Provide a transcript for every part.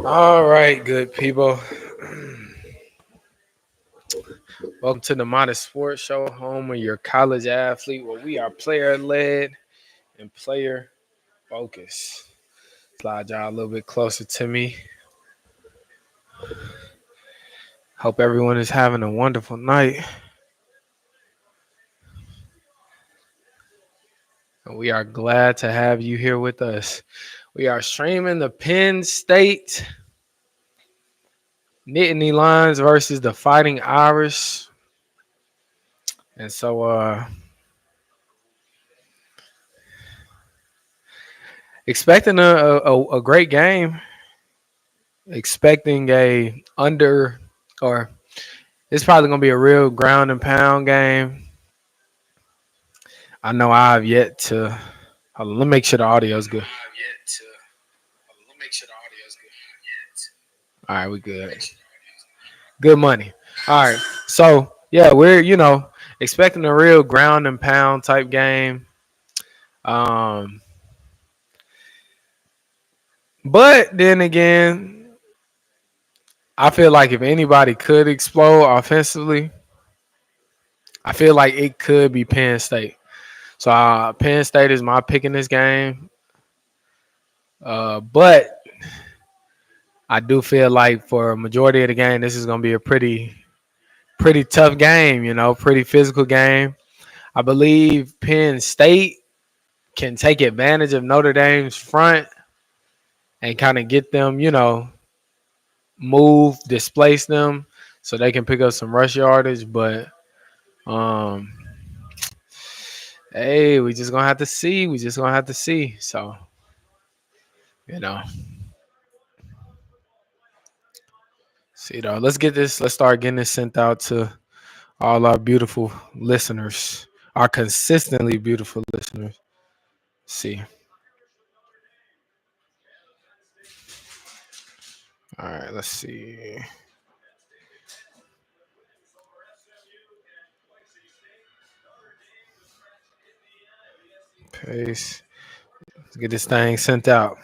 All right, good people. Welcome to the Modest Sports Show, home of your college athlete, where we are player led and player focused. Slide y'all a little bit closer to me. Hope everyone is having a wonderful night. And we are glad to have you here with us. We are streaming the Penn State Nittany Lions versus the Fighting Irish. And so expecting a great game. Expecting a under or it's probably gonna be a real ground and pound game. I know I have yet to. Hold on, let me make sure the audio is good. All right, we good. Good money. All right, so yeah, we're expecting a real ground and pound type game. Um, but then again, I feel like if anybody could explode offensively, I feel like it could be Penn State. So Penn State is my pick in this game. But I do feel like for a majority of the game, this is going to be a pretty tough game, pretty physical game. I believe Penn State can take advantage of Notre Dame's front and kind of get them, move, displace them so they can pick up some rush yardage. But, um, hey, we just going to have to see. We just going to have to see. So, you know. See though, let's start getting this sent out to all our beautiful listeners, our consistently beautiful listeners. See. All right, let's see. Paste. Let's get this thing sent out.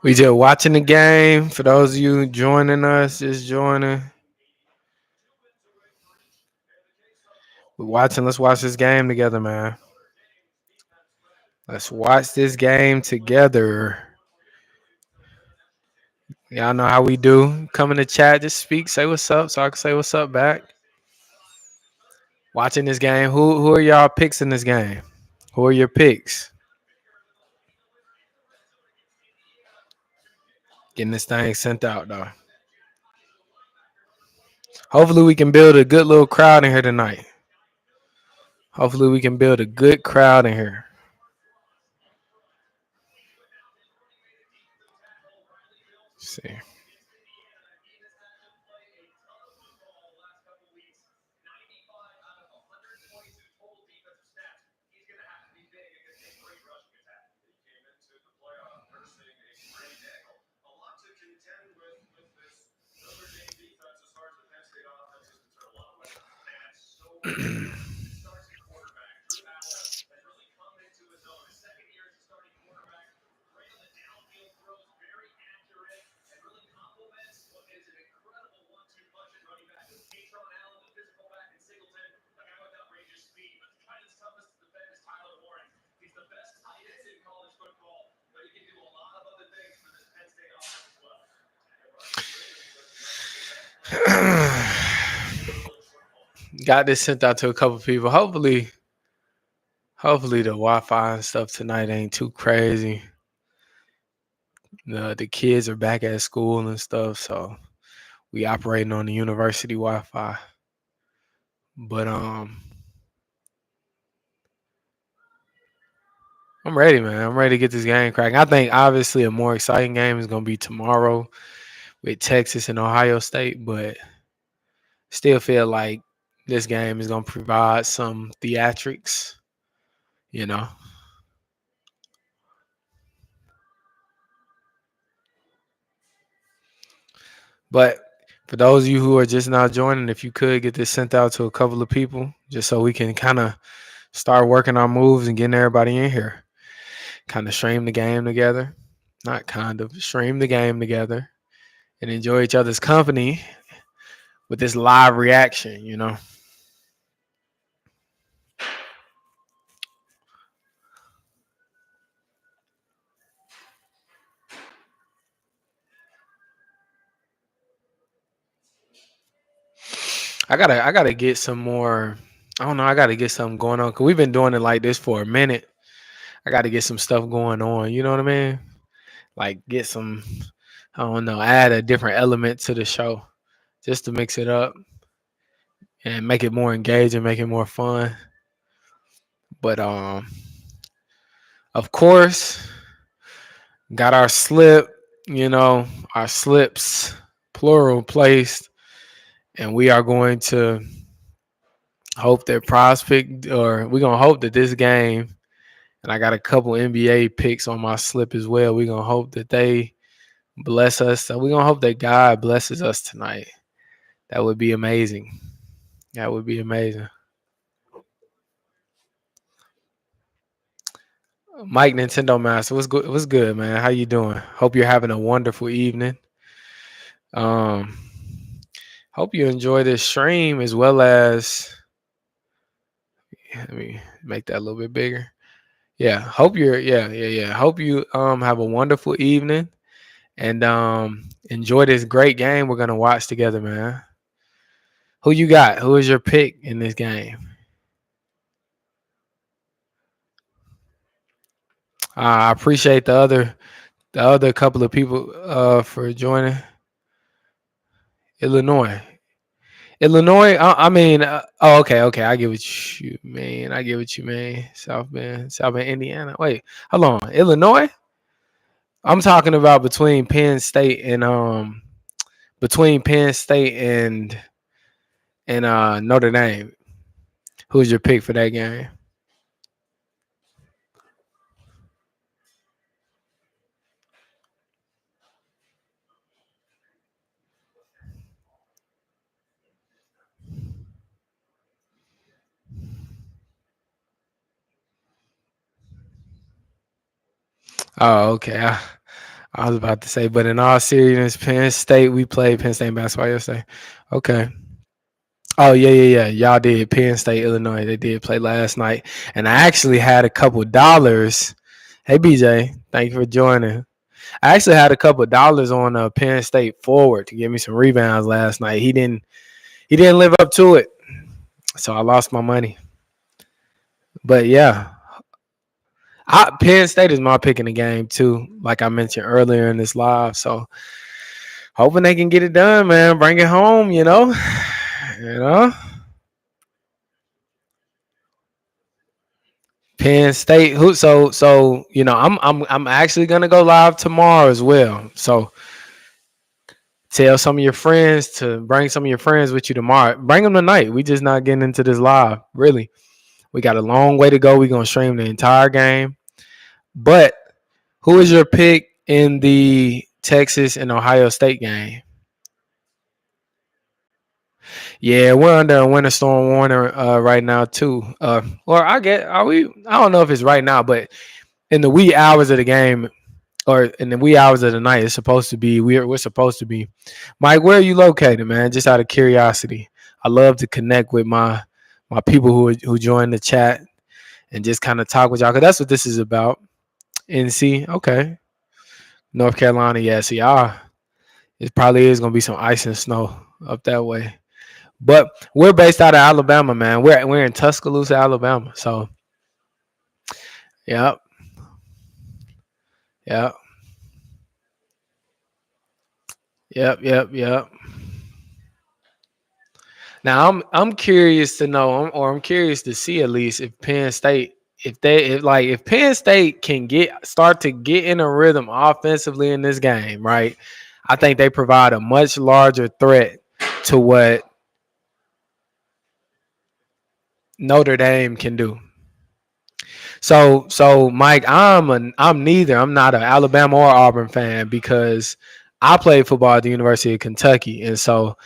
We just watching the game. For those of you joining us, just joining. We're watching. Let's watch this game together, man. Let's watch this game together. Y'all know how we do. Come in the chat, just speak, say what's up, so I can say what's up back. Watching this game. Who are y'all picks in this game? Who are your picks? Getting this thing sent out though. Hopefully we can build a good little crowd in here tonight. Hopefully we can build a good crowd in here. Let's see. Got this sent out to a couple people. Hopefully the Wi-Fi and stuff tonight ain't too crazy. The kids are back at school and stuff, so we operating on the university Wi-Fi. But I'm ready, man. I'm ready to get this game cracking. I think obviously a more exciting game is gonna be tomorrow with Texas and Ohio State, but still feel like this game is gonna provide some theatrics, you know. But for those of you who are just now joining, if you could get this sent out to a couple of people, just so we can kind of start working our moves and getting everybody in here, kind of stream the game together, not kind of stream the game together, and enjoy each other's company with this live reaction, you know. I gotta get some more. I don't know. I gotta get something going on because we've been doing it like this for a minute. I gotta get some stuff going on. You know what I mean? Like get some. I don't know. Add a different element to the show just to mix it up and make it more engaging, make it more fun. But of course, got our slip. You know, our slips plural placed, and we are going to hope that prospect or we're gonna hope that this game, and I got a couple NBA picks on my slip as well. We're gonna hope that they bless us. So we're gonna hope that God blesses us tonight. That would be amazing. That would be amazing. Mike Nintendo Master, what's good? What's good, man? How you doing? Hope you're having a wonderful evening. Um, hope you enjoy this stream as well as. Let me make that a little bit bigger. Yeah, hope you're. Yeah. Hope you have a wonderful evening and enjoy this great game we're gonna watch together, man. Who you got? Who is your pick in this game? I appreciate the other couple of people for joining. Illinois. Illinois. I mean, oh, okay. I get what you mean. I get what you mean. South Bend, Indiana. Wait, hold on. Illinois. I'm talking about between Penn State and Notre Dame. Who's your pick for that game? Oh, okay. I was about to say, but in all seriousness, Penn State. We played Penn State basketball yesterday. Okay. Oh yeah. Y'all did. Penn State, Illinois. They did play last night, and I actually had a couple dollars. Hey BJ, thank you for joining. I actually had a couple dollars on Penn State forward to give me some rebounds last night. He didn't. He didn't live up to it, so I lost my money. But yeah, Penn State is my pick in the game too. Like I mentioned earlier in this live, so hoping they can get it done, man. Bring it home, you know. You know. Penn State. Who? So you know, I'm actually gonna go live tomorrow as well. So tell some of your friends to bring some of your friends with you tomorrow. Bring them tonight. We just not getting into this live. Really, we got a long way to go. We're gonna stream the entire game. But who is your pick in the Texas and Ohio State game? Yeah, we're under a winter storm warning right now too. Or I get are we? I don't know if it's right now, but in the wee hours of the game or in the wee hours of the night, it's supposed to be. We're supposed to be. Mike, where are you located, man? Just out of curiosity, I love to connect with my people who join the chat and just kind of talk with y'all because that's what this is about. NC, okay, North Carolina, yeah. See, it probably is gonna be some ice and snow up that way. But we're based out of Alabama, man. We're in Tuscaloosa, Alabama. So, yep, yep, yep. Now I'm curious to know, or I'm curious to see at least if Penn State, if Penn State can start to get in a rhythm offensively in this game, right? I think they provide a much larger threat to what Notre Dame can do. So Mike, I'm neither. I'm not an Alabama or Auburn fan because I played football at the University of Kentucky, and so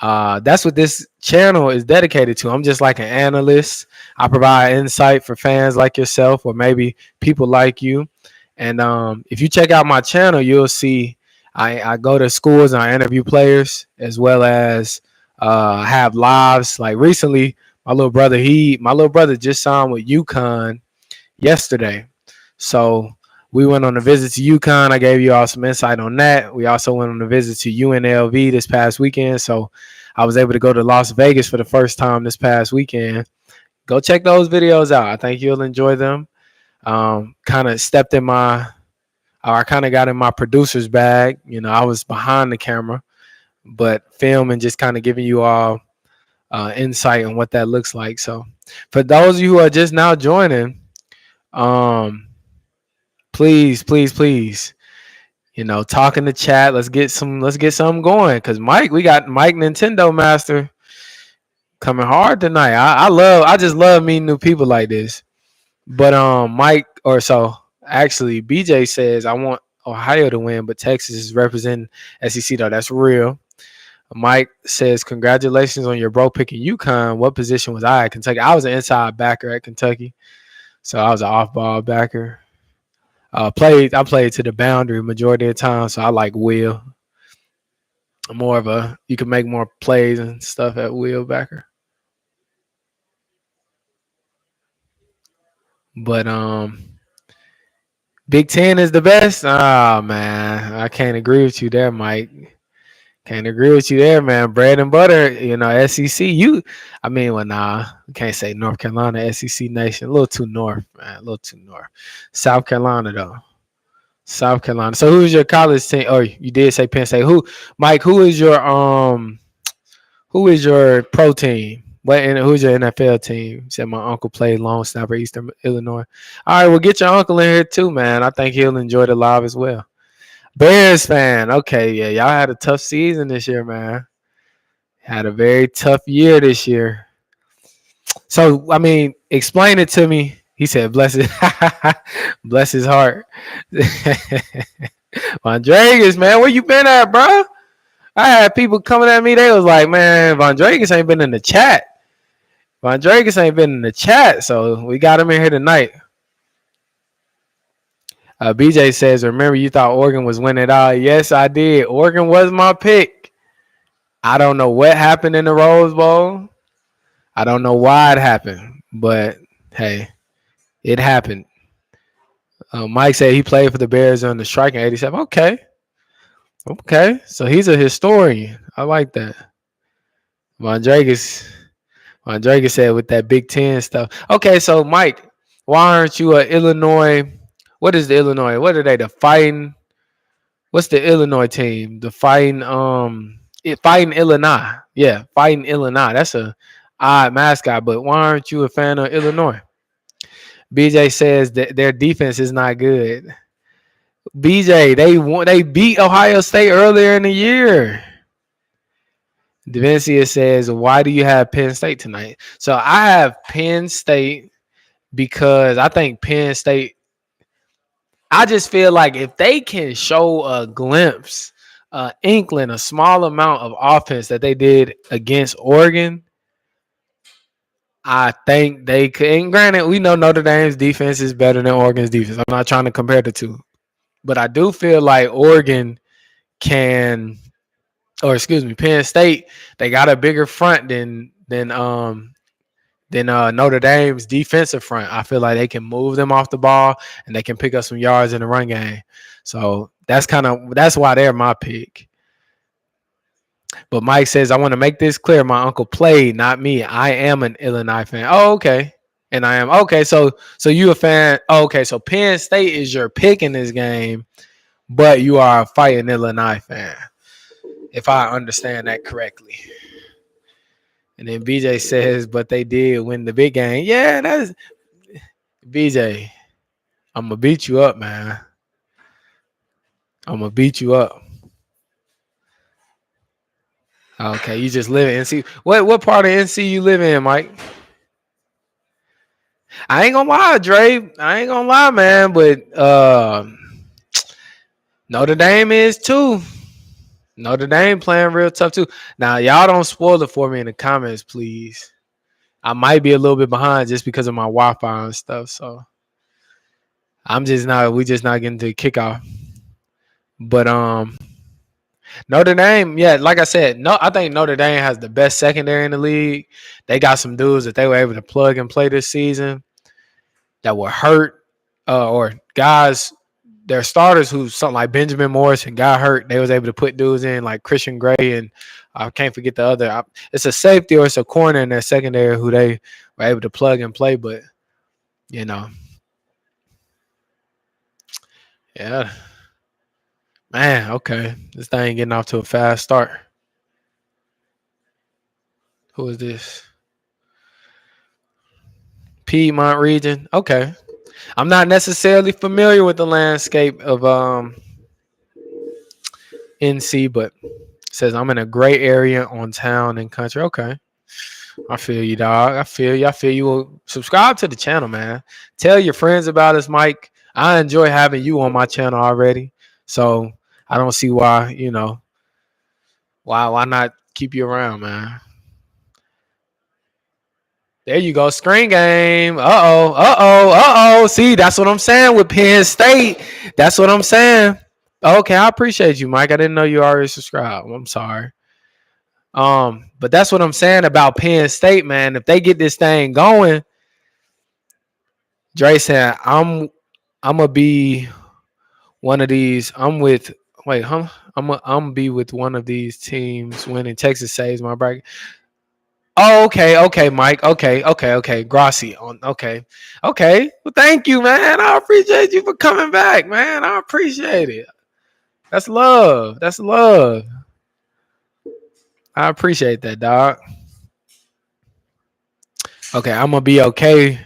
that's what this channel is dedicated to. I'm just like an analyst. I provide insight for fans like yourself, or maybe people like you. And if you check out my channel, you'll see I go to schools and I interview players as well as have lives. Like recently, my little brother just signed with UConn yesterday. So we went on a visit to UConn. I gave you all some insight on that. We also went on a visit to UNLV this past weekend. So I was able to go to Las Vegas for the first time this past weekend. Go check those videos out. I think you'll enjoy them. Kind of stepped in my, or I kind of got in my producer's bag. You know, I was behind the camera, but filming, just kind of giving you all insight on what that looks like. So for those of you who are just now joining, um, please, you know, talk in the chat. Let's get something going. Cause Mike, we got Mike Nintendo Master coming hard tonight. I just love meeting new people like this. But Mike, or so actually BJ says I want Ohio to win, but Texas is representing SEC though. That's real. Mike says congratulations on your bro picking UConn. What position was I at Kentucky? I was an inside backer at Kentucky. So I was an off ball backer. I played to the boundary majority of the time, so I like will. I'm more of a you can make more plays and stuff at will backer. But Big Ten is the best. Oh man, I can't agree with you there, Mike. Can't agree with you there, man. Bread and butter, you know, SEC. I mean, well, nah, can't say North Carolina, SEC nation. A little too north, man. A little too north. South Carolina, though. South Carolina. So, who's your college team? Oh, you did say Penn State. Mike? Who is your pro team? Who's your NFL team? You said my uncle played long snapper, Eastern Illinois. All right, well, get your uncle in here too, man. I think he'll enjoy the live as well. Bears fan. Okay, yeah, y'all had a tough season this year, man. Had a very tough year this year. So, I mean, explain it to me. He said, bless his, bless his heart. Vandregas, man, where you been at, bro? I had people coming at me. They was like, man, Vandregas ain't been in the chat. Vandregas ain't been in the chat. So we got him in here tonight. BJ says, remember you thought Oregon was winning it all. Yes, I did. Oregon was my pick. I don't know what happened in the Rose Bowl. I don't know why it happened. But, hey, it happened. Mike said he played for the Bears on the striking 87. Okay. So he's a historian. I like that. Vandregas said with that Big Ten stuff. Okay, so Mike, why aren't you a Illinois? What is the Illinois? What are they? The fighting? What's the Illinois team? The fighting Illinois. Yeah, fighting Illinois. That's a odd mascot. But why aren't you a fan of Illinois? BJ says that their defense is not good. BJ, they beat Ohio State earlier in the year. Devencia says, why do you have Penn State tonight? So I have Penn State because I think Penn State, I just feel like if they can show a glimpse, inkling, a small amount of offense that they did against Oregon, I think they could. And granted, we know Notre Dame's defense is better than Oregon's defense. I'm not trying to compare the two. But I do feel like Oregon can, or excuse me, Penn State, they got a bigger front than Notre Dame's defensive front. I feel like they can move them off the ball and they can pick up some yards in the run game. So that's why they're my pick. But Mike says, I want to make this clear. My uncle played, not me. I am an Illinois fan. Oh, okay. And I am. Okay, so you a fan. Oh, okay, so Penn State is your pick in this game, but you are a fighting Illinois fan, if I understand that correctly. And then BJ says, but they did win the big game. Yeah, that's BJ. I'm going to beat you up, man. I'm going to beat you up. Okay, you just live in NC. What part of NC you live in, Mike? I ain't gonna lie, Dre. I ain't gonna lie, man. But Notre Dame is too. Notre Dame playing real tough too. Now, y'all don't spoil it for me in the comments, please. I might be a little bit behind just because of my Wi-Fi and stuff. So we just not getting to the kickoff. But Notre Dame, yeah, like I said, no, I think Notre Dame has the best secondary in the league. They got some dudes that they were able to plug and play this season that were hurt, or guys, their starters who something like Benjamin Morrison got hurt. They was able to put dudes in like Christian Gray and I can't forget the other. It's a safety or it's a corner in their secondary who they were able to plug and play. But you know, yeah, man. Okay, this thing getting off to a fast start. Who is this? Piedmont region. Okay. I'm not necessarily familiar with the landscape of NC, but it says I'm in a gray area on town and country. Okay. I feel you, dog. I feel you. I feel you. Will subscribe to the channel, man. Tell your friends about us, Mike. I enjoy having you on my channel already. So I don't see why, why not keep you around, man. There you go. Screen game. Uh-oh. See, that's what I'm saying with Penn State. That's what I'm saying. Okay, I appreciate you, Mike. I didn't know you already subscribed. I'm sorry. But that's what I'm saying about Penn State, man. If they get this thing going, Dre said, I'm gonna be one of these. I'm be with one of these teams winning. Texas saves my bracket. Oh, okay, Mike. Okay. Grassi on. Okay. Well, thank you, man. I appreciate you for coming back, man. I appreciate it. That's love. I appreciate that, dog. Okay, I'm gonna be okay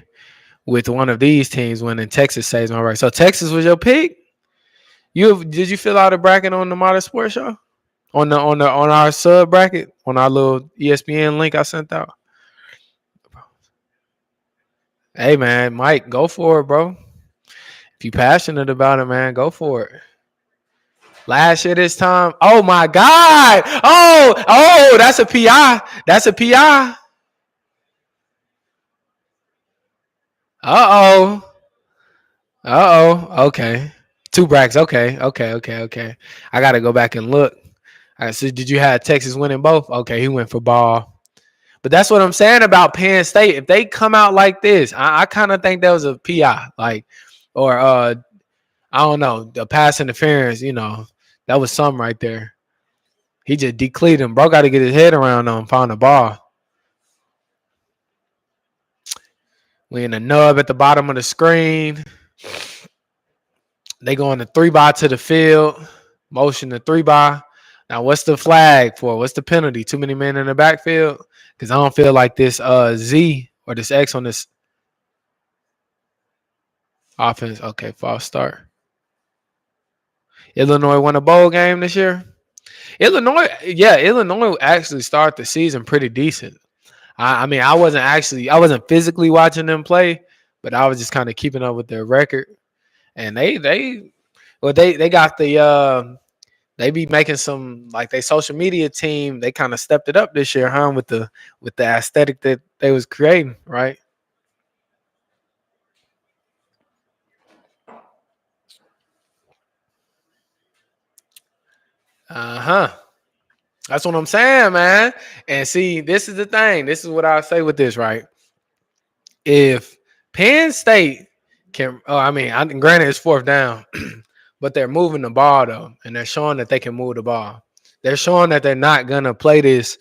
with one of these teams winning. Texas saves my right. So Texas was your pick. Did you fill out a bracket on the Modern Sports Show? On our sub bracket on our little ESPN link I sent out. Hey man, Mike, go for it, bro. If you passionate about it, man, go for it. Last year this time, oh my God! Oh, that's a PI. That's a PI. Okay. Two brackets. Okay. I gotta go back and look. So did you have Texas winning both? Okay, he went for ball. But that's what I'm saying about Penn State. If they come out like this, I kind of think that was a PI, or I don't know, the pass interference. That was something right there. He just decleated him. Bro got to get his head around him, find the ball. We in the nub at the bottom of the screen. They go in the 3-by to the field. Motion the 3-by. Now, what's the flag for? What's the penalty? Too many men in the backfield? Because I don't feel like this Z or this X on this offense. Okay, false start. Illinois won a bowl game this year. Illinois actually started the season pretty decent. I mean, I wasn't physically watching them play, but I was just kind of keeping up with their record. And they got the they be making some like their social media team. They kind of stepped it up this year, huh? With the aesthetic that they was creating, right? That's what I'm saying, man. And see, this is the thing. This is what I say with this, right? If Penn State can, granted it's fourth down, but they're moving the ball though, and they're showing that they can move the ball. They're showing that they're not gonna play this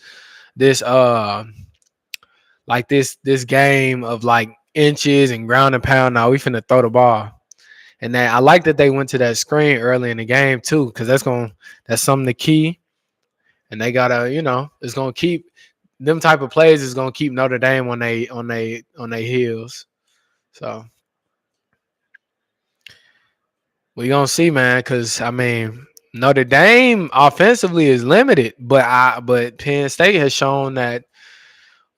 game of like inches and ground and pound. Now we finna throw the ball. And I like that they went to that screen early in the game too, because that's something to key. And they gotta, it's gonna keep them type of plays is gonna keep Notre Dame on they heels. So we gonna see, man, because I mean Notre Dame offensively is limited, but Penn State has shown that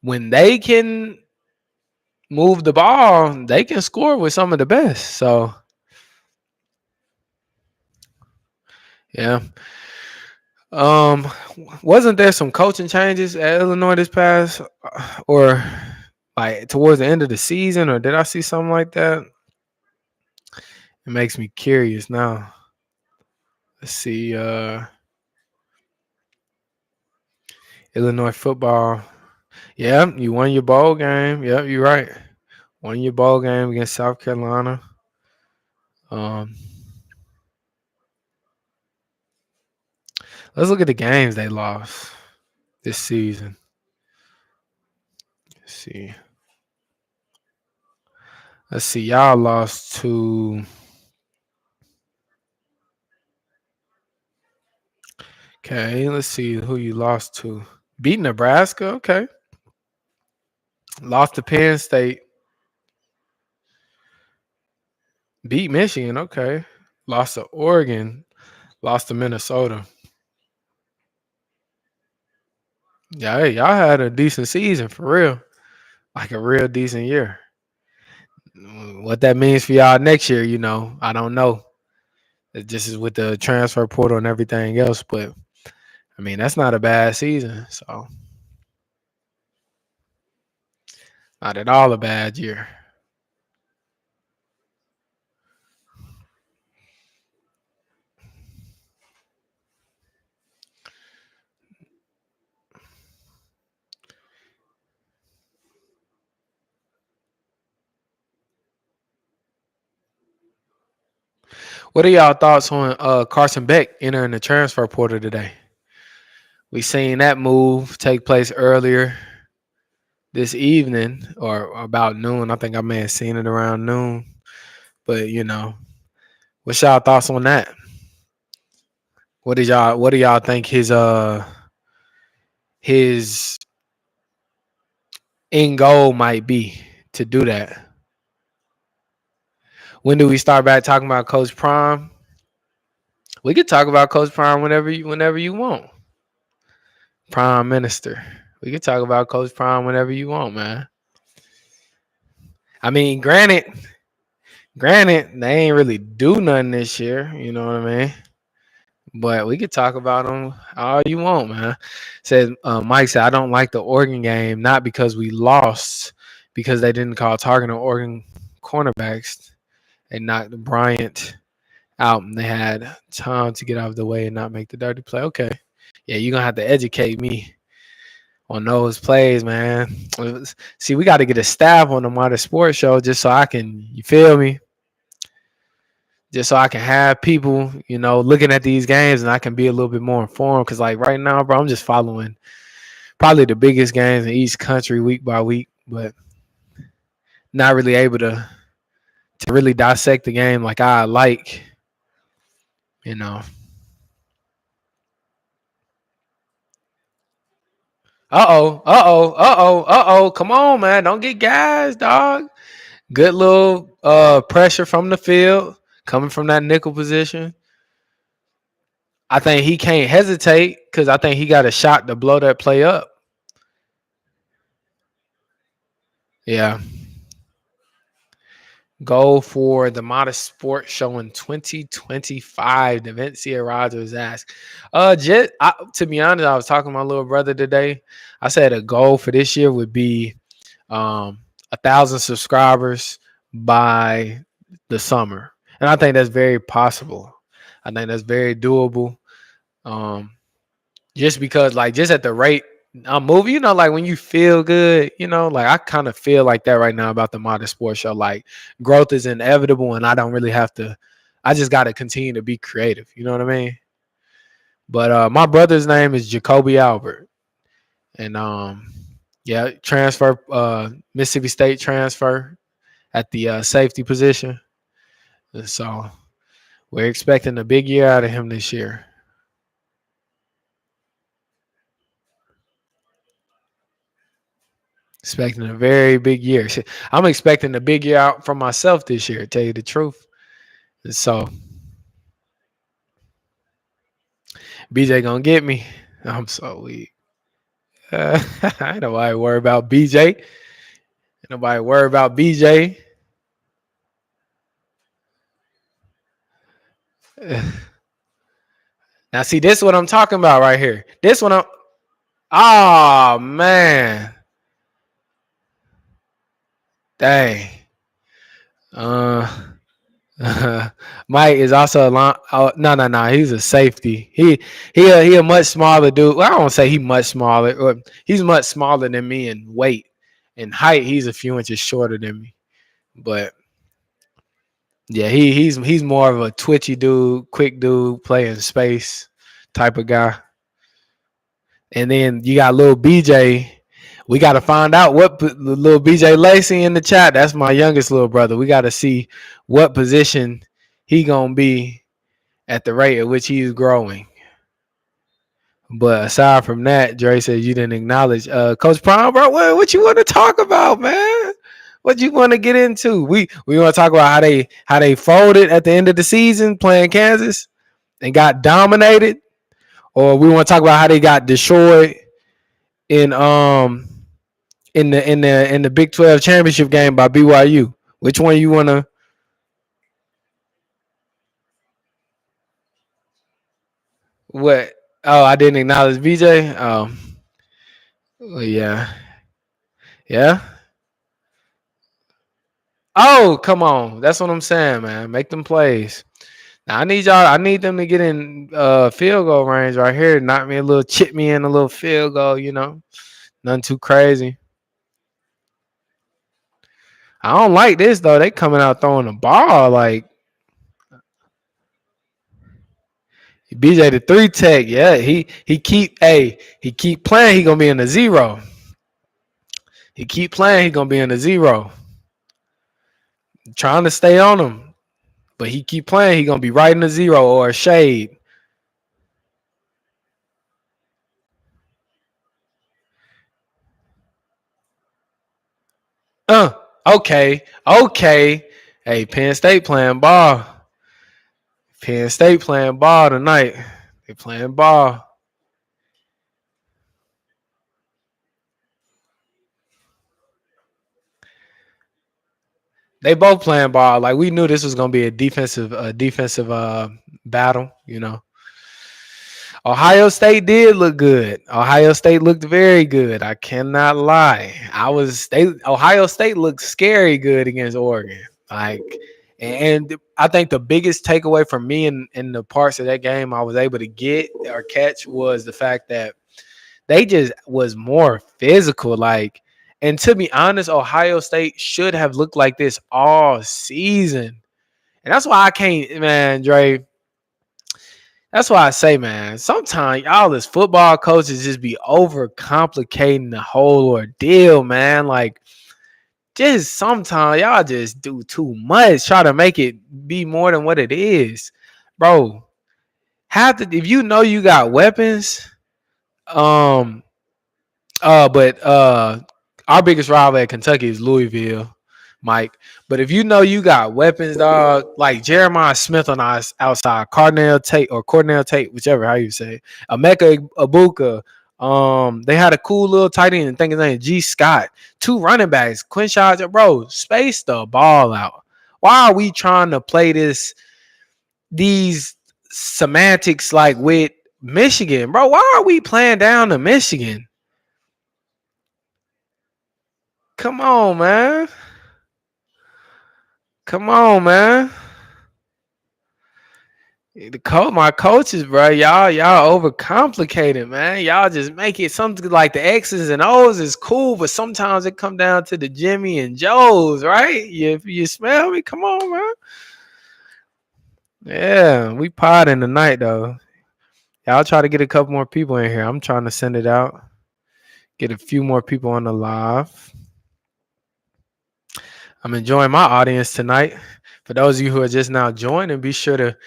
when they can move the ball, they can score with some of the best. So yeah. Um, wasn't there some coaching changes at Illinois this past, or like towards the end of the season, or did I see something like that? It makes me curious now. Let's see. Illinois football. Yeah, you won your bowl game. Yep, you're right. Won your bowl game against South Carolina. Um, let's look at the games they lost this season. Let's see. Let's see. Y'all lost to. Okay, let's see who you lost to. Beat Nebraska. Okay. Lost to Penn State. Beat Michigan. Okay. Lost to Oregon. Lost to Minnesota. Yeah, hey, y'all had a decent season for real. Like a real decent year. What that means for y'all next year, I don't know. It just is with the transfer portal and everything else, but I mean that's not a bad season. So not at all a bad year. What are y'all thoughts on Carson Beck entering the transfer portal today? We seen that move take place earlier this evening or about noon. I think I may have seen it around noon. But what's y'all thoughts on that? What do y'all think his end goal might be to do that? When do we start back talking about Coach Prime? We could talk about Coach Prime whenever you want. Prime Minister. We could talk about Coach Prime whenever you want, man. I mean, granted, they ain't really do nothing this year. You know what I mean? But we could talk about them all you want, man. Mike said, I don't like the Oregon game, not because we lost, because they didn't call targeting Oregon cornerbacks. They knocked Bryant out and they had time to get out of the way and not make the dirty play. Okay. Yeah, you're going to have to educate me on those plays, man. See, we got to get a staff on the Modern Sports Show just so I can, you feel me? Just so I can have people, looking at these games and I can be a little bit more informed. Because, like, right now, bro, I'm just following probably the biggest games in each country week by week, but not really able to really dissect the game like I like, you know. Come on, man. Don't get guys, dog. Good little pressure from the field coming from that nickel position. I think he can't hesitate because I think he got a shot to blow that play up. Yeah. Go for the Modest Sports Show in 2025. Devencia Rogers asked. To be honest, I was talking to my little brother today. I said a goal for this year would be 1,000 subscribers by the summer. And I think that's very possible. I think that's very doable. Just because, like, just at the rate I'm moving, like when you feel good, like I kind of feel like that right now about the Modern Sports Show. Like, growth is inevitable, and I don't really have to. I just got to continue to be creative. You know what I mean? But my brother's name is Jacoby Albert, and yeah, transfer, Mississippi State transfer at the safety position. And so we're expecting a big year out of him this year. Expecting a very big year. I'm expecting a big year out from myself this year, to tell you the truth. And so BJ gonna get me. I'm so weak. I ain't nobody worry about BJ. nobody worry about BJ. Now, see, this is what I'm talking about right here. This one, oh man, dang. Uh, Mike is also a long. Oh, no. He's a safety. He a much smaller dude. Well, I don't say he much smaller. He's much smaller than me in weight. In height, he's a few inches shorter than me. But yeah, he's more of a twitchy dude, quick dude, playing space type of guy. And then you got little BJ. We got to find out what little BJ Lacey in the chat. That's my youngest little brother. We got to see what position he gonna be at the rate at which he's growing. But aside from that, Dre said you didn't acknowledge Coach Prime, bro. What you want to talk about, man? What you want to get into? We want to talk about how they folded at the end of the season playing Kansas and got dominated, or we want to talk about how they got destroyed in the Big 12 championship game by BYU. Which one you want to? What? Oh, I didn't acknowledge BJ. Oh, well, yeah. Oh, come on. That's what I'm saying, man. Make them plays. Now I need y'all. I need them to get in field goal range right here. Knock me a little, chip me in a little field goal. Nothing too crazy. I don't like this though. They coming out throwing the ball like BJ the 3 tech. Yeah, he keep playing. He gonna be in the zero. He keep playing. He gonna be in the zero. Trying to stay on him, but he keep playing. He gonna be right in the zero or a shade. Okay. Hey, Penn State playing ball. Penn State playing ball tonight. They playing ball. They both playing ball. Like we knew this was gonna be a defensive battle. Ohio State did look good. Ohio State looked very good. I cannot lie. Ohio State looked scary good against Oregon. Like, and I think the biggest takeaway from me in the parts of that game I was able to get or catch was the fact that they just was more physical. Like, and to be honest, Ohio State should have looked like this all season. And that's why I can't, man, Dre. That's why I say, man, sometimes y'all as football coaches just be overcomplicating the whole ordeal, man. Like, just sometimes y'all just do too much, try to make it be more than what it is. Bro, if you know you got weapons, but our biggest rival at Kentucky is Louisville, Mike. But if you know you got weapons, dog, like Jeremiah Smith on our outside, Cordell Tate, whichever how you say it, Emeka Ibuka. They had a cool little tight end, I think his name is G. Scott. 2 running backs, Quinshot, bro, space the ball out. Why are we trying to play these semantics like with Michigan, bro? Why are we playing down to Michigan? Come on, man. My coaches, bro, y'all overcomplicated, man. Y'all just make it something like the X's and O's is cool, but sometimes it come down to the Jimmy and Joes, right? You smell me? Come on, man. Yeah, we potting tonight though. Y'all try to get a couple more people in here. I'm trying to send it out. Get a few more people on the live. I'm enjoying my audience tonight. For those of you who are just now joining, be sure to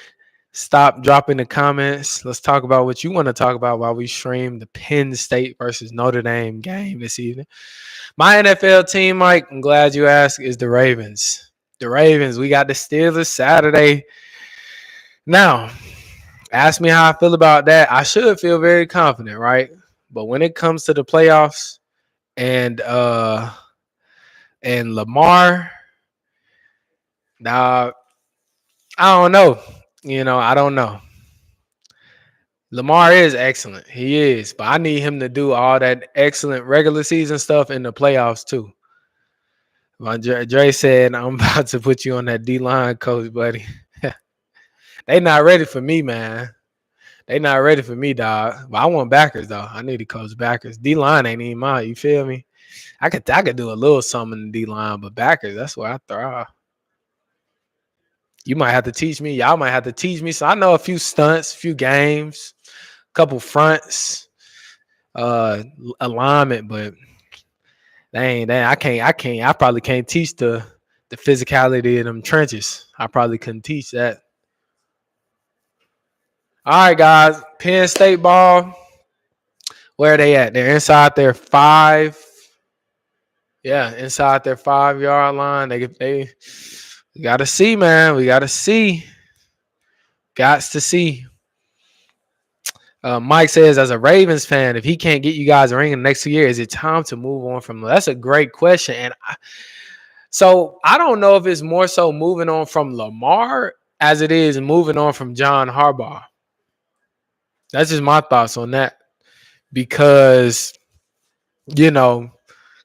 stop dropping the comments. Let's talk about what you want to talk about while we stream the Penn State versus Notre Dame game this evening. My NFL team, Mike, I'm glad you asked, is the Ravens. The Ravens, we got the Steelers Saturday. Now, ask me how I feel about that. I should feel very confident, right? But when it comes to the playoffs and And Lamar, now I don't know. I don't know. Lamar is excellent. He is, but I need him to do all that excellent regular season stuff in the playoffs too. My Dre said, "I'm about to put you on that D line coach, buddy." They not ready for me, man. They not ready for me, dog. But I want backers though. I need to coach backers. D line ain't even mine. You feel me? I could do a little something in the D line, but backers, that's where I thrive. You might have to teach me. Y'all might have to teach me. So I know a few stunts, a few games, a couple fronts, alignment, but I probably can't teach the physicality of them trenches. I probably couldn't teach that. All right, guys. Penn State ball. Where are they at? They're inside their 5. Yeah, inside their 5-yard line. They we gotta see, man. We gotta see. Gots to see. Mike says, as a Ravens fan, if he can't get you guys a ring in the next 2 years, is it time to move on from? That's a great question, and so I don't know if it's more so moving on from Lamar as it is moving on from John Harbaugh. That's just my thoughts on that, because you know,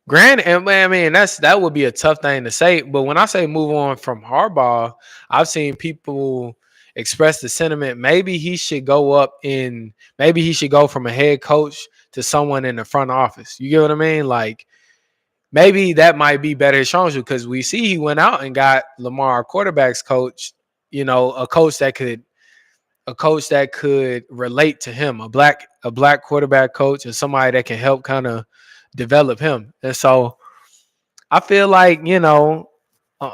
granted, and I mean that would be a tough thing to say. But when I say move on from Harbaugh, I've seen people express the sentiment maybe he should go maybe he should go from a head coach to someone in the front office. You get what I mean? Like maybe that might be better shown because we see he went out and got Lamar quarterbacks coach, a coach that could relate to him, a black quarterback coach and somebody that can help kind of develop him. And so I feel like,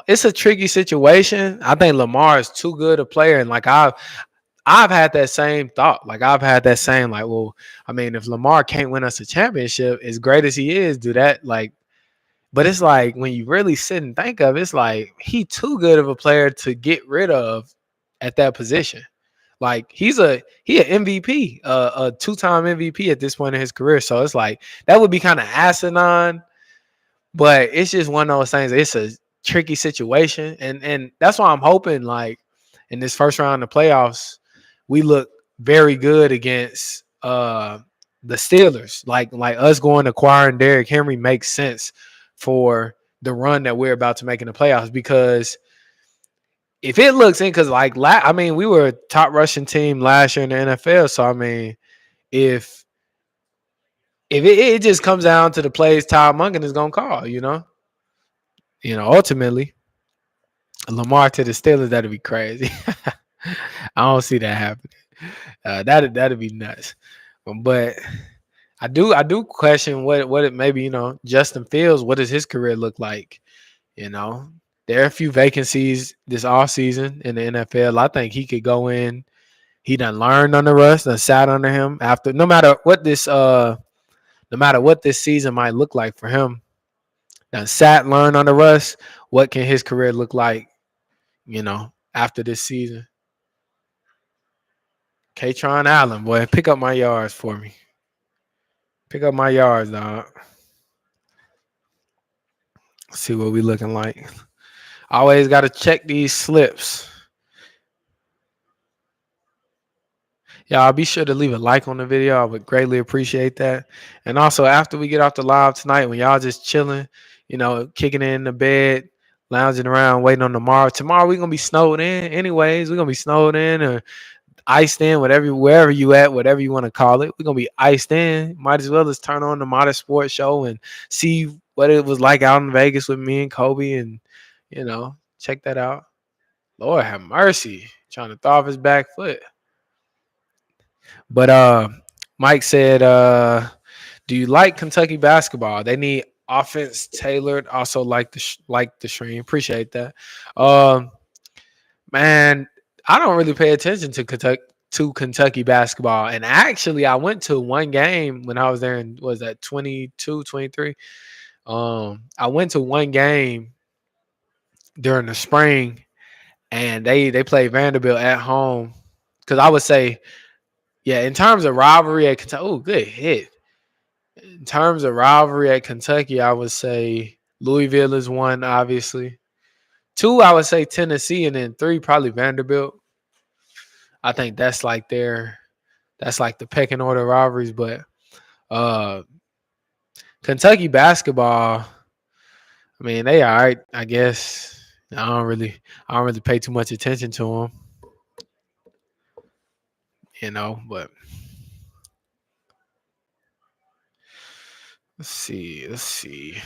it's a tricky situation. I think Lamar is too good a player. And like I've had that same thought. Like I've had that same, like, well, I mean, if Lamar can't win us a championship, as great as he is, do that. Like, but it's like when you really sit and think of it, it's like he too good of a player to get rid of at that position. Like he an MVP, a 2-time MVP at this point in his career. So it's like that would be kind of asinine, but it's just one of those things. It's a tricky situation, and that's why I'm hoping like in this first round of playoffs, we look very good against the Steelers. Like us going acquiring Derrick Henry makes sense for the run that we're about to make in the playoffs, because if it looks in, because I mean, we were a top rushing team last year in the NFL. So I mean, if it just comes down to the plays Todd Monken is gonna call, ultimately Lamar to the Steelers, that'd be crazy. I don't see that happening. That'd be nuts. But I do question what it maybe Justin Fields. What does his career look like? There are a few vacancies this offseason in the NFL. I think he could go in. He done learned under Russ, done sat under him after no matter what this season might look like for him. Done sat, learned under Russ. What can his career look like, after this season? Katron Allen, boy, pick up my yards for me. Pick up my yards, dog. See what we looking like. Always got to check these slips. Y'all be sure to leave a like on the video. I would greatly appreciate that. And also, after we get off the live tonight, when y'all just chilling, kicking in the bed, lounging around, waiting on tomorrow. Tomorrow we're gonna be snowed in. Anyways, we're gonna be snowed in or iced in, wherever you at, whatever you want to call it. We're gonna be iced in. Might as well just turn on the Modern Sports Show and see what it was like out in Vegas with me and Kobe, and check that out. Lord have mercy, trying to throw off his back foot. But Mike said, do you like Kentucky basketball? They need offense tailored. Also like the stream. Appreciate that. Man, I don't really pay attention to Kentucky basketball. And actually, I went to one game when I was there in, was that 22, 23? I went to one game during the spring, and they played Vanderbilt at home. Because I would say, yeah, in terms of rivalry at Kentucky, oh, good hit. In terms of rivalry at Kentucky, I would say Louisville is one, obviously. Two, I would say Tennessee, and then three, probably Vanderbilt. I think that's like the pecking order rivalries. But uh Kentucky basketball, I mean, they all right, I guess. I don't really pay too much attention to them, But let's see.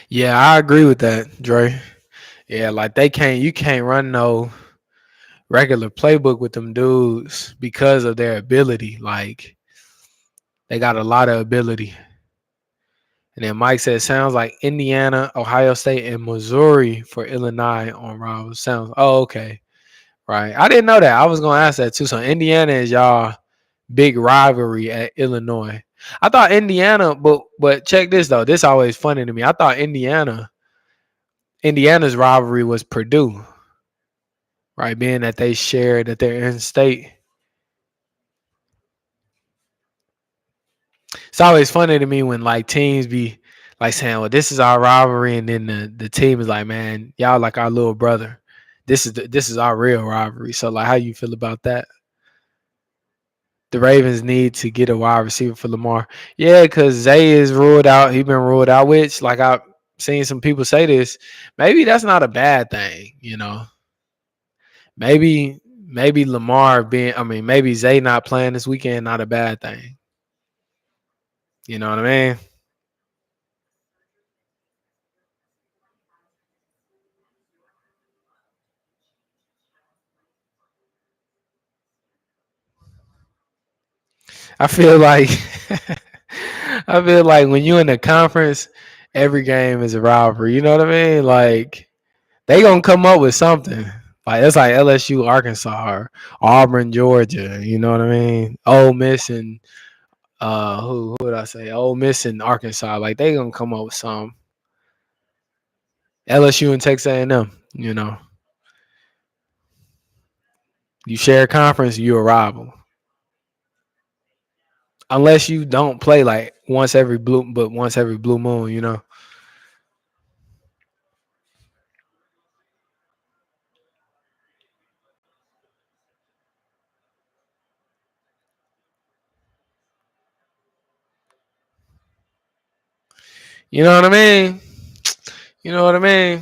Yeah, I agree with that, Dre. Yeah, like you can't run no regular playbook with them dudes because of their ability. Like they got a lot of ability. And then Mike said, sounds like Indiana, Ohio State, and Missouri for Illinois on rivals. Sounds, oh, okay. Right. I didn't know that. I was going to ask that too. So Indiana is y'all big rivalry at Illinois. I thought Indiana, but check this though. This always funny to me. I thought Indiana's rivalry was Purdue, right? Being that they share that they're in state. It's always funny to me when like teams be like saying, "Well, this is our rivalry," and then the team is like, "Man, y'all like our little brother. This is our real rivalry." So like, how you feel about that? The Ravens need to get a wide receiver for Lamar. Yeah, because Zay is ruled out. He's been ruled out, which like I've seen some people say this. Maybe that's not a bad thing. Maybe Lamar maybe Zay not playing this weekend, not a bad thing. You know what I mean? I feel like I feel like when you in the conference, every game is a rivalry. You know what I mean? Like they gonna come up with something. Like it's like LSU, Arkansas, or Auburn, Georgia. You know what I mean? Ole Miss and who would I say? Ole Miss and Arkansas. Like they gonna come up with some. LSU and Texas A&M. You share a conference, you a rival. Unless you don't play like once every blue moon. You know what I mean? You know what I mean?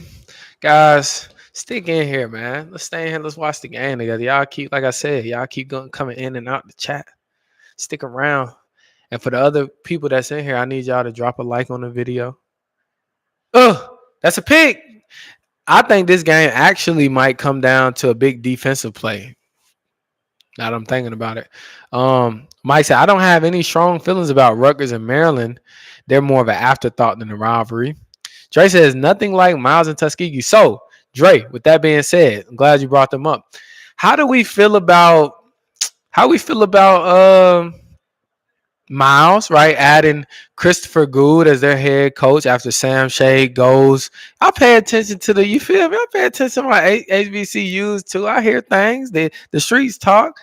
Guys, stick in here, man. Let's stay in here. Let's watch the game together. Y'all keep, like I said, y'all keep coming in and out the chat. Stick around. And for the other people that's in here, I need y'all to drop a like on the video. That's a pick. I think this game actually might come down to a big defensive play. Now that I'm thinking about it. Mike said, I don't have any strong feelings about Rutgers and Maryland. They're more of an afterthought than a rivalry. Dre says, nothing like Miles and Tuskegee. So, Dre, with that being said, I'm glad you brought them up. How do we feel about Miles, right? Adding Christopher Gould as their head coach after Sam Shade goes. I pay attention to you feel me? I pay attention to my HBCUs too. I hear things. The streets talk.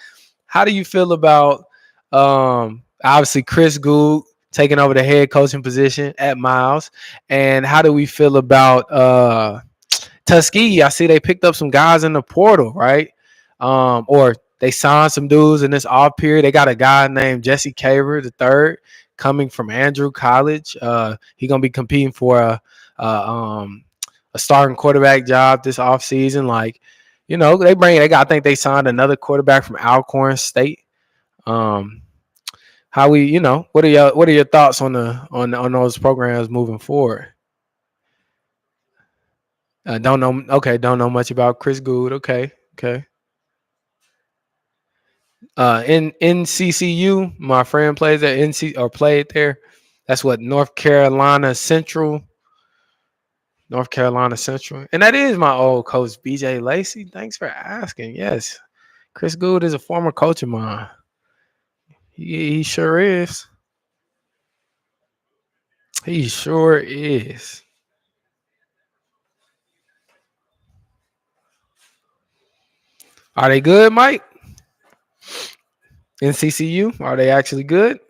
How do you feel about obviously Chris Gould taking over the head coaching position at Miles? And how do we feel about Tuskegee? I see they picked up some guys in the portal, right? Or they signed some dudes in this off period. They got a guy named Jesse Caver the third coming from Andrew College. He's gonna be competing for a starting quarterback job this offseason. Like, I think they signed another quarterback from Alcorn State. How we, what are your thoughts on on those programs moving forward? Don't know. Okay, don't know much about Chris Gould. Okay. In NCCU, my friend plays at NC or played there. That's what North Carolina Central, and that is my old coach, BJ Lacey. Thanks for asking. Yes, Chris Gould is a former coach of mine. He sure is. He sure is. Are they good, Mike? NCCU? Are they actually good?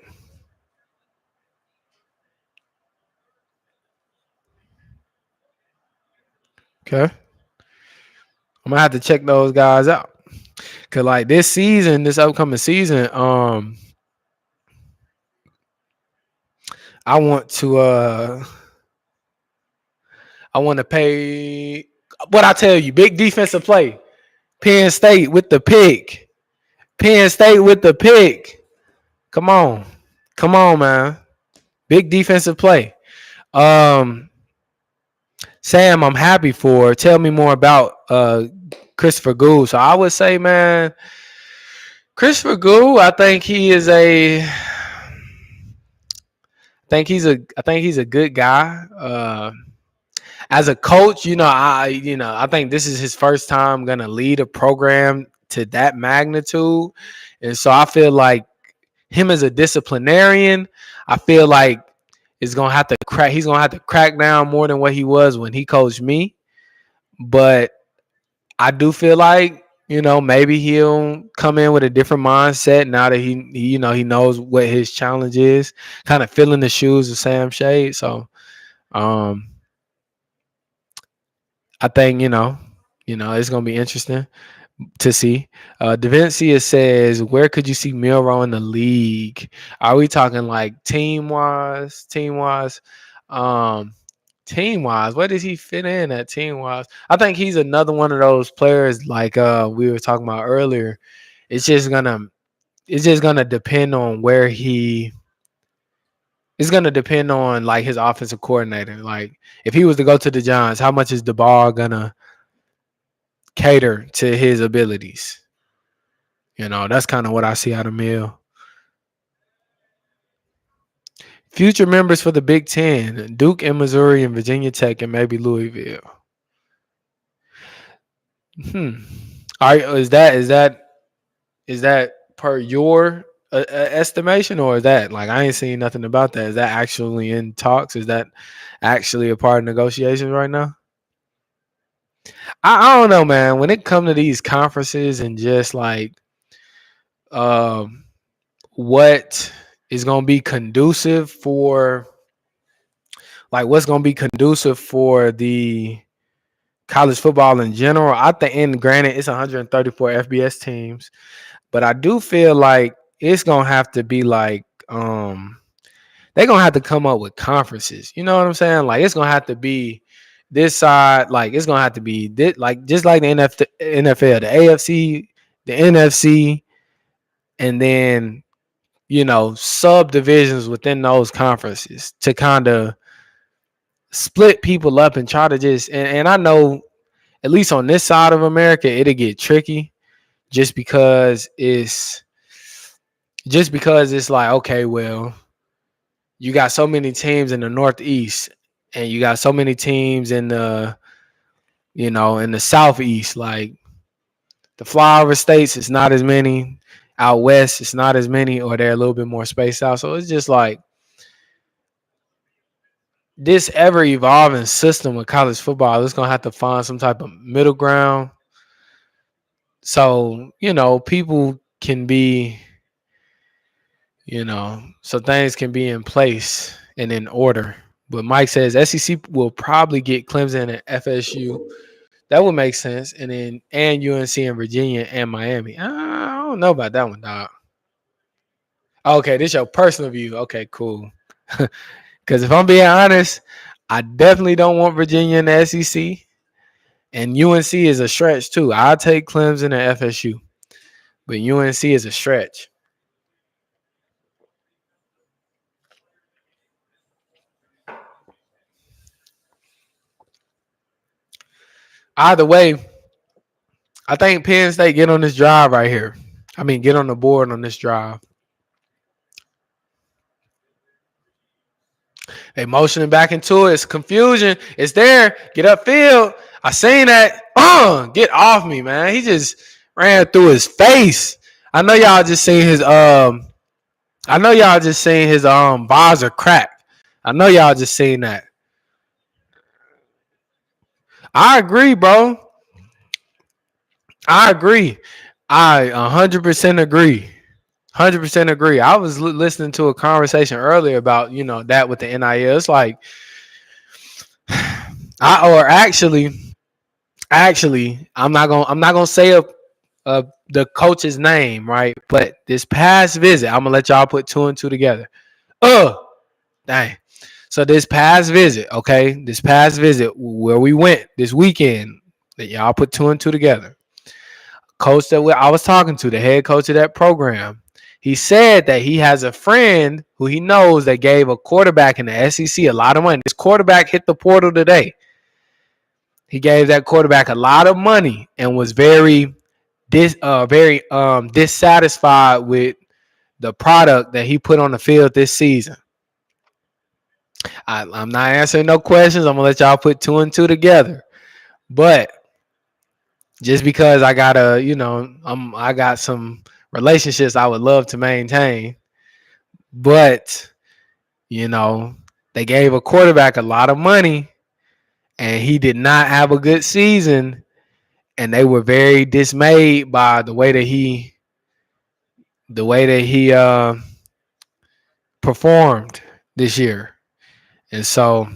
Okay. I'm gonna have to check those guys out. Cause like this season, this upcoming season, I want to I want to pay what I tell you, big defensive play. Penn State with the pick. Penn State with the pick. Come on. Come on, man. Big defensive play. Um, Sam, I'm happy for. Tell me more about Christopher Gould. So I would say, man, Christopher Gould, I think he's a good guy. As a coach, I think this is his first time gonna lead a program to that magnitude. And so I feel like him as a disciplinarian, I feel like he's gonna have to crack down more than what he was when he coached me. But I do feel like, maybe he'll come in with a different mindset now that he knows what his challenge is, kind of filling the shoes of Sam Shade. So um I think, it's gonna be interesting to see. Davincia says, where could you see Milrow in the league? Are we talking like team wise? Um, Team wise, where does he fit in at team wise? I think he's another one of those players like we were talking about earlier. It's just gonna depend on where he. It's gonna depend on like his offensive coordinator. Like if he was to go to the Giants, how much is the ball gonna cater to his abilities? That's kind of what I see out of Mill. Future members for the Big Ten: Duke and Missouri and Virginia Tech and maybe Louisville. Hmm. All right, is that per your estimation, or is that like I ain't seen nothing about that? Is that actually in talks? Is that actually a part of negotiations right now? I don't know, man. When it come to these conferences and just like um, what is going to be conducive for what's going to be conducive for the college football in general. I think, and granted, it's 134 FBS teams, but I do feel like it's gonna have to be like they're gonna have to come up with conferences. You know what I'm saying? Like it's gonna have to be this side, like it's gonna have to be this, like just like the NFL, the AFC, the NFC, and then subdivisions within those conferences to kind of split people up and try to just and I know at least on this side of America it'll get tricky just because it's like, okay, well, you got so many teams in the Northeast and you got so many teams in the Southeast. Like the flyover states, it's not as many. Out west, it's not as many, or they're a little bit more spaced out. So it's just like this ever evolving system of college football is gonna have to find some type of middle ground. So, people can be, so things can be in place and in order. But Mike says SEC will probably get Clemson and FSU. That would make sense. And then UNC and Virginia and Miami. I don't know about that one, dog. Okay, this is your personal view. Okay, cool. Because if I'm being honest, I definitely don't want Virginia in the SEC. And UNC is a stretch too. I'll take Clemson and FSU. But UNC is a stretch. Either way, I think Penn State get on this drive right here. I mean, get on the board on this drive. They motioning back into it. It's confusion. It's there. Get upfield. I seen that. Get off me, man. He just ran through his face. I know y'all just seen his visor crack. I know y'all just seen that. I agree, bro. I agree. I 100% agree. 100% agree. I was listening to a conversation earlier about that with the NIL. It's like actually, I'm not gonna say the coach's name, right? But this past visit, I'm gonna let y'all put two and two together. Dang. So this past visit, okay, this past visit where we went this weekend, that y'all put two and two together. Coach that I was talking to, the head coach of that program, he said that he has a friend who he knows that gave a quarterback in the SEC a lot of money. This quarterback hit the portal today. He gave that quarterback a lot of money and was very dissatisfied with the product that he put on the field this season. I'm not answering no questions. I'm gonna let y'all put two and two together. But just because I got I got some relationships I would love to maintain, but they gave a quarterback a lot of money, and he did not have a good season, and they were very dismayed by the way that he performed this year. And so,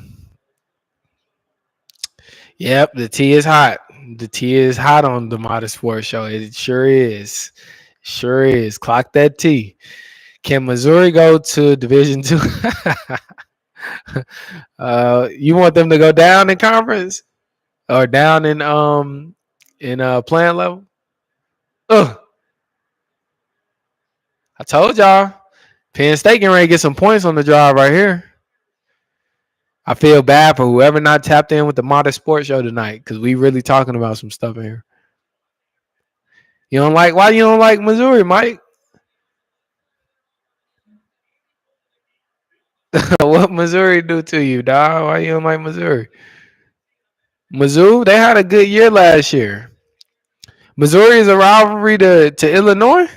yep, the tea is hot. The tea is hot on the Modest Sports Show. It sure is. Sure is. Clock that tea. Can Missouri go to Division Two? You want them to go down in conference or down in playing level? Ugh. I told y'all. Penn State getting ready to get some points on the drive right here. I feel bad for whoever not tapped in with the Modest Sports Show tonight because we really talking about some stuff in here. Why you don't like Missouri, Mike? What Missouri do to you, dog? Why you don't like Missouri? Mizzou, they had a good year last year. Missouri is a rivalry to Illinois.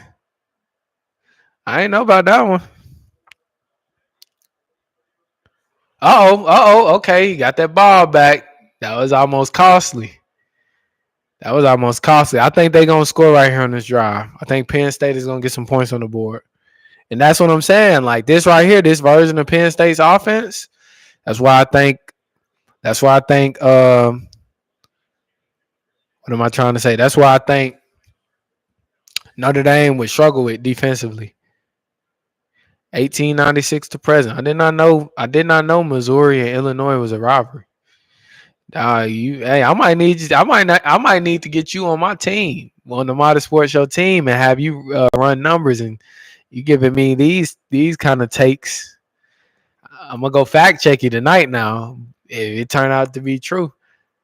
I ain't know about that one. Okay, you got that ball back. That was almost costly. I think they're gonna score right here on this drive. I think Penn State is gonna get some points on the board. And that's what I'm saying. Like this right here, this version of Penn State's offense. That's why I think. That's why I think. What am I trying to say? That's why I think Notre Dame would struggle with defensively. 1896 to present. I did not know. I did not know Missouri and Illinois was a rivalry. Hey, I might need you. I might need to get you on my team, on the Modern Sports Show team, and have you run numbers. And you giving me these kind of takes. I'm gonna go fact check you tonight. Now, if it turned out to be true,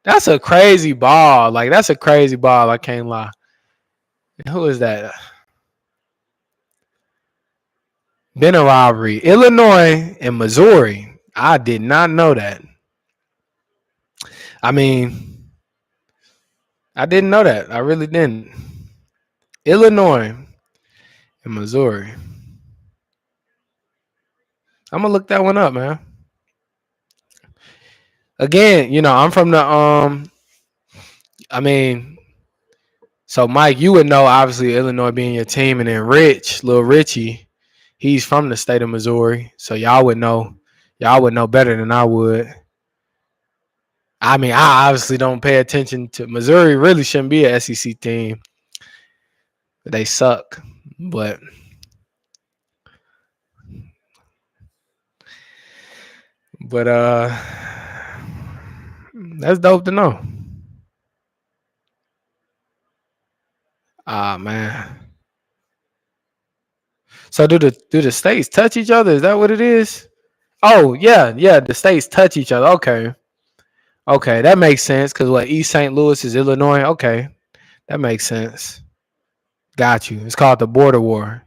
that's a crazy ball. Like that's a crazy ball. I can't lie. Who is that? Been a rivalry. Illinois and Missouri. I did not know that. I mean, I didn't know that. I really didn't. Illinois and Missouri. I'm gonna look that one up, man. Again, I'm from the I mean, so Mike, you would know obviously Illinois being your team, and then little Richie, he's from the state of Missouri. So y'all would know better than I would. I mean, I obviously don't pay attention to Missouri. Really shouldn't be an SEC team. They suck, but that's dope to know. Ah man. So do the states touch each other? Is that what it is? Oh yeah. The states touch each other. Okay, that makes sense. Cause what East St. Louis is Illinois. Okay, that makes sense. Got you. It's called the border war.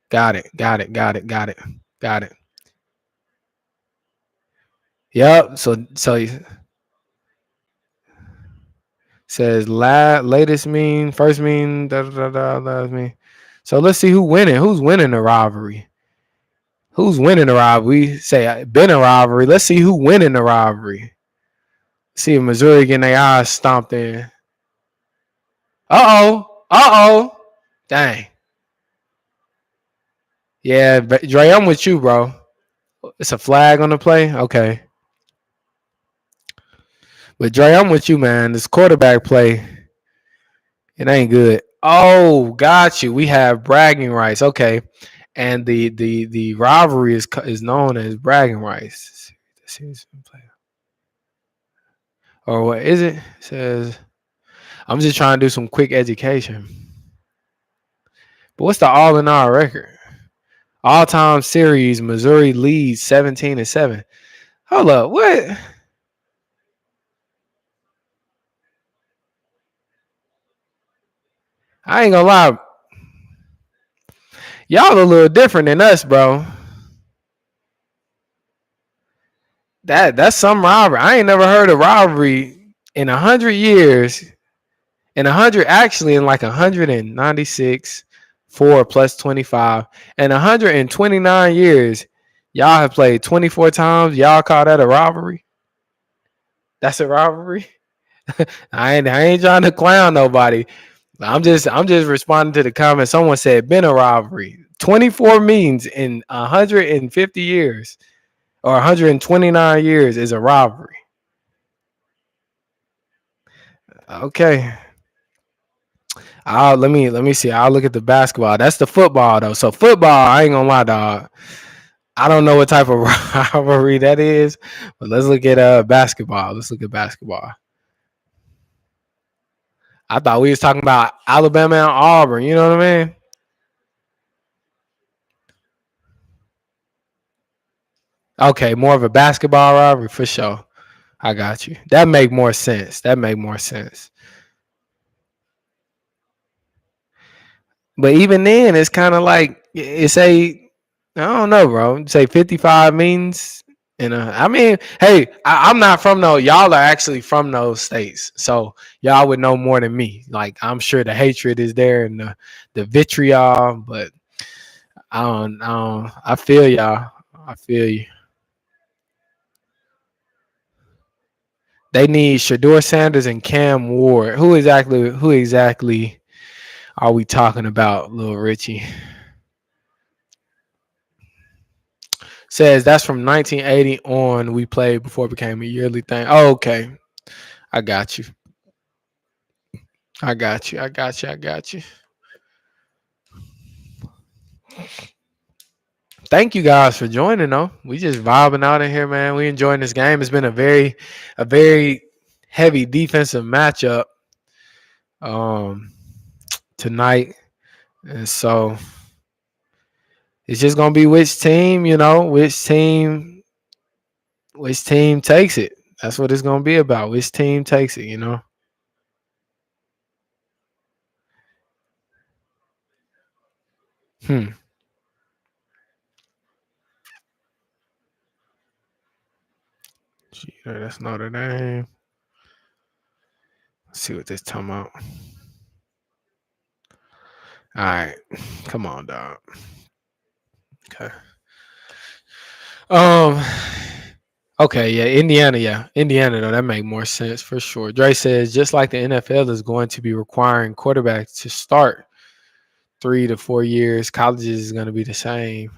Got it. Got it. Yep. So it says latest mean first mean last mean. So let's see who's winning the rivalry. Who's winning the rivalry? We say been a rivalry. Let's see who winning the rivalry. See if Missouri getting their eyes stomped in. Uh oh. Dang. Yeah, Dre, I'm with you, bro. It's a flag on the play. Okay. But Dre, I'm with you, man. This quarterback play, it ain't good. Oh, got you. We have bragging rights. Okay. And the rivalry is known as bragging rights. Or what is it? It says I'm just trying to do some quick education. But what's the all in all record? All time series, Missouri leads 17-7. Hold up, what? I ain't gonna lie. Y'all a little different than us, bro. That's some rivalry. I ain't never heard of rivalry in 100 years. In 100, actually, in like 196, 4 plus 25, and 129 years, y'all have played 24 times. Y'all call that a rivalry? That's a rivalry. I ain't trying to clown nobody. I'm just responding to the comment. Someone said been a rivalry. 24 means in 150 years or 129 years is a rivalry. Okay. Let me see. I'll look at the basketball. That's the football though. So football, I ain't gonna lie, dog. I don't know what type of rivalry that is, but let's look at basketball. Let's look at basketball. I thought we was talking about Alabama and Auburn. You know what I mean? Okay, more of a basketball rivalry for sure. I got you. That make more sense. That make more sense. But even then, it's kind of like it's a I don't know, bro. Say 55 means, I mean, hey, I'm not from those. Y'all are actually from those states, so y'all would know more than me. Like I'm sure the hatred is there and the vitriol, but I feel y'all. I feel you. They need Shador Sanders and Cam Ward. Who exactly are we talking about, Lil Richie? Says that's from 1980 on. We played before it became a yearly thing. Oh, okay. I got you. I got you. I got you. I got you. Thank you guys for joining though. We just vibing out in here, man. We enjoying this game. It's been a very heavy defensive matchup um tonight. And so it's just gonna be which team takes it. That's what it's gonna be about. Which team takes it. Hmm. That's Notre Dame. Let's see what this talking about. All right. Come on, dog. Okay. Um okay, yeah, Indiana, yeah. Indiana though, that make more sense for sure. Dre says just like the NFL is going to be requiring quarterbacks to start 3 to 4 years, colleges is gonna be the same.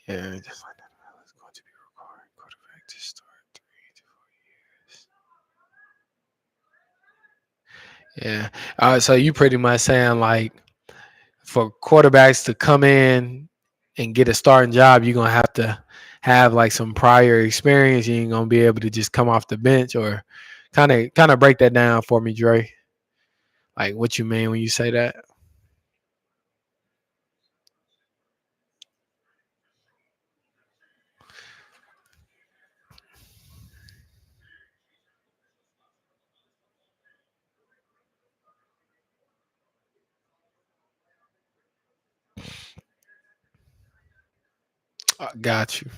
Yeah, just like that is going to be requiring quarterback to start 3 to 4 years. Yeah. So you pretty much saying like for quarterbacks to come in and get a starting job, you're gonna have to have like some prior experience. You ain't gonna be able to just come off the bench or kind of break that down for me, Dre. Like what you mean when you say that? Got you.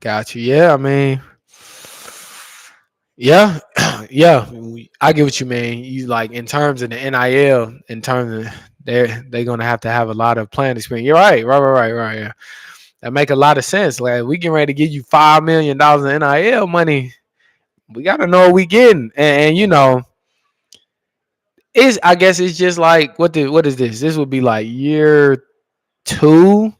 Got you. Yeah, I mean, yeah, yeah. I get what you mean. You like in terms of the NIL, in terms of they're gonna have to have a lot of playing experience. You're right. Yeah, that make a lot of sense. Like we getting ready to give you $5 million in NIL money. We gotta know what we getting, and is I guess it's just like what is this? This would be like year two.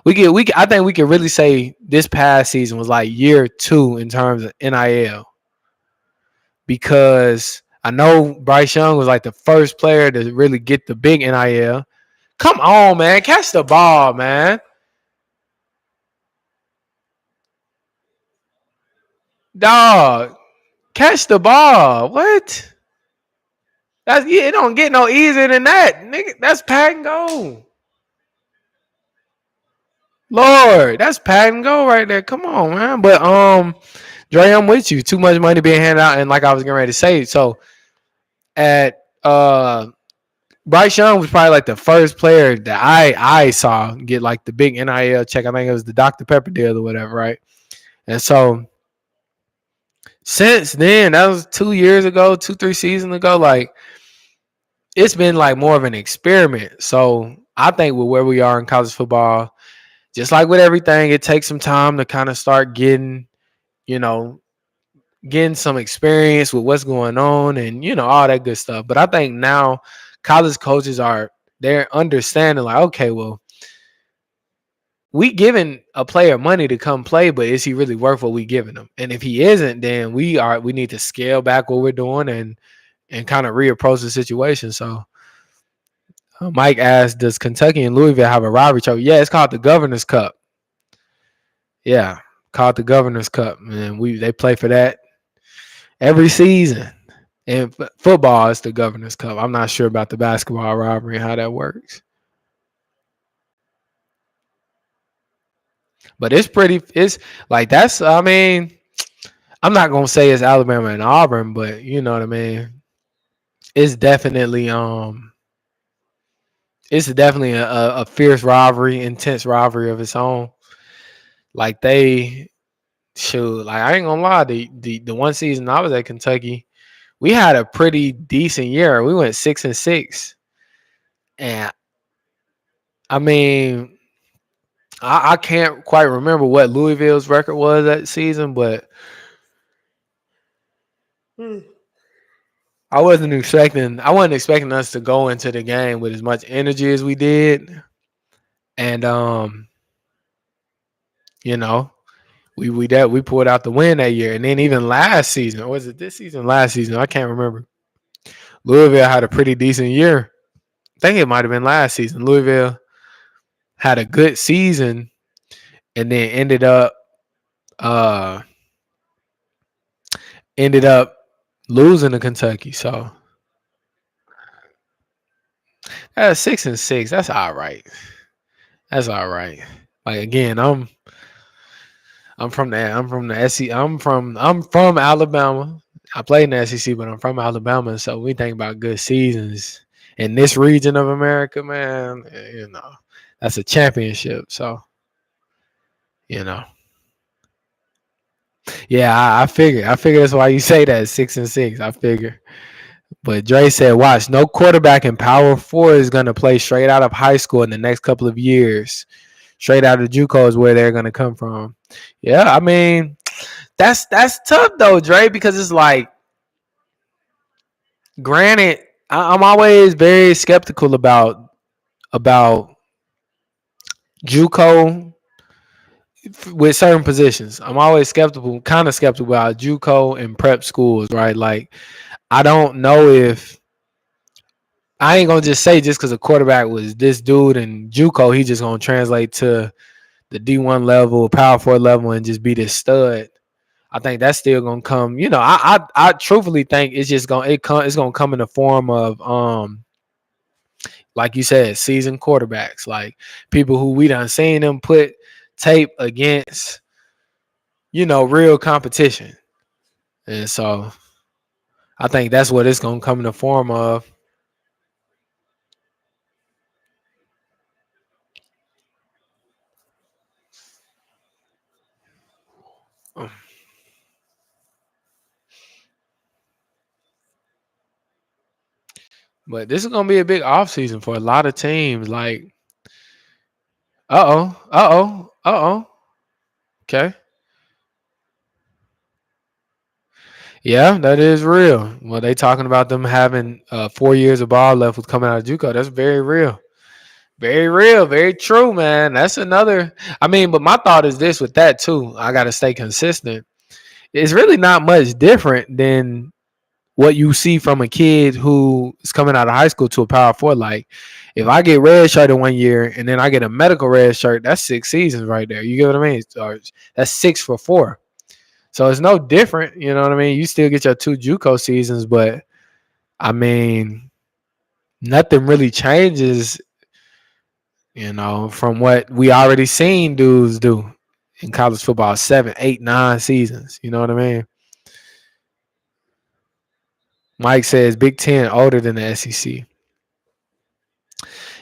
I think we could really say this past season was like year two in terms of NIL because I know Bryce Young was like the first player to really get the big NIL. Come on, man, catch the ball, man. Dog, catch the ball. What? It don't get no easier than that, nigga. That's pat and go. Lord, that's pat and go right there. Come on, man. But Dre, I'm with you. Too much money being handed out, and like I was getting ready to say, so at Bryce Young was probably like the first player that I saw get like the big NIL check. I think it was the Dr. Pepper deal or whatever, right? And so since then, that was 2 years ago, 2, 3 seasons ago. Like it's been like more of an experiment. So I think with where we are in college football, just like with everything, it takes some time to kind of start you know, getting some experience with what's going on and all that good stuff. But I think now college coaches they're understanding like, okay, well, we giving a player money to come play, but is he really worth what we giving him? And if he isn't, then we need to scale back what we're doing and kind of reapproach the situation. So Mike asked, does Kentucky and Louisville have a rivalry trophy? Yeah, it's called the Governor's Cup. Yeah, called the Governor's Cup, and they play for that every season. And football is the Governor's Cup. I'm not sure about the basketball rivalry and how that works, but it's pretty. It's like that's. I mean, I'm not gonna say it's Alabama and Auburn, but you know what I mean. It's definitely it's definitely a fierce rivalry, intense rivalry of its own. Like they should. Like I ain't gonna lie, the one season I was at Kentucky, we had a pretty decent year. We went 6-6, and I mean, I can't quite remember what Louisville's record was that season, but I wasn't expecting us to go into the game with as much energy as we did. And you know, we pulled out the win that year. And then even last season, or was it this season? Last season, I can't remember. Louisville had a pretty decent year. I think it might have been last season. Louisville had a good season and then uh ended up losing to Kentucky. So 6-6. That's all right. That's all right. Like again, I'm from the SEC. I'm from Alabama. I played in the SEC, but I'm from Alabama. So we think about good seasons in this region of America, man. That's a championship. So you know, yeah, I figure that's why you say that 6-6. I figure. But Dre said, watch, no quarterback in Power 4 is going to play straight out of high school in the next couple of years. Straight out of JUCO is where they're going to come from. Yeah, I mean, that's tough though, Dre, because it's like, granted, I'm always very skeptical about JUCO with certain positions. I'm always kind of skeptical about JUCO and prep schools, right? Like, I don't know if I ain't gonna just say just because a quarterback was this dude in JUCO, he just gonna translate to the D1 level, Power 4 level, and just be this stud. I think that's still gonna come. I truthfully think it's just it's gonna come in the form of like you said, seasoned quarterbacks, like people who we done seen them put tape against, real competition. And so I think that's what it's gonna come in the form of. But this is gonna be a big offseason for a lot of teams. Like, okay. Yeah, that is real. Well, they talking about them having 4 years of ball left with coming out of JUCO. That's very real. Very real, very true, man. That's another. I mean, but my thought is this with that too. I got to stay consistent. It's really not much different than what you see from a kid who is coming out of high school to a Power Four. Like, if I get red shirt in 1 year and then I get a medical red shirt, that's 6 seasons right there. You get what I mean? Or that's 6 for 4. So it's no different. You know what I mean? You still get your 2 JUCO seasons, but I mean, nothing really changes. From what we already seen dudes do in college football, 7, 8, 9 seasons. You know what I mean? Mike says Big Ten older than the SEC.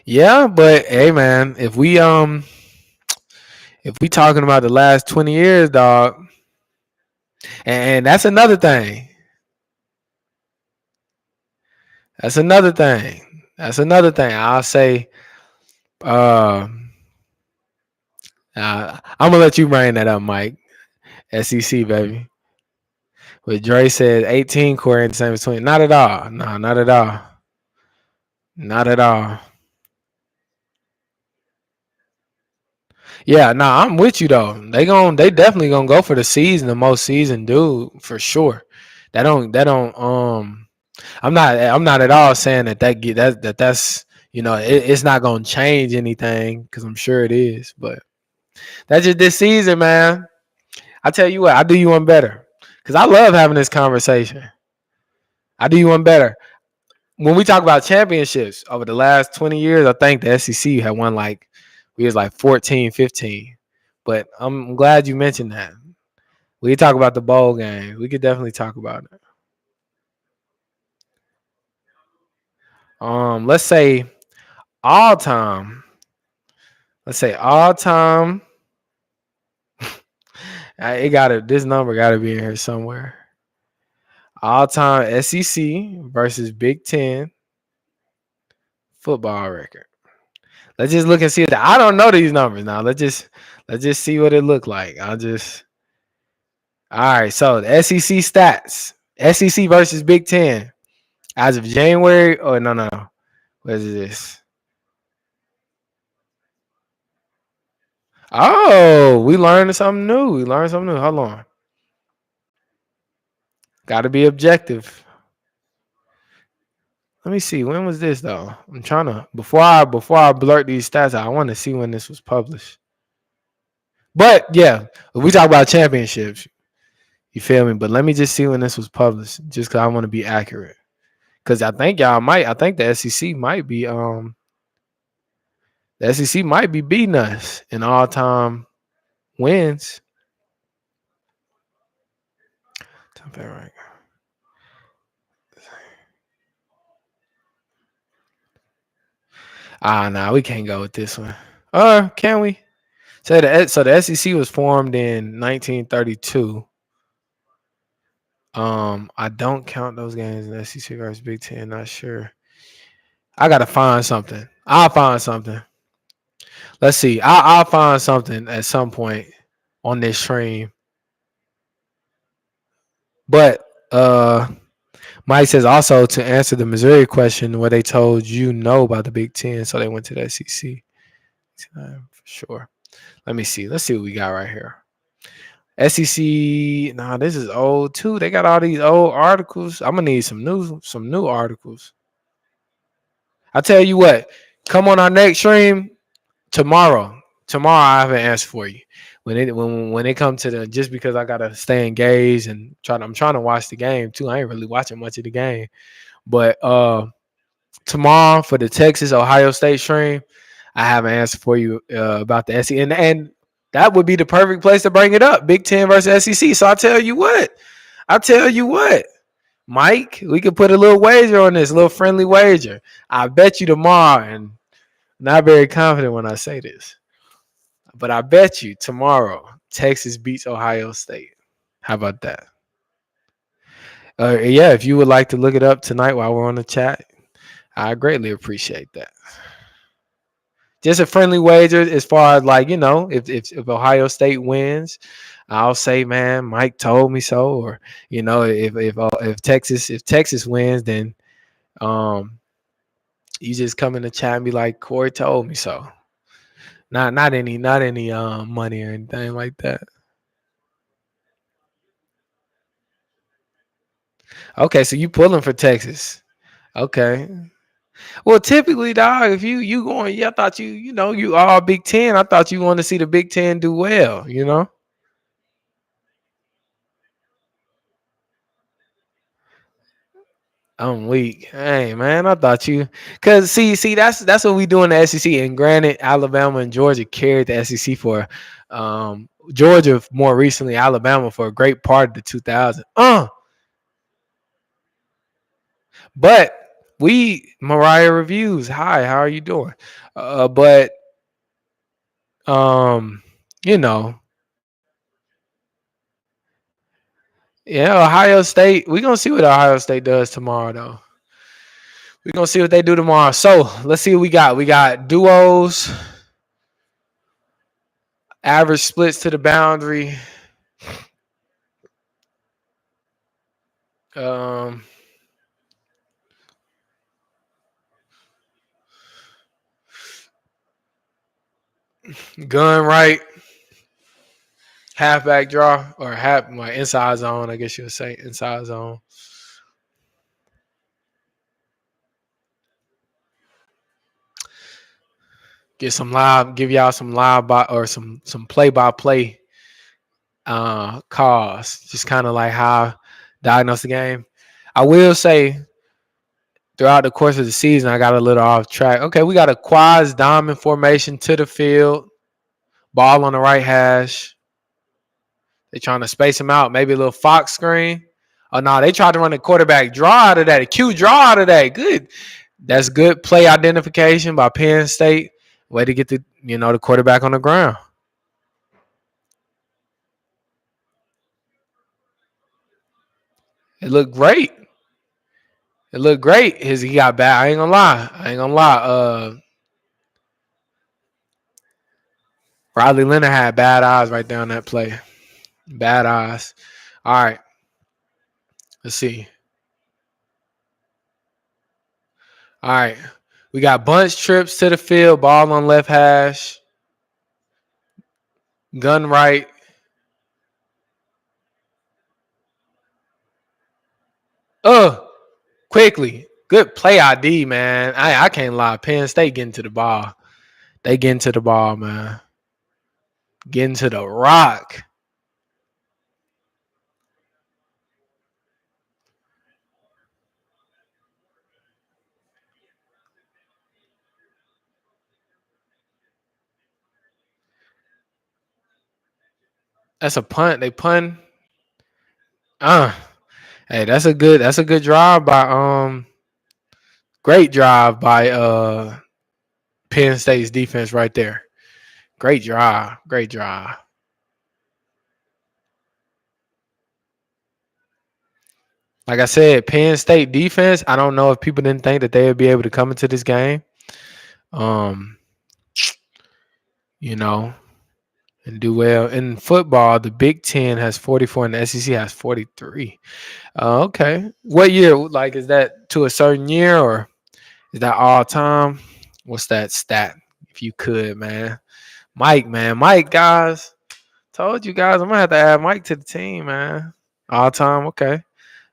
Yeah, but hey, man, if we talking about the last 20 years, dog, and that's another thing. That's another thing. That's another thing. I'll say, uh, I'm gonna let you bring that up, Mike. SEC baby. But Dre said 18 core ain't the same as 20. Not at all. No, not at all. Not at all. Yeah, I'm with you though. They definitely gonna go for the season, the most season dude for sure. That don't. I'm not at all saying that's it's not gonna change anything because I'm sure it is. But that's just this season, man. I tell you what, I do you one better because I love having this conversation. I do you one better. When we talk about championships over the last 20 years, I think the SEC had won we was like 14, 15. But I'm glad you mentioned that. We could talk about the bowl game. We could definitely talk about it. Let's say all time. Let's say all time. This number gotta be in here somewhere. All time SEC versus Big Ten football record. Let's just look and see. I don't know these numbers now. Let's just see what it looked like. All right. So the SEC stats: SEC versus Big Ten as of January. Oh no. What is this? Oh, we learned something new. Hold on. Got to be objective. Let me see. When was this though? I'm trying to before I blurt these stats out, I want to see when this was published. But yeah, if we talk about championships, you feel me? But let me just see when this was published, just because I want to be accurate. Because I think the SEC might be beating us in all time wins. Nah, we can't go with this one. Can we? So the SEC was formed in 1932. I don't count those games in the SEC versus Big Ten. Not sure. I gotta find something. I'll find something. Let's see. I'll find something at some point on this stream. But Mike says also to answer the Missouri question where they told you no about the Big Ten, so they went to the SEC. For sure. Let me see. Let's see what we got right here. SEC. Nah, this is old too. They got all these old articles. I'm gonna need some new articles. I tell you what. Come on our next stream tomorrow. Tomorrow I have an answer for you. When it comes to the just because I gotta stay engaged and I'm trying to watch the game too. I ain't really watching much of the game. But tomorrow for the Texas Ohio State stream, I have an answer for you about the SEC. And that would be the perfect place to bring it up. Big Ten versus SEC. So I tell you what, Mike, we could put a little wager on this, a little friendly wager. I bet you tomorrow, and not very confident when I say this, but I bet you tomorrow Texas beats Ohio State. How about that? Yeah, if you would like to look it up tonight while we're on the chat, I greatly appreciate that. Just a friendly wager as far as like, if Ohio State wins, I'll say, man, Mike told me so. Or if Texas wins, then um you just come in the chat and be like, Corey told me so. Not any money or anything like that. Okay, so you pulling for Texas. Okay. Well, typically, dog, if you going, yeah, I thought you all Big Ten. I thought you wanted to see the Big Ten do well. I'm weak. Hey, man, I thought you, cause see, that's what we do in the SEC. And granted, Alabama and Georgia carried the SEC for, Georgia more recently, Alabama for a great part of the 2000s. But Mariah reviews. Hi, how are you doing? But um, you know, yeah, Ohio State. We're gonna see what Ohio State does tomorrow, though. We're gonna see what they do tomorrow. So let's see what we got. We got duos, average splits to the boundary. Um, gun right, halfback draw, or half my inside zone. I guess you would say inside zone. Give y'all some live by or some play by play calls. Just kind of like how I diagnose the game. I will say throughout the course of the season, I got a little off track. Okay, we got a quads diamond formation to the field, ball on the right hash. They trying to space him out, maybe a little fox screen. Oh no, they tried to run a quarterback draw out of that, a Q draw out of that. Good. That's good play identification by Penn State. Way to get the quarterback on the ground. It looked great. It looked great. He got bad. I ain't gonna lie. Riley Leonard had bad eyes right there on that play. Bad eyes. All right. Let's see. All right. We got bunch trips to the field, ball on left hash, gun right. Quickly. Good play ID, man. I can't lie. Penn State getting to the ball. They getting to the ball, man. Getting to the rock. That's a punt. They punt. Uh hey, that's a good drive by great drive by Penn State's defense right there. Great drive. Great drive. Like I said, Penn State defense, I don't know if people didn't think that they would be able to come into this game. Um, you know, and do well. In football, the Big Ten has 44 and the SEC has 43. Okay. What year? Like, is that to a certain year or is that all time? What's that stat? If you could, man. Mike, man. Mike, guys. Told you guys I'm gonna have to add Mike to the team, man. All time, okay.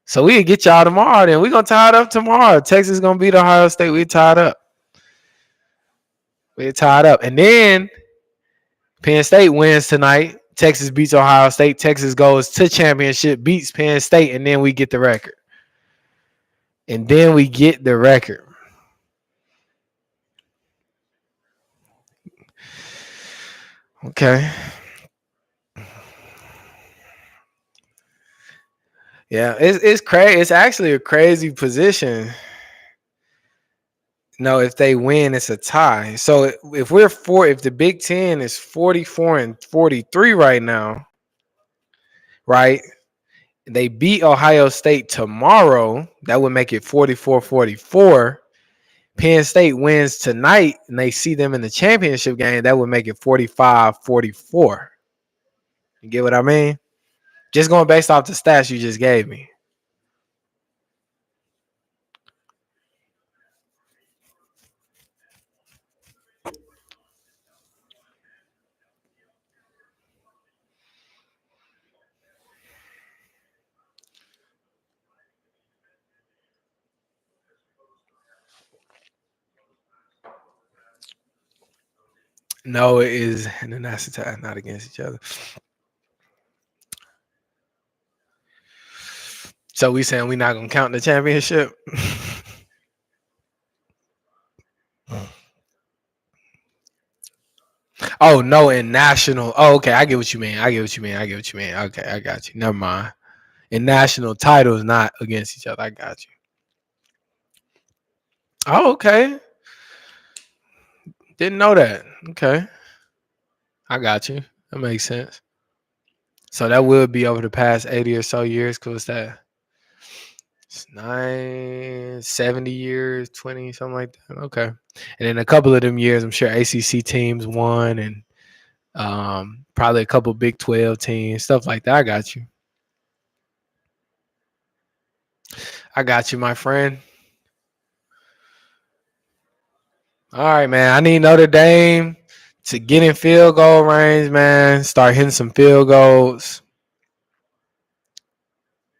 So we'll get y'all tomorrow then. We're gonna tie it up tomorrow. Texas gonna beat Ohio State. We tied up. We're tied up. And then Penn State wins tonight. Texas beats Ohio State. Texas goes to championship, beats Penn State, and then we get the record. And then we get the record. Okay. Yeah, it's crazy. It's actually a crazy position. No, if they win, it's a tie. So if the Big Ten is 44 and 43 right now, right? They beat Ohio State tomorrow. That would make it 44-44. Penn State wins tonight and they see them in the championship game, that would make it 45-44. You get what I mean? Just going based off the stats you just gave me. No, it is an acetone, not against each other. So we saying we not gonna count the championship? Oh no, in national. Oh, okay, I get what you mean. I get what you mean. I get what you mean. Okay, I got you. Never mind. In national titles, not against each other. I got you. Oh, okay. Didn't know that. Okay, I got you. That makes sense. So that would be over the past 80 or so years. Cause that it's 70 years, 20, something like that. Okay. And in a couple of them years, I'm sure ACC teams won and probably a couple Big 12 teams, stuff like that. I got you. I got you, my friend. All right, man. I need Notre Dame to get in field goal range, man. Start hitting some field goals.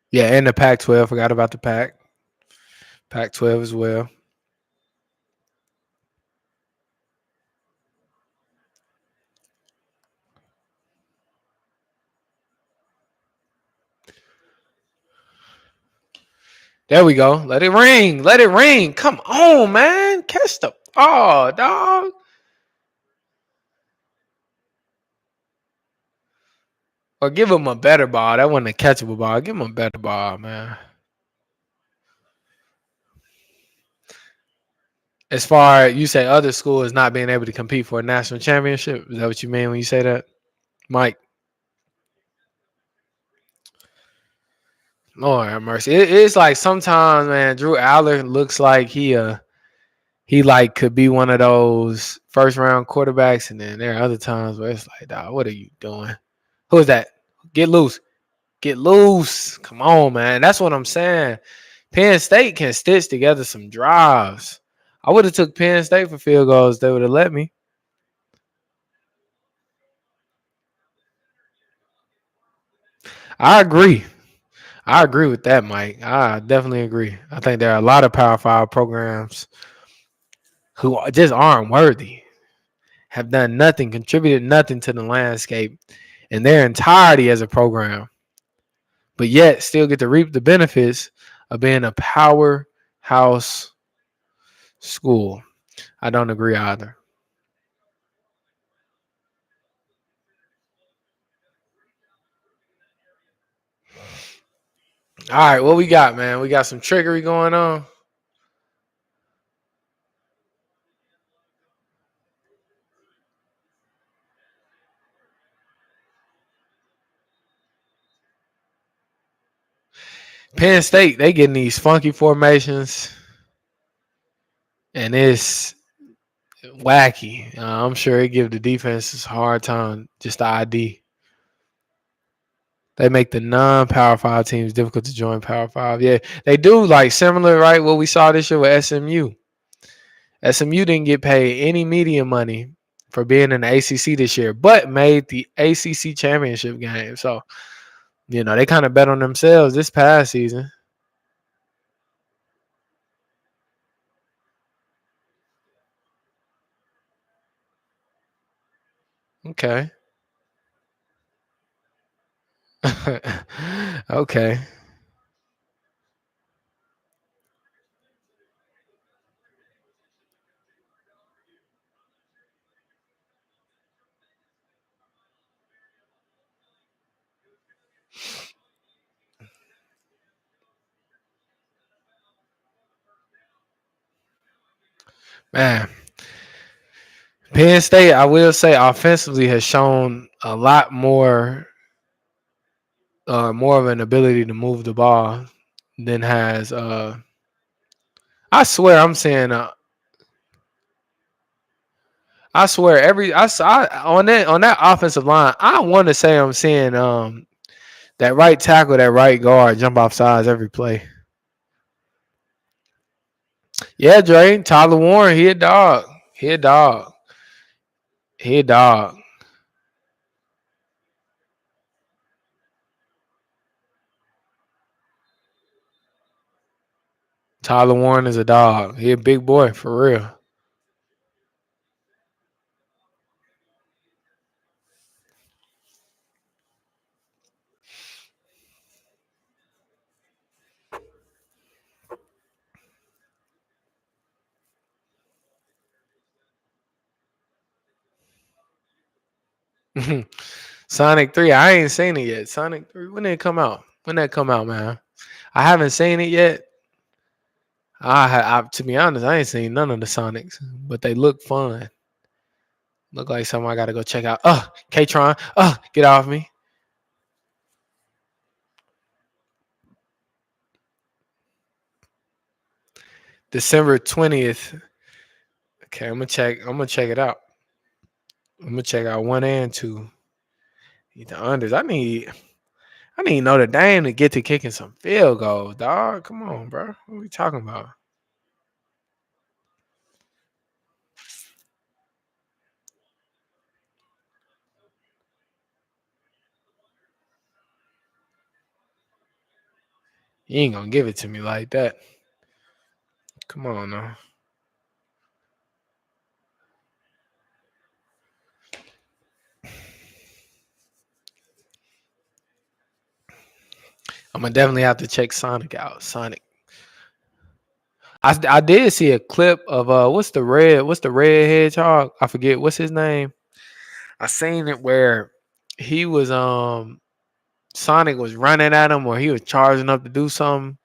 Yeah, and the Pac-12. Forgot about the Pac-12 as well. There we go. Let it ring. Let it ring. Come on, man. Catch the ball, dog. Or give him a better ball. That wasn't a catchable ball. Give him a better ball, man. As far as you say other schools not being able to compete for a national championship, is that what you mean when you say that, Mike? Lord have mercy. It's like sometimes, man, Drew Aller looks like he like could be one of those first round quarterbacks, and then there are other times where it's like, dog, what are you doing? Who is that? Get loose. Get loose. Come on, man. That's what I'm saying. Penn State can stitch together some drives. I would have took Penn State for field goals. They would have let me. I agree. I agree with that, Mike. I definitely agree. I think there are a lot of Power Five programs who just aren't worthy, have done nothing, contributed nothing to the landscape in their entirety as a program, but yet still get to reap the benefits of being a powerhouse school. I don't agree either. All right, what we got, man? We got some trickery going on. Penn State, they getting these funky formations, and it's wacky. I'm sure it give the defenses a hard time just the ID. They make the non-Power Five teams difficult to join Power Five. Yeah, they do like similar, right? What we saw this year with SMU. SMU didn't get paid any media money for being in the ACC this year, but made the ACC championship game. So they kind of bet on themselves this past season. Okay. Okay. Man, Penn State, I will say, offensively has shown a lot more of an ability to move the ball than has. I swear, I'm saying I swear, on that offensive line, I want to say I'm seeing that right tackle, that right guard jump off sides every play. Yeah, Dre, Tyler Warren, he a dog. He a dog. He a dog. Tyler Warren is a dog. He a big boy for real. Sonic 3, I ain't seen it yet. Sonic 3, when did it come out? When did it come out, man? I haven't seen it yet. To be honest, I ain't seen none of the Sonics, but they look fun. Look like something I gotta go check out. K-Tron. Get off me. December 20th. Okay, I'm gonna check it out. I'm gonna check out 1 and 2. Need the unders. I need Notre Dame to get to kicking some field goals, dog. Come on, bro. What are we talking about? You ain't gonna give it to me like that. Come on now. I'm gonna definitely have to check Sonic out. Sonic. I did see a clip of what's the red hedgehog? I forget what's his name. I seen it where he was Sonic was running at him or he was charging up to do something.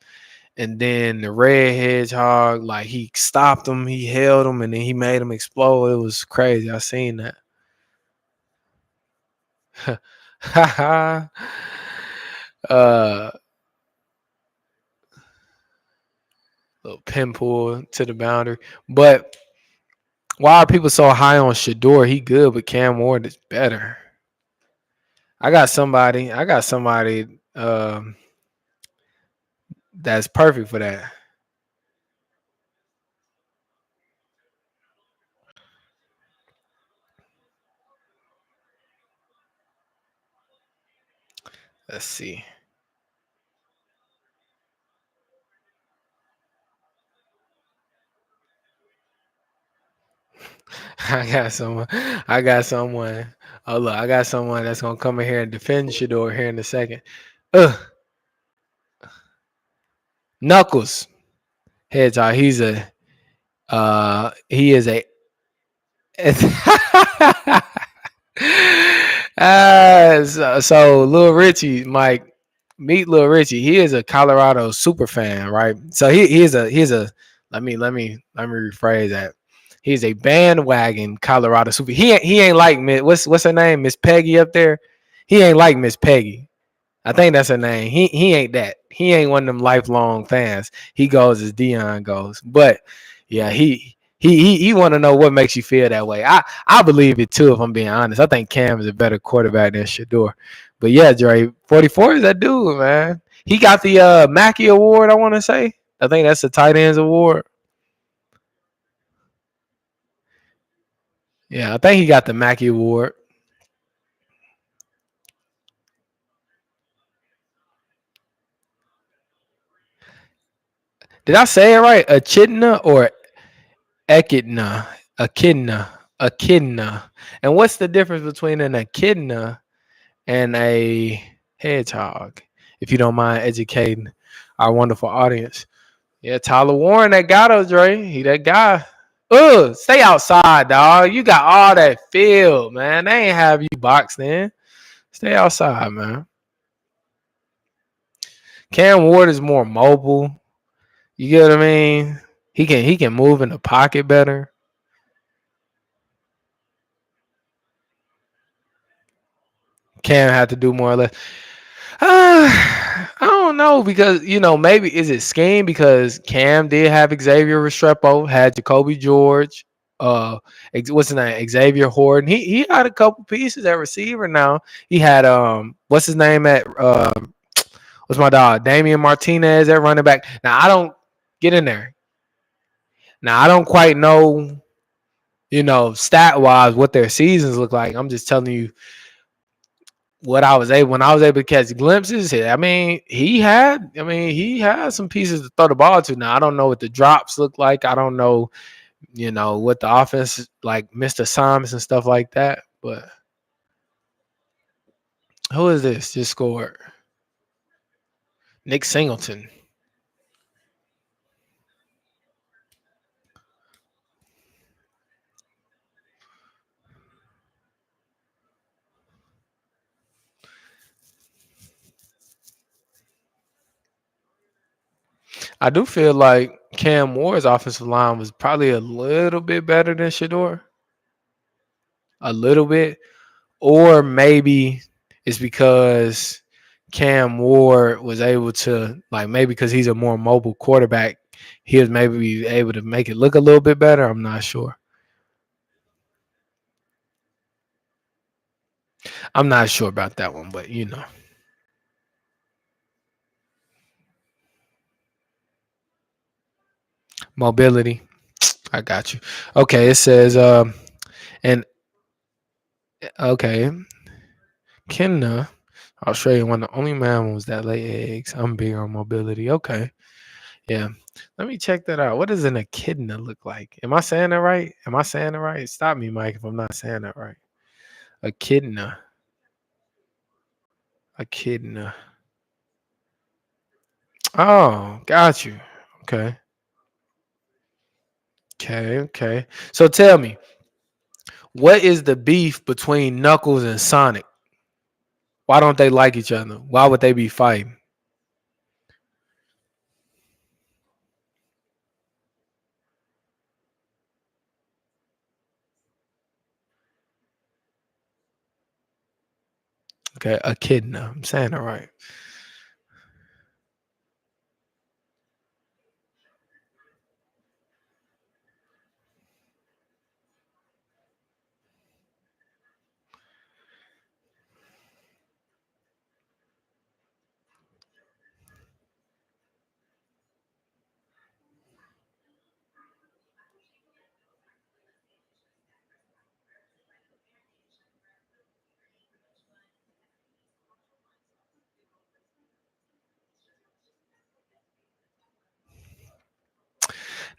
And then the red hedgehog, like he stopped him, he held him, and then he made him explode. It was crazy. I seen that. uh little pin pull to the boundary. But why are people so high on Shador? He good, but Cam Ward is better. I got somebody that's perfect for that. Let's see. I got someone. I got someone. Oh look, I got someone that's gonna come in here and defend Shador here in a second. Ugh, Knuckles. Hedgehog. He is a so Lil Richie, Mike, meet Lil Richie. He is a Colorado super fan, right? So he's a let me rephrase that. He's a bandwagon Colorado super. He ain't like what's her name, Miss Peggy up there. He ain't like Miss Peggy. I think that's her name. He ain't that. He ain't one of them lifelong fans. He goes as Dion goes. But yeah, he want to know what makes you feel that way. I believe it too. If I'm being honest, I think Cam is a better quarterback than Shador. But yeah, Dre, 44 is that dude, man. He got the Mackey Award. I want to say. I think that's the tight ends award. Yeah, I think he got the Mackey Award. Did I say it right? Echidna or echidna? Echidna. Echidna. And what's the difference between an echidna and a hedgehog? If you don't mind educating our wonderful audience. Yeah, Tyler Warren, that got us, Dre. He that guy. Stay outside, dog. You got all that field, man. They ain't have you boxed in. Stay outside, man. Cam Ward is more mobile. You get what I mean? He can move in the pocket better. Cam had to do more or less. I don't know because maybe is it scheme because Cam did have Xavier Restrepo, had Jacoby George. what's his name? Xavier Horton. He had a couple pieces at receiver now. He had what's his name at what's my dog? Damian Martinez at running back. Now I don't get in there. Now I don't quite know, stat wise what their seasons look like. I'm just telling you what I was able when I was able to catch glimpses. He had some pieces to throw the ball to. Now I don't know what the drops look like. I don't know, what the offense like Mr. Sims and stuff like that. But who is this? Just scored. Nick Singleton. I do feel like Cam Moore's offensive line was probably a little bit better than Shador. A little bit. Or maybe it's because Cam Ward was able to, like, maybe because he's a more mobile quarterback, he was maybe able to make it look a little bit better. I'm not sure. I'm not sure about that one, but mobility. I got you. Okay, it says and okay, Kenna, Australia, one of the only mammals that lay eggs. I'm big on mobility. Okay, yeah. Let me check that out. What does an echidna look like? Am I saying that right? Am I saying that right? Stop me, Mike, if I'm not saying that right. Echidna. Echidna. Oh, got you. Okay. Okay. Okay. So tell me, what is the beef between Knuckles and Sonic? Why don't they like each other? Why would they be fighting? Okay, echidna. I'm saying it right.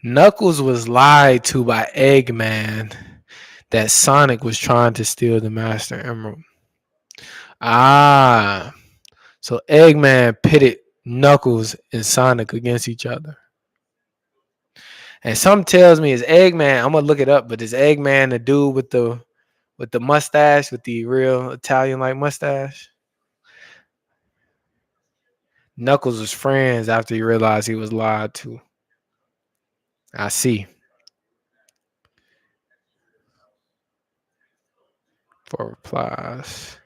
Knuckles was lied to by Eggman that Sonic was trying to steal the Master Emerald. Ah, so Eggman pitted Knuckles and Sonic against each other. And some tells me it's Eggman. I'm gonna look it up, but is Eggman the dude with the mustache, with the real Italian like mustache? Knuckles was friends after he realized he was lied to. I see. For replies.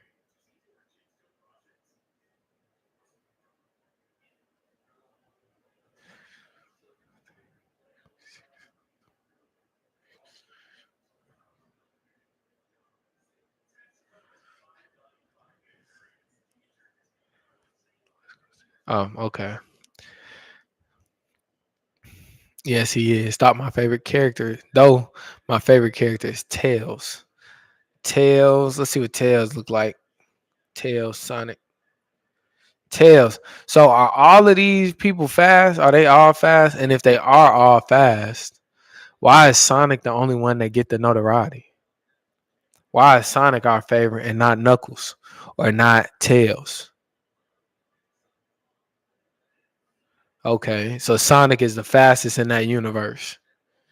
Okay. Yes, he is. Stop my favorite character. Though my favorite character is Tails. Tails. Let's see what Tails look like. Tails, Sonic. Tails. So are all of these people fast? Are they all fast? And if they are all fast, why is Sonic the only one that get the notoriety? Why is Sonic our favorite and not Knuckles or not Tails? Okay, so Sonic is the fastest in that universe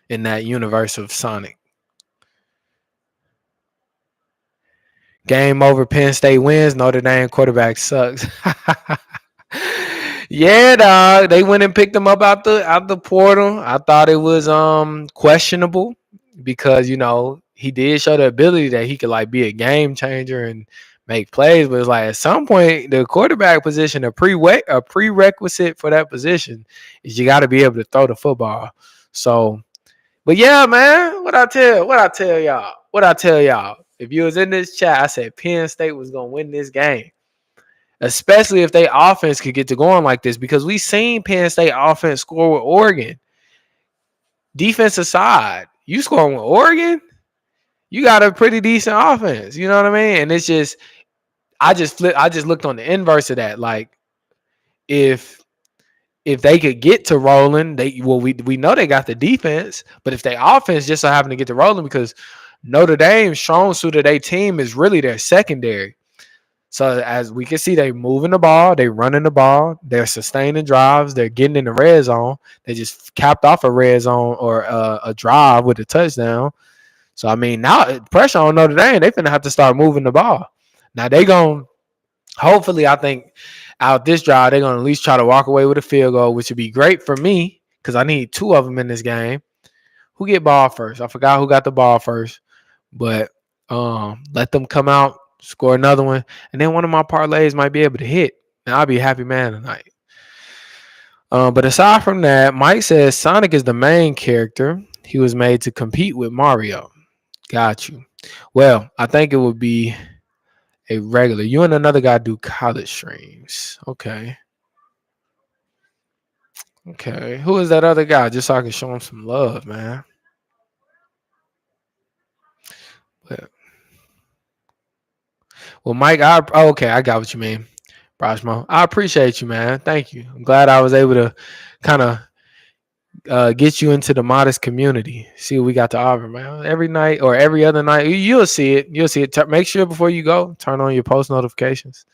of Sonic. Game over. Penn State wins. Notre Dame quarterback sucks. Yeah, dog. They went and picked him up out the portal. I thought it was questionable because he did show the ability that he could like be a game changer and make plays, but it's like at some point the quarterback position, a prerequisite for that position is you got to be able to throw the football. So But yeah, man, what I tell y'all. If you was in this chat, I said Penn State was gonna win this game. Especially if they offense could get to going like this, because we seen Penn State offense score with Oregon. Defense aside, you scoring with Oregon, you got a pretty decent offense. You know what I mean? And it's just I just looked on the inverse of that. Like if they could get to rolling, we know they got the defense, but if they offense just so happen to get to rolling, because Notre Dame's strong suit of their team is really their secondary. So as we can see, they moving the ball, they running the ball, they're sustaining drives, they're getting in the red zone. They just capped off a red zone or a drive with a touchdown. So I mean, now pressure on Notre Dame, they finna have to start moving the ball. Now they gonna hopefully, I think out this drive they're gonna at least try to walk away with a field goal, which would be great for me because I need two of them in this game. Who get ball first? I forgot who got the ball first, but let them come out, score another one, and then one of my parlays might be able to hit. And I'll be a happy man tonight. But aside from that, Mike says Sonic is the main character. He was made to compete with Mario. Got you. Well, I think it would be a regular. You and another guy do college streams. Okay. Okay. Who is that other guy? Just so I can show him some love, man. But, well, Mike, okay, I got what you mean. Brashmo, I appreciate you, man. Thank you. I'm glad I was able to kind of get you into the modest community. See what we got to offer, man. Every night or every other night, you'll see it. You'll see it. Make sure before you go, turn on your post notifications.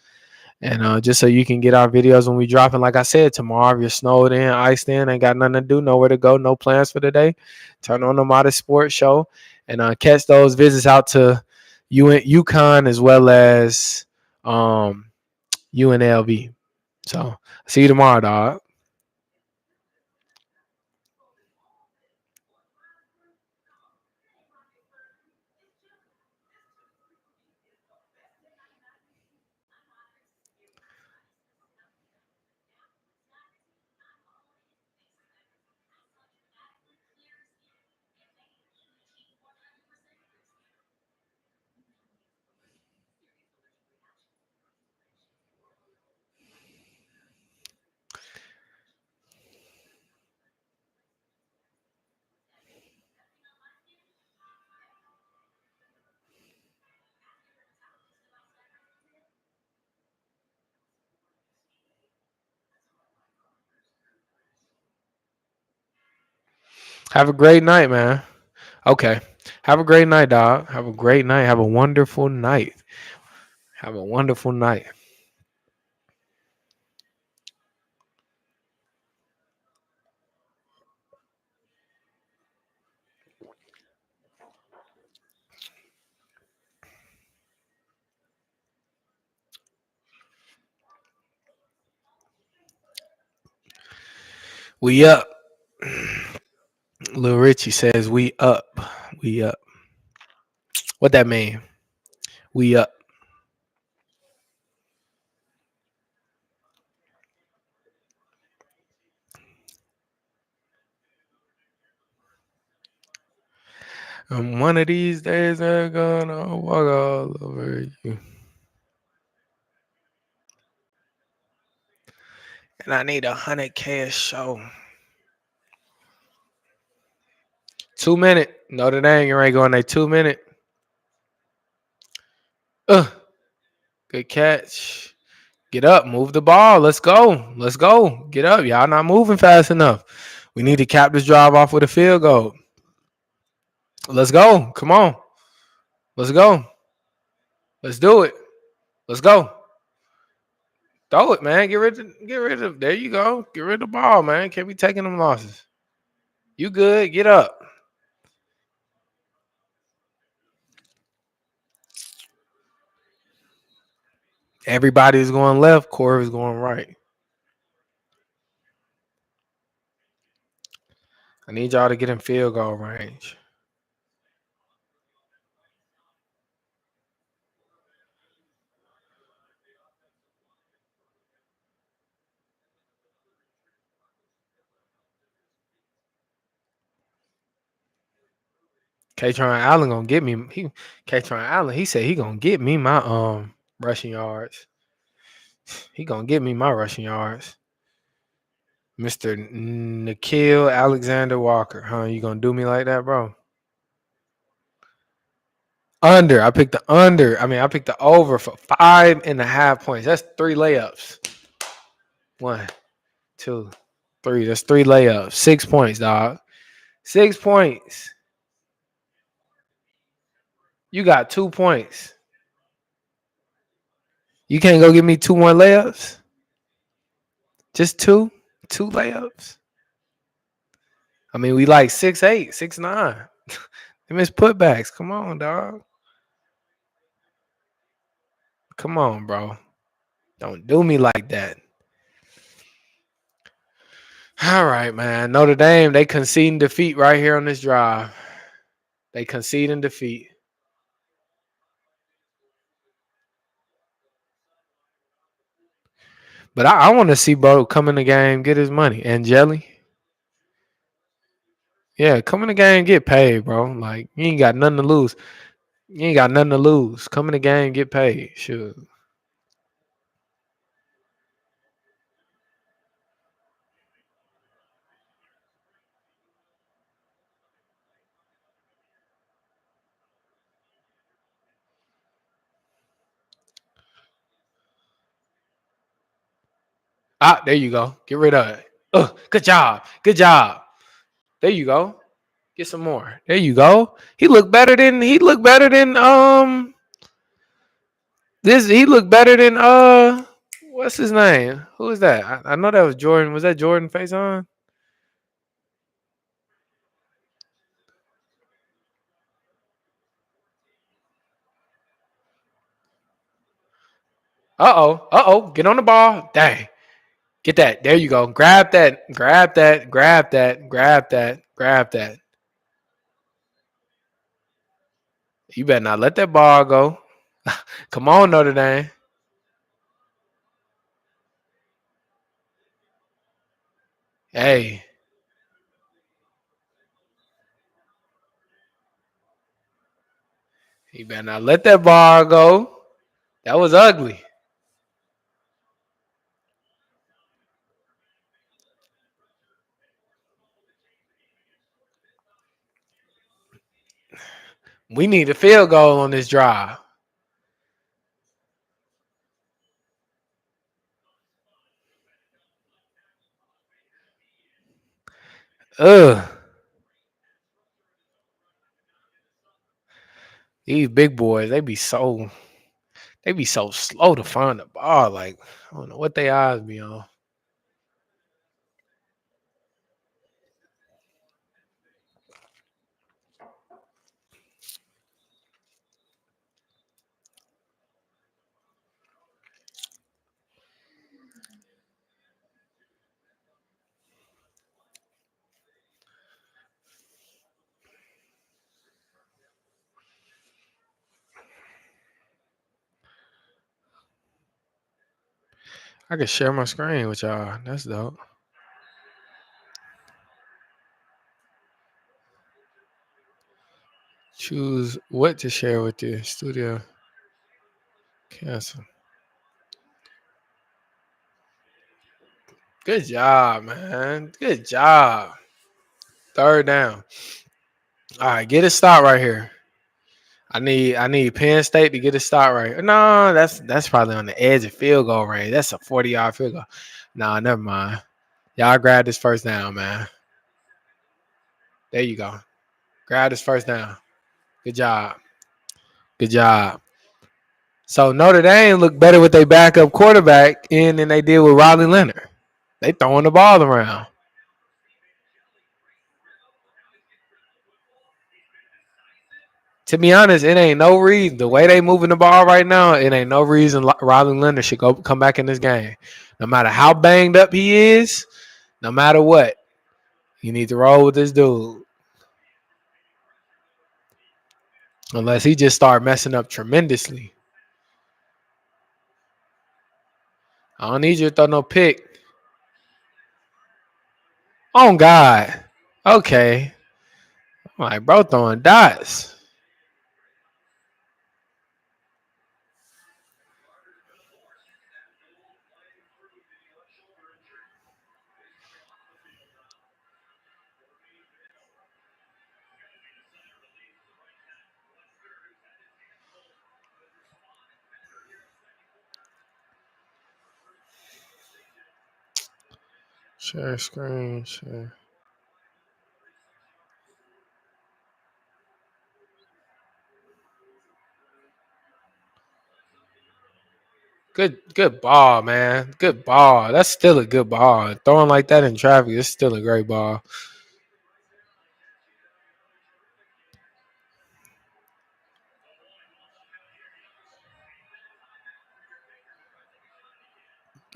And just so you can get our videos when we drop. And like I said, tomorrow, if you're snowed in, iced in, ain't got nothing to do, nowhere to go, no plans for the day, turn on the Modest Sports Show and catch those visits out to UConn as well as UNLV. So see you tomorrow, dog. Have a great night, man. Okay. Have a great night, dog. Have a great night. Have a wonderful night. Have a wonderful night. We up. Lil Richie says we up. We up. What that mean? We up. One of these days I'm gonna walk all over you. And I need 100K a show. 2 minute. Notre Dame, you ain't going there 2 minute. Good catch. Get up, move the ball. Let's go. Let's go. Get up. Y'all not moving fast enough. We need to cap this drive off with a field goal. Let's go. Come on. Let's go. Let's do it. Let's go. Throw it, man. Get rid of there you go. Get rid of the ball, man. Can't be taking them losses. You good. Get up. Everybody's going left. Corey's going right. I need y'all to get in field goal range. Katron Allen gonna get me. Katron Allen, he said he gonna get me my rushing yards. He gonna get me my rushing yards. Mr. Nikhil Alexander Walker. Huh? You gonna do me like that, bro? Under. I picked the under. I picked the over for 5.5 points. That's 3 layups. 1, 2, 3. That's 3 layups. 6 points, dog. 6 points. You got 2 points. You can't go give me 2 more layups? Just two? 2 layups? We like 6'8", 6'9". They miss putbacks. Come on, dog. Come on, bro. Don't do me like that. All right, man. Notre Dame, they conceding defeat right here on this drive. They conceding defeat. But I want to see Bo come in the game, get his money. And Jelly. Yeah, come in the game, get paid, bro. Like, you ain't got nothing to lose. You ain't got nothing to lose. Come in the game, get paid. Sure. Ah, there you go. Get rid of it. Good job. Good job. There you go. Get some more. There you go. He looked better than what's his name? Who is that? I know that was Jordan. Was that Jordan face on? Uh oh. Get on the ball. Dang. Get that. There you go. Grab that. Grab that. Grab that. Grab that. Grab that. You better not let that ball go. Come on, Notre Dame. Hey, you better not let that ball go. That was ugly. We need a field goal on this drive. Ugh. These big boys, they be so slow to find the ball. Like, I don't know what they eyes be on. I can share my screen with y'all. That's dope. Choose what to share with you. Studio. Cancel. Good job, man. Good job. Third down. All right, get a stop right here. I need Penn State to get a stop right here. No, that's probably on the edge of field goal range. That's a 40-yard field goal. Nah, never mind. Y'all grab this first down, man. There you go. Grab this first down. Good job. Good job. So Notre Dame looked better with their backup quarterback in than they did with Riley Leonard. They throwing the ball around. To be honest, it ain't no reason. The way they moving the ball right now, it ain't no reason Riley Leonard should come back in this game. No matter how banged up he is, no matter what, you need to roll with this dude. Unless he just start messing up tremendously. I don't need you to throw no pick. Oh God. Okay. I'm like, bro, throwing dots. Share screen. Share. Good ball, man. Good ball. That's still a good ball. Throwing like that in traffic is still a great ball.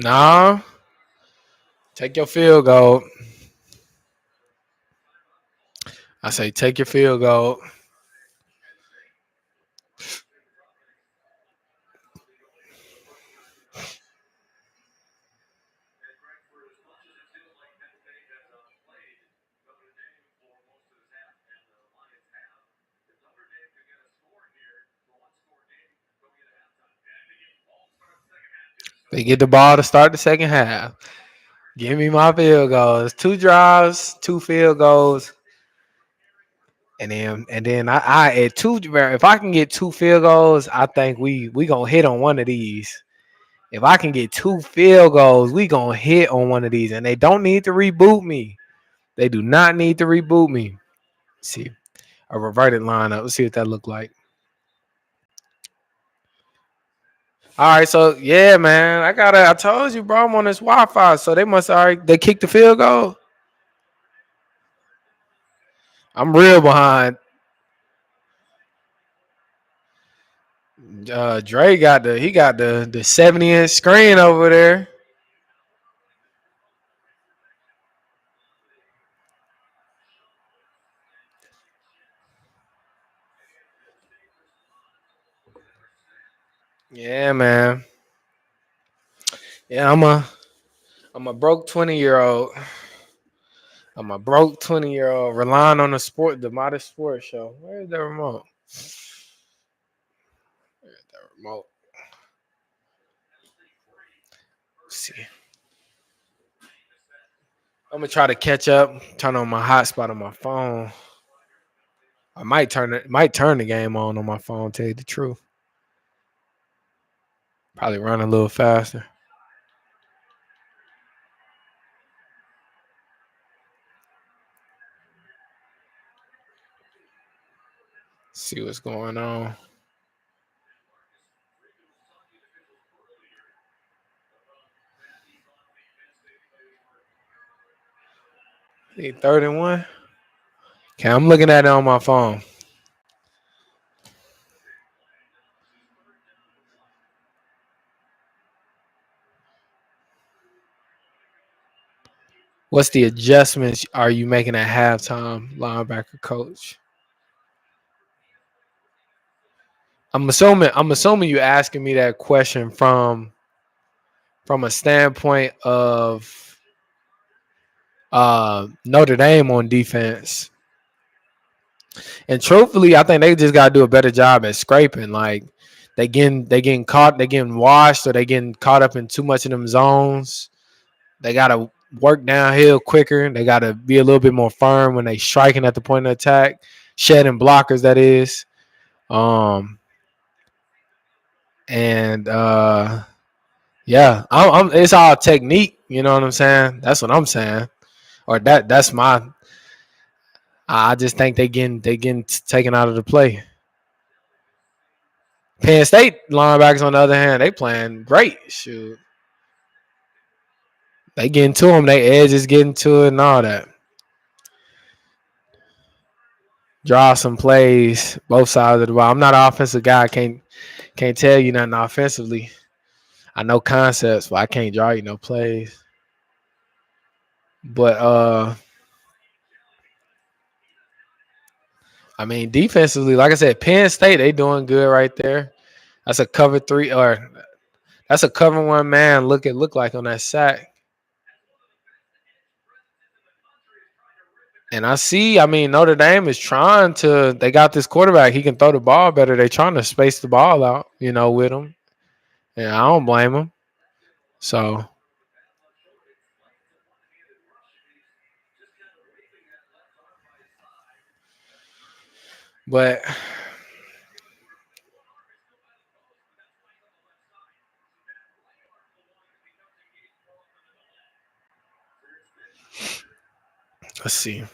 Nah, take your field goal. I say take your field goal. They get the ball to start the second half. Give me my field goals. 2 drives, 2 field goals, and then I at two. If I can get 2 field goals, I think we gonna hit on one of these. If I can get 2 field goals, we gonna hit on one of these, and they don't need to reboot me. They do not need to reboot me. Let's see a reverted lineup. Let's see what that look like. All right, so yeah, man, I told you, bro, I'm on this Wi-Fi, so they must already they kicked the field goal. I'm real behind. Dre got the 70-inch screen over there. Yeah, man. Yeah, I'm a broke 20-year-old. I'm a broke 20-year-old relying on the modest sports show. Where's the remote? The remote. Let's see. I'm gonna try to catch up. Turn on my hotspot on my phone. I might turn the game on my phone. Tell you the truth. Probably run a little faster. See what's going on. Need 31. Okay, I'm looking at it on my phone. What's the adjustments are you making at halftime, linebacker coach? I'm assuming you asking me that question from a standpoint of Notre Dame on defense. And truthfully, I think they just gotta do a better job at scraping. Like they getting caught, they getting washed, or they getting caught up in too much of them zones. They gotta work downhill quicker. They gotta be a little bit more firm when they striking at the point of attack, shedding blockers. That is, um, and yeah, it's all technique. You know what I'm saying? That's what I'm saying. Or that's my. I just think they getting taken out of the play. Penn State linebackers, on the other hand, they playing great. Shoot, they getting to them. They edge is getting to it and all that. Draw some plays, both sides of the ball. I'm not an offensive guy. I can't tell you nothing offensively. I know concepts, but I can't draw you no plays. But I mean, defensively, like I said, Penn State, they doing good right there. That's a cover three, or that's a cover one man. Look like on that sack. And I mean, Notre Dame is trying to, they got this quarterback. He can throw the ball better. They trying to space the ball out, with him. And I don't blame him. So, but let's see.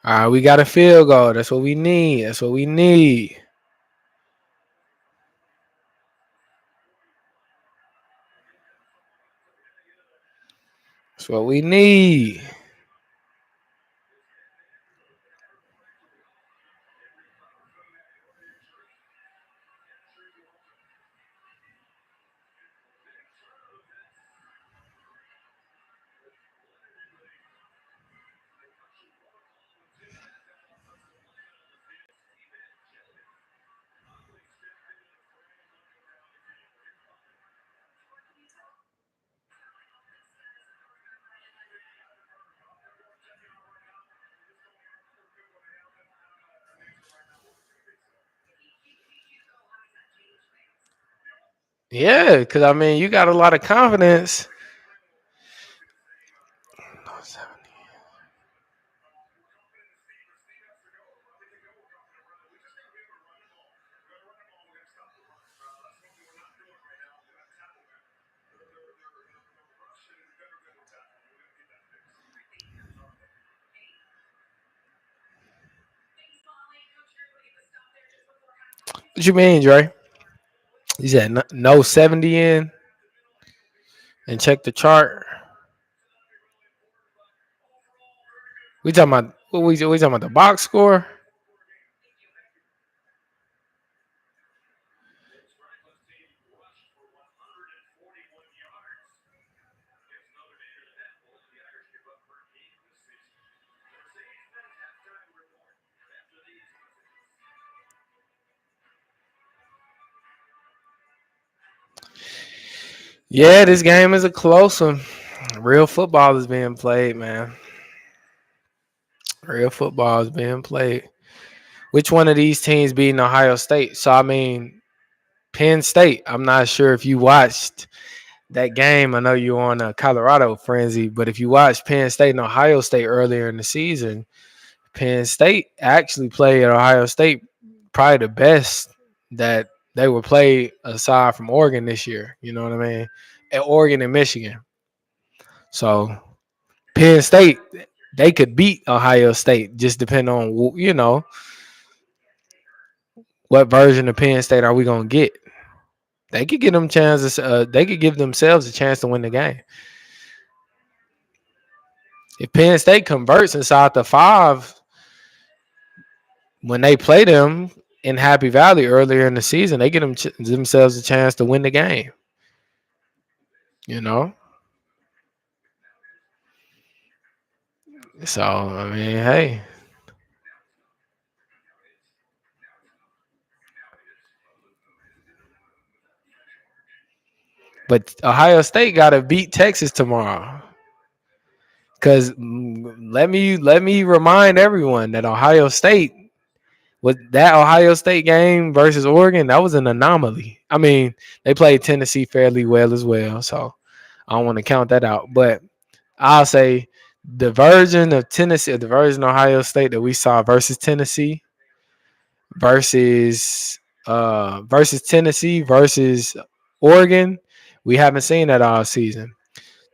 All right, we got a field goal. That's what we need. That's what we need. That's what we need. Yeah, because I mean, you got a lot of confidence. What you mean, Dre? You said no 70 in and check the chart. We talking about what we talking about the box score? Yeah, this game is a close one. Real football is being played, man. Real football is being played. Which one of these teams beating Ohio State? So I mean, Penn State. I'm not sure if you watched that game. I know you're on a Colorado frenzy, but if you watched Penn State and Ohio State earlier in the season, Penn State actually played at Ohio State probably the best that they were played aside from Oregon this year. You know what I mean? At Oregon and Michigan. So Penn State, they could beat Ohio State just depending on what version of Penn State are we gonna get. They could get them chances. They could give themselves a chance to win the game. If Penn State converts inside the 5 when they play them in Happy Valley earlier in the season, they get themselves a chance to win the game. You know, so I mean, hey, but Ohio State got to beat Texas tomorrow. Because let me remind everyone that Ohio State was that Ohio State game versus Oregon. That was an anomaly. I mean, they played Tennessee fairly well as well, so I don't want to count that out. But I'll say the version of Tennessee, the version of Ohio State that we saw versus Tennessee, versus Tennessee versus Oregon, we haven't seen that all season.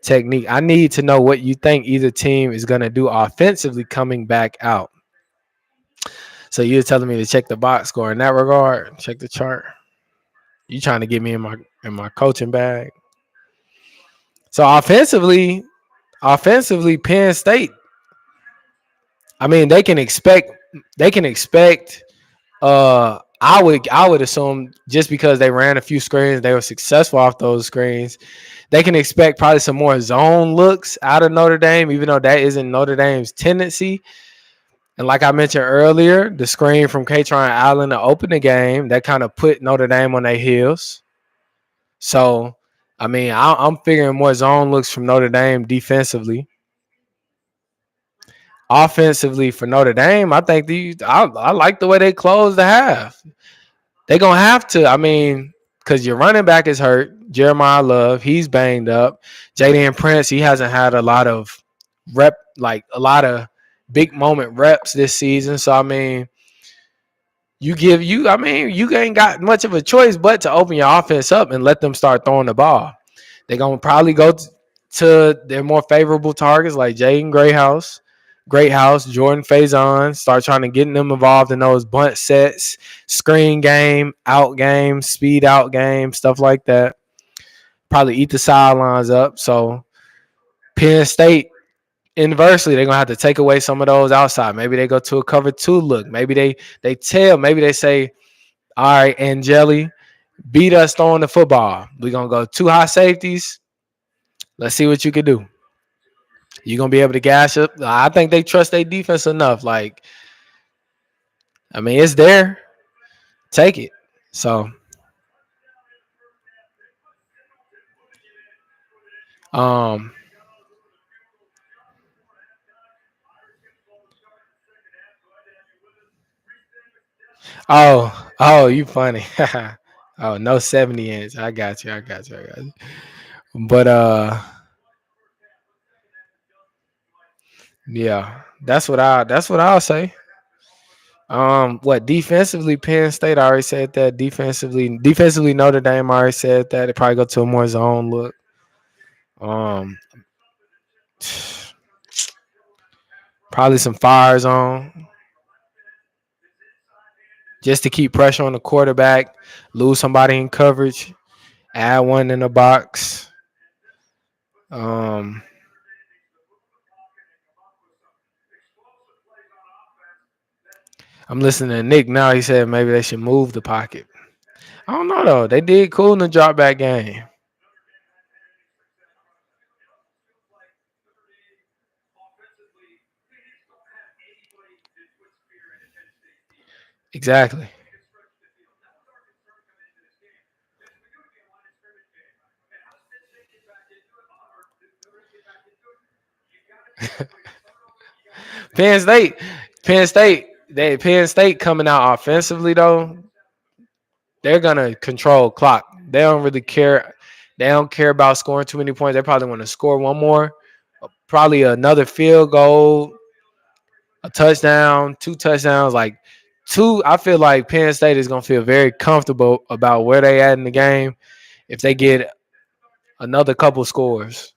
Technique. I need to know what you think either team is going to do offensively coming back out. So you're telling me to check the box score in that regard, check the chart. You trying to get me in my coaching bag. So offensively, Penn State. I mean, they can expect. I would assume just because they ran a few screens, they were successful off those screens. They can expect probably some more zone looks out of Notre Dame, even though that isn't Notre Dame's tendency. And like I mentioned earlier, the screen from Katron Allen to open the game, that kind of put Notre Dame on their heels. So, I mean, I'm figuring more zone looks from Notre Dame defensively. Offensively for Notre Dame, I think I like the way they closed the half. They're gonna have to. I mean, because your running back is hurt, Jeremiah Love, he's banged up. Jaden Prince, he hasn't had a lot of big moment reps this season. So I mean, you ain't got much of a choice but to open your offense up and let them start throwing the ball. They're gonna probably go to their more favorable targets like Jaden Greathouse, Jordan Faison, start trying to get them involved in those bunt sets, screen game, speed out game, stuff like that. Probably eat the sidelines up. So Penn State, inversely, they're gonna have to take away some of those outside. Maybe they go to a cover two look. Maybe maybe they say, all right, Angeli, beat us throwing the football. We're gonna go two high safeties. Let's see what you can do. You're gonna be able to gash up. I think they trust their defense enough. Like, I mean, it's there. Take it. So, um, you funny. Oh, no 70 inch. I got you. But yeah, that's what I'll say. What defensively, Penn State I already said that. Defensively, Notre Dame I already said that. They probably go to a more zone look. Um, probably some fire zone just to keep pressure on the quarterback. Lose somebody in coverage. Add one in the box. Um, I'm listening to Nick now. He said maybe they should move the pocket. I don't know though. They did cool in the drop back game. Exactly. Penn State, Penn State coming out offensively though. They're gonna control clock. They don't really care. They don't care about scoring too many points. They probably want to score one more, probably another field goal, a touchdown, two touchdowns. Like two, I feel like Penn State is gonna feel very comfortable about where they at in the game if they get another couple scores.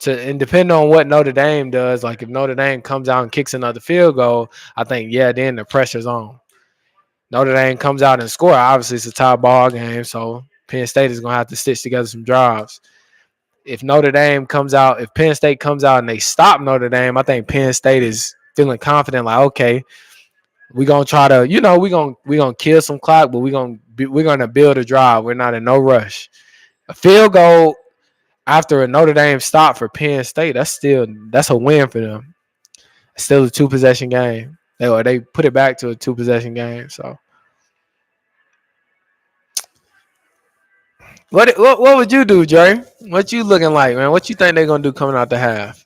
And depending on what Notre Dame does, like if Notre Dame comes out and kicks another field goal, I think then the pressure's on. Notre Dame comes out and score. Obviously, it's a tie ball game, so Penn State is gonna have to stitch together some drives. If Penn State comes out and they stop Notre Dame, I think Penn State is feeling confident. Like, okay, we're gonna try to, we gonna kill some clock, but we're gonna build a drive. We're not in no rush. A field goal after a Notre Dame stop for Penn State, that's a win for them. It's still a two possession game. They put it back to a two possession game. So what would you do, Dre? What you looking like, man? What you think they're gonna do coming out the half?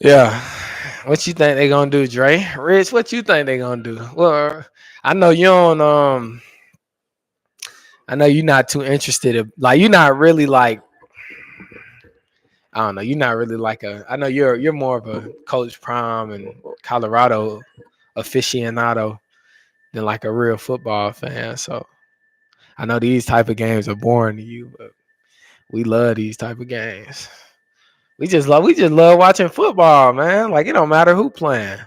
Yeah. What you think they gonna do, Dre? Rich, what you think they gonna do? Well, I know you don't I know you're not too interested in, like you're not really like, I don't know, you're not really like I know you're more of a Coach Prime and Colorado aficionado than like a real football fan. So I know these type of games are boring to you, but we love these type of games. We just love watching football, man. Like it don't matter who playing.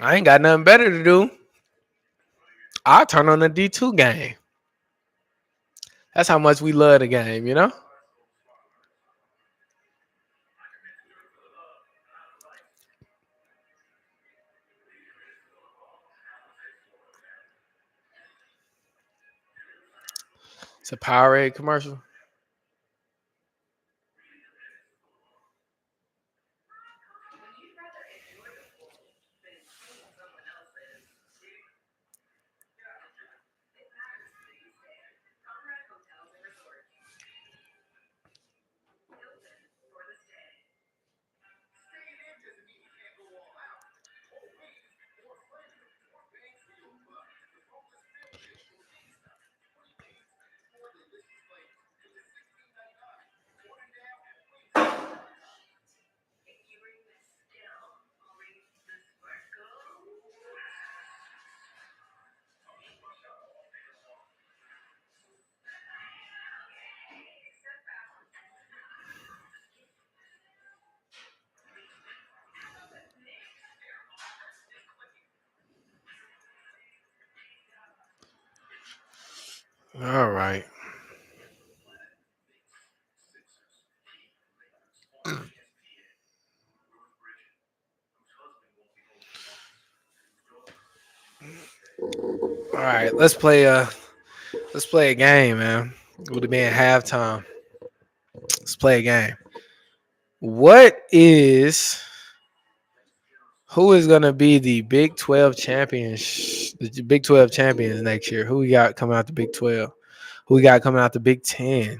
I ain't got nothing better to do. I turn on the D2 game. That's how much we love the game, you know? It's a Powerade commercial. All right. All right. Let's play a game, man. It would have been halftime. Let's play a game. What is who is gonna be the Big 12 champions? The Big 12 champions next year. Who we got coming out the Big 12? Who we got coming out the Big 10?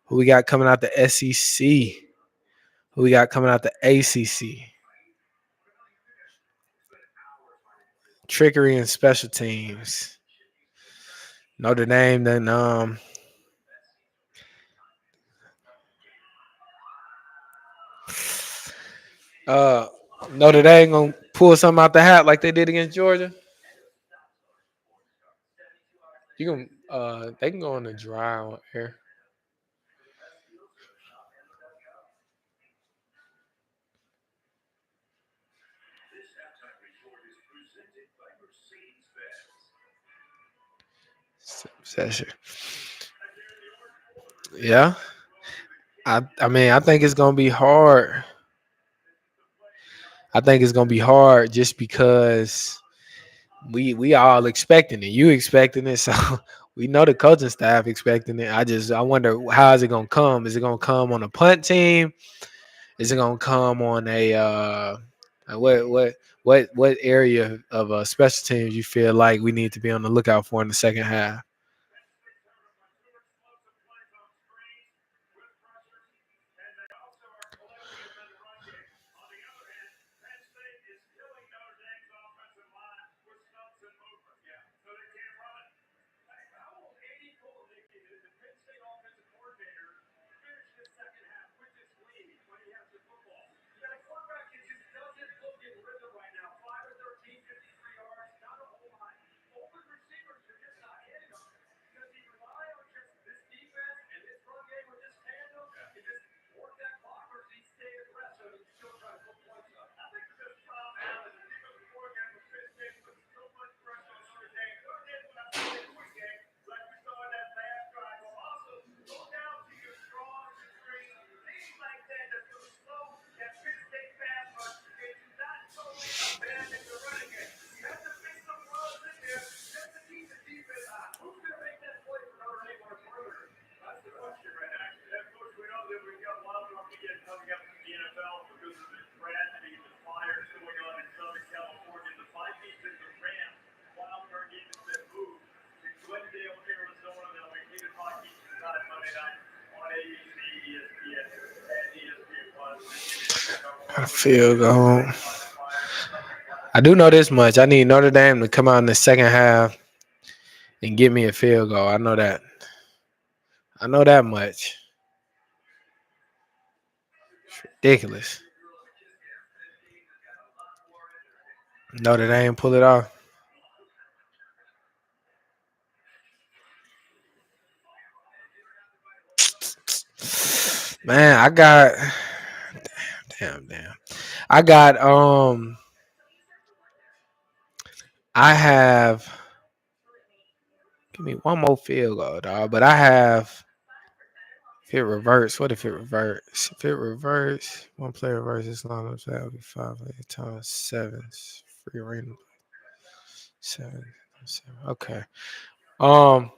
Who we got coming out the SEC? Who we got coming out the ACC? Trickery and special teams. Notre Dame, then uh Notre Dame gonna pull something out the hat like they did against Georgia. You can they can go on the dry on air. Session. Yeah. I mean I think it's gonna be hard. I think it's gonna be hard just because we all expecting it. You expecting it, so we know the coaching staff expecting it. I wonder how is it gonna come? Is it gonna come on a punt team? Is it gonna come on a what area of special teams you feel like we need to be on the lookout for in the second half? A field goal. I do know this much. I need Notre Dame to come out in the second half and get me a field goal. I know that. I know that much. Ridiculous. Notre Dame pull it off. Man, I got damn. I got I have Give me one more field goal, dog. But I have if it reverts. What if it reverts? If it reverts, one play reverses lineup, that would be 5 times 7. Free random 7. 7. Okay. Um,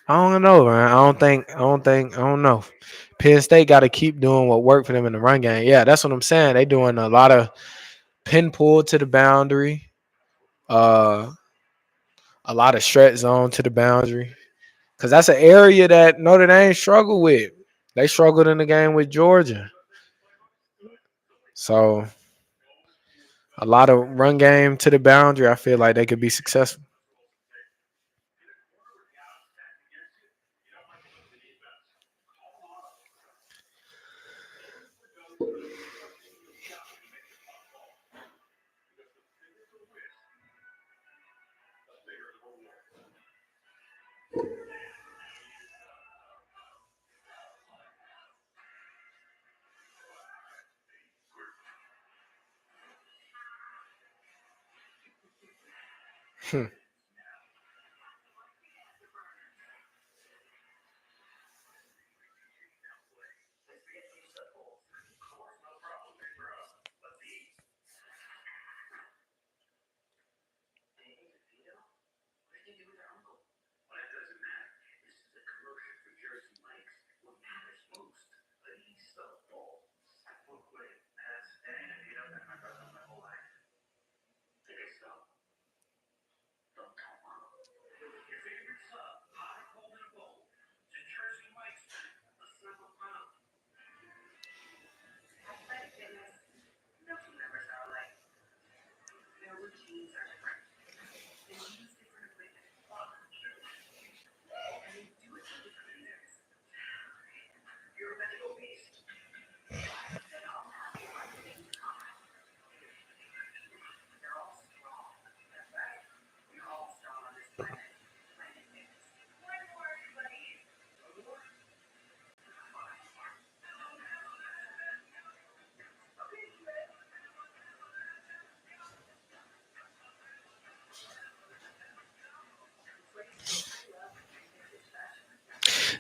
I don't know, man. I don't know. Penn State got to keep doing what worked for them in the run game. Yeah, that's what I'm saying. They doing a lot of pin pull to the boundary, uh, a lot of stretch zone to the boundary, because that's an area that Notre Dame struggled with. They struggled in the game with Georgia. So a lot of run game to the boundary. I feel like they could be successful. Hmm.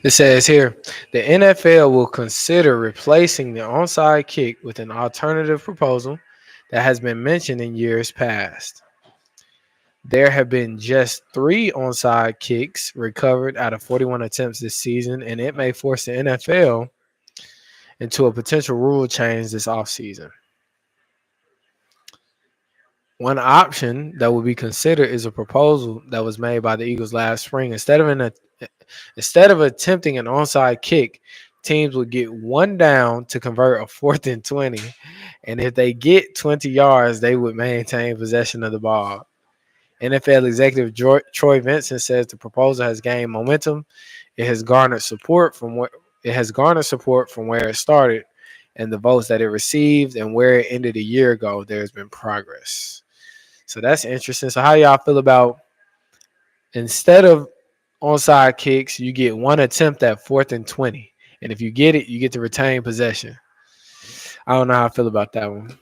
It says here the NFL will consider replacing the onside kick with an alternative proposal that has been mentioned in years past. There have been just 3 onside kicks recovered out of 41 attempts this season, and it may force the NFL into a potential rule change this offseason. One option that would be considered is a proposal that was made by the Eagles last spring. Instead of attempting an onside kick, teams would get one down to convert a 4th and 20, and if they get 20 yards, they would maintain possession of the ball. NFL executive Troy Vincent says the proposal has gained momentum. It has garnered support from where it started, and the votes that it received, and where it ended a year ago. There's been progress. So that's interesting. So how y'all feel about instead of onside kicks, you get one attempt at 4th and 20, and if you get it, you get to retain possession. I don't know how I feel about that one.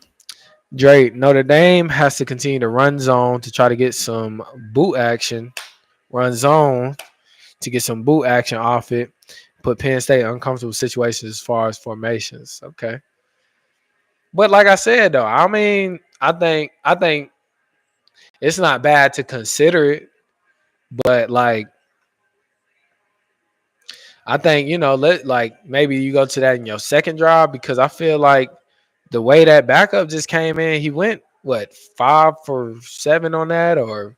Drake, Notre Dame has to continue to run zone to try to get some boot action. Run zone to get some boot action off it. Put Penn State in uncomfortable situations as far as formations. Okay. But like I said though, I mean, I think it's not bad to consider it, but like I think, let like maybe you go to that in your second drive because I feel like the way that backup just came in, he went what 5 for 7 on that or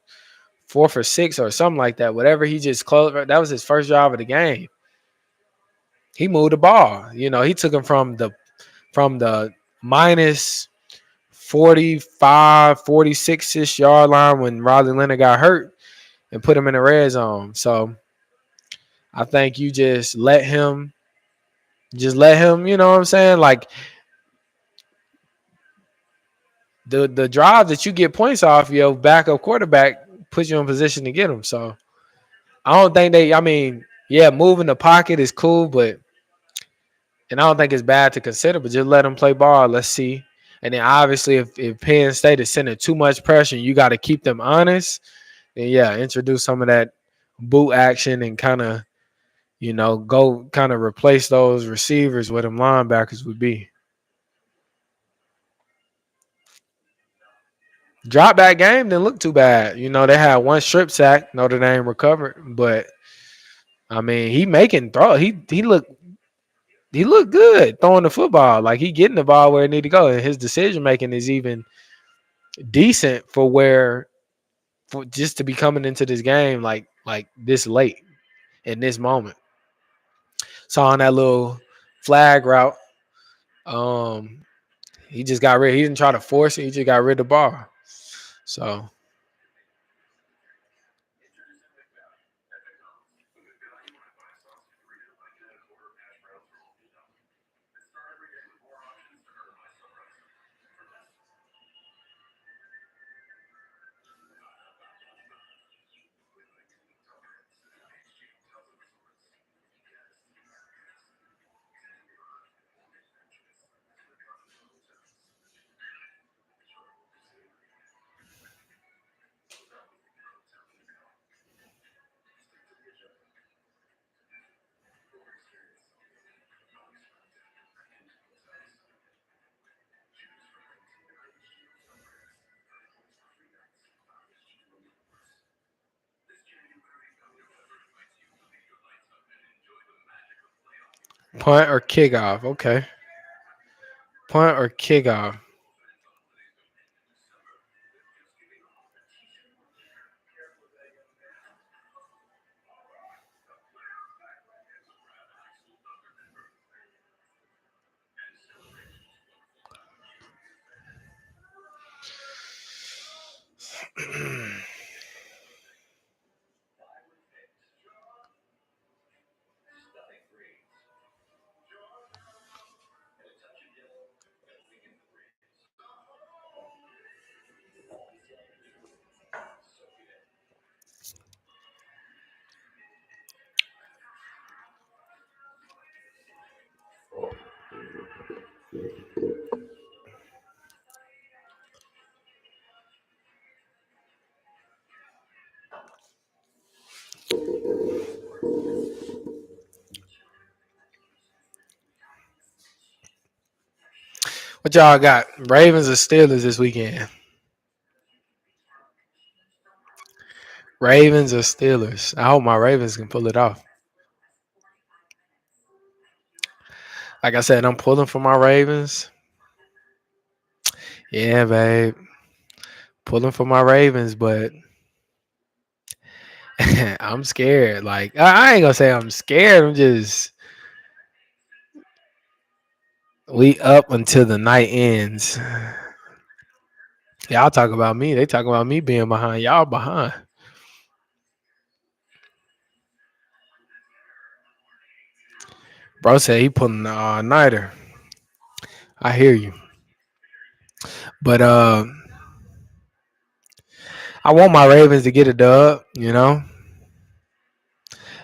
4 for 6 or something like that. Whatever he just closed, that was his first drive of the game. He moved the ball. He took him from the minus 45, 46-ish yard line when Riley Leonard got hurt and put him in the red zone. So I think you just let him, you know what I'm saying? Like the drive that you get points off your backup quarterback puts you in position to get them. So I don't think yeah, moving the pocket is cool, and I don't think it's bad to consider, but just let them play ball. Let's see. And then obviously if Penn State is sending too much pressure, you got to keep them honest. And yeah, introduce some of that boot action and kind of, go kind of replace those receivers where them linebackers would be. Drop back game didn't look too bad. They had one strip sack. Notre Dame recovered, but I mean, he making throw. He looked good throwing the football. Like he getting the ball where it need to go, and his decision making is even decent for just to be coming into this game like this late in this moment. Saw on that little flag route. Um, he just got rid. He didn't try to force it. He just got rid of the ball. So punt or kickoff. Okay, punt or kickoff. What y'all got? Ravens or Steelers this weekend? Ravens or Steelers? I hope my Ravens can pull it off. Like I said, I'm pulling for my Ravens. Yeah, babe. Pulling for my Ravens, but I'm scared. Like I ain't gonna say I'm scared. I'm just we up until the night ends. Y'all talk about me. They talk about me being behind. Y'all behind. Bro said he pulling the nighter. I hear you, but I want my Ravens to get a dub.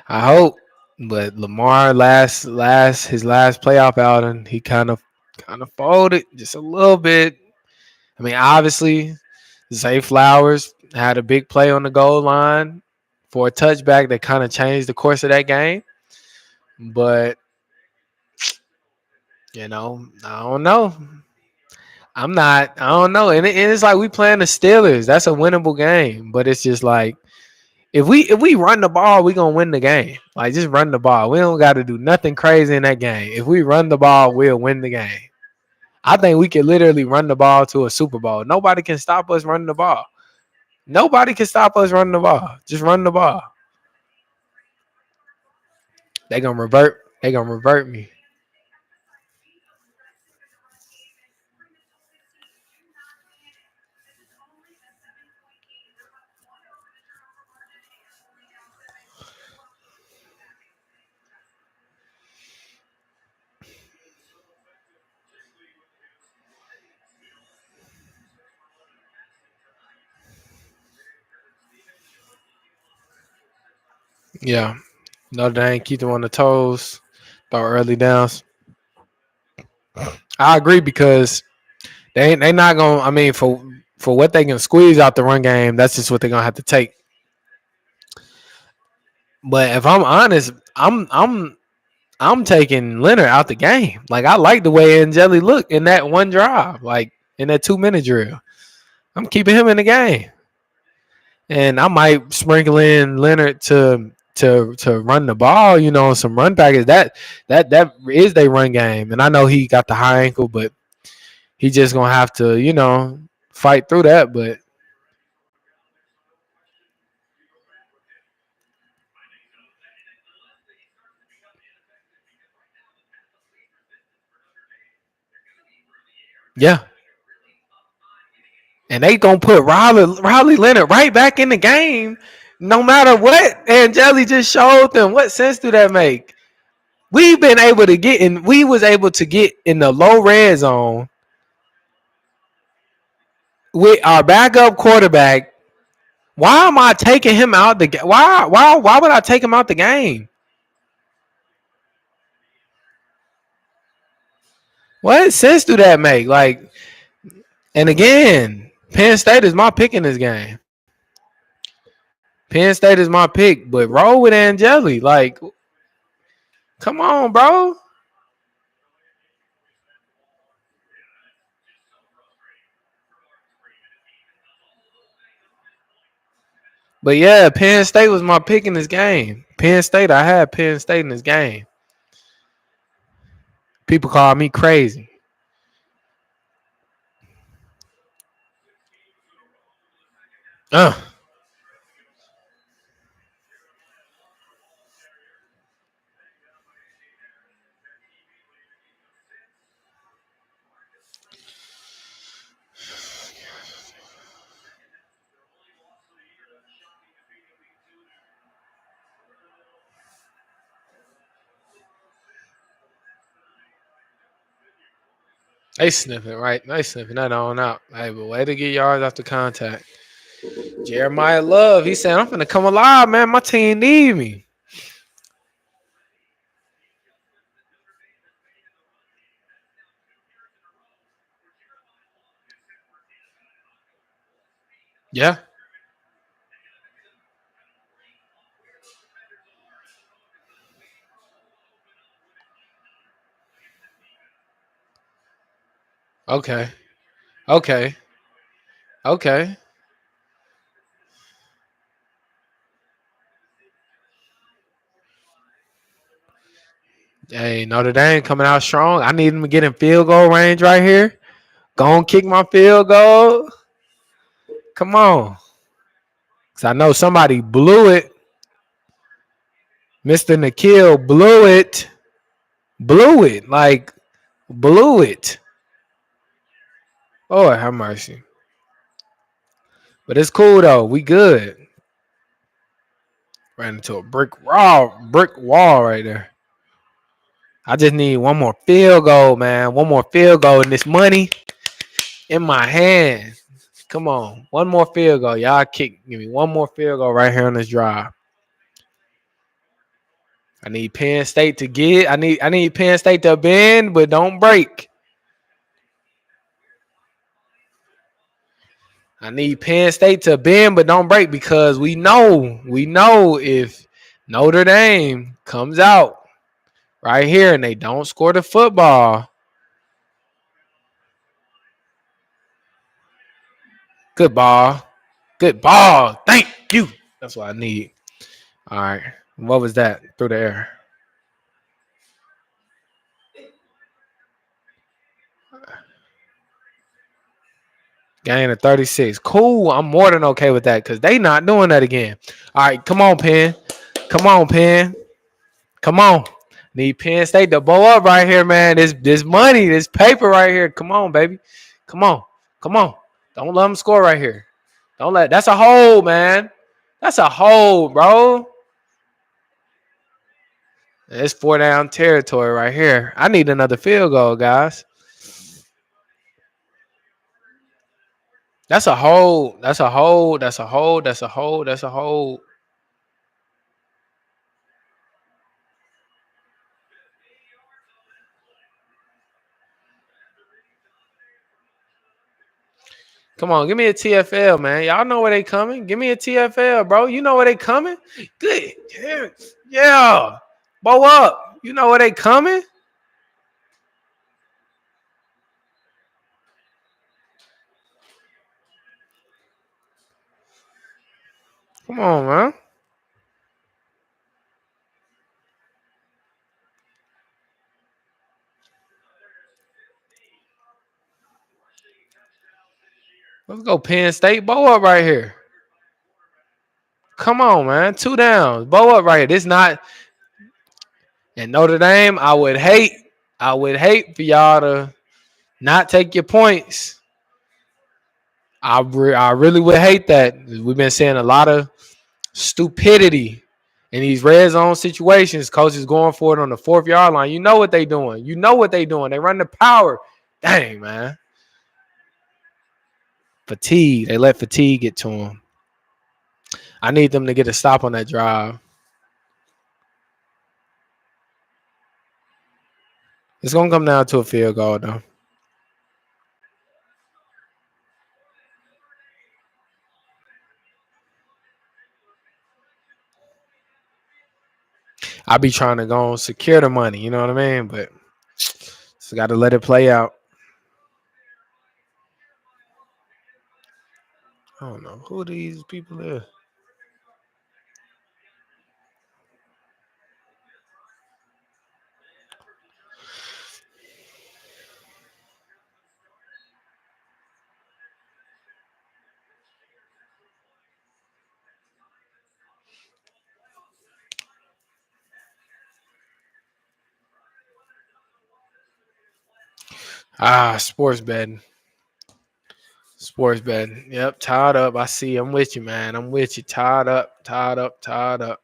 I hope. But Lamar his last playoff outing, he kind of folded just a little bit. I mean, obviously, Zay Flowers had a big play on the goal line for a touchback that kind of changed the course of that game. But I don't know. I'm not. I don't know. And it's like we playing the Steelers. That's a winnable game. But it's just like if we run the ball, we gonna win the game. Like just run the ball. We don't got to do nothing crazy in that game. If we run the ball, we'll win the game. I think we can literally run the ball to a Super Bowl. Nobody can stop us running the ball. Nobody can stop us running the ball. Just run the ball. They gonna revert. They gonna revert me. Yeah. Notre Dame keep them on the toes. Throw early downs. I agree because they not gonna. I mean, for what they can squeeze out the run game, that's just what they're gonna have to take. But if I'm honest, I'm taking Leonard out the game. Like I like the way Angeli looked in that one drive, like in that 2 minute drill. I'm keeping him in the game, and I might sprinkle in Leonard to run the ball. You know, some run package. That is their run game, and I know he got the high ankle, but he just gonna have to fight through that. But yeah, and they gonna put Riley Leonard right back in the game, no matter what Angeli just showed them. What sense do that make? We've been able to get in. We was able to get in the low red zone with our backup quarterback. Why am I taking him out the game? Why would I take him out the game? What sense do that make? Like, and again, Penn State is my pick in this game. Penn State is my pick, but roll with Angeli. Like, come on, bro. But yeah, Penn State was my pick in this game. Penn State, I had Penn State in this game. People call me crazy. Uh, they sniffing, right? They sniffing that on out. Hey, but way to get yards after contact. Jeremiah Love, he said, I'm finna come alive, man. My team need me. Yeah. Okay. Okay. Okay. Hey, Notre Dame coming out strong. I need him to get in field goal range right here. Go on, kick my field goal. Come on. Cause I know somebody blew it. Mr. Nikhil blew it. Blew it. Like, blew it. Oh, have mercy. But it's cool though. We good. Ran into a brick wall right there. I just need one more field goal, man. One more field goal, and this money in my hand. Come on, one more field goal. Y'all give me one more field goal right here on this drive. I need Penn State to get. I need Penn State to bend, but don't break. I need Penn State to bend, but don't break because we know if Notre Dame comes out right here and they don't score the football. Good ball. Good ball. Thank you. That's what I need. All right. What was that? Through the air. Gain of 36. Cool. I'm more than okay with that because they not doing that again. All right. Come on, Penn. Come on, Penn. Come on. Need Penn State to blow up right here, man. This money, this paper right here. Come on, baby. Come on. Come on. Don't let them score right here. Don't let that's a hold, man. That's a hold, bro. It's 4 down territory right here. I need another field goal, guys. That's a hold. That's a hold. That's a hold. That's a hold. That's a hold. Come on, give me a TFL, man. Y'all know where they coming. Give me a TFL, bro. You know where they coming. Good. Yeah. Bow up. You know where they coming. Come on, man. Let's go Penn State. Bow up right here. Come on, man. 2 downs. Bow up right here. This not in Notre Dame. I would hate for y'all to not take your points. I really would hate that. We've been seeing a lot of stupidity in these red zone situations. Coaches going for it on the 4th-yard line. You know what they doing. You know what they doing. They run the power. Dang, man. Fatigue. They let fatigue get to them. I need them to get a stop on that drive. It's going to come down to a field goal, though. I be trying to go and secure the money, you know what I mean? But just got to let it play out. I don't know who these people are. Sports betting. Sports betting. Yep, tied up. I see. I'm with you, man. I'm with you. Tied up, tied up, tied up.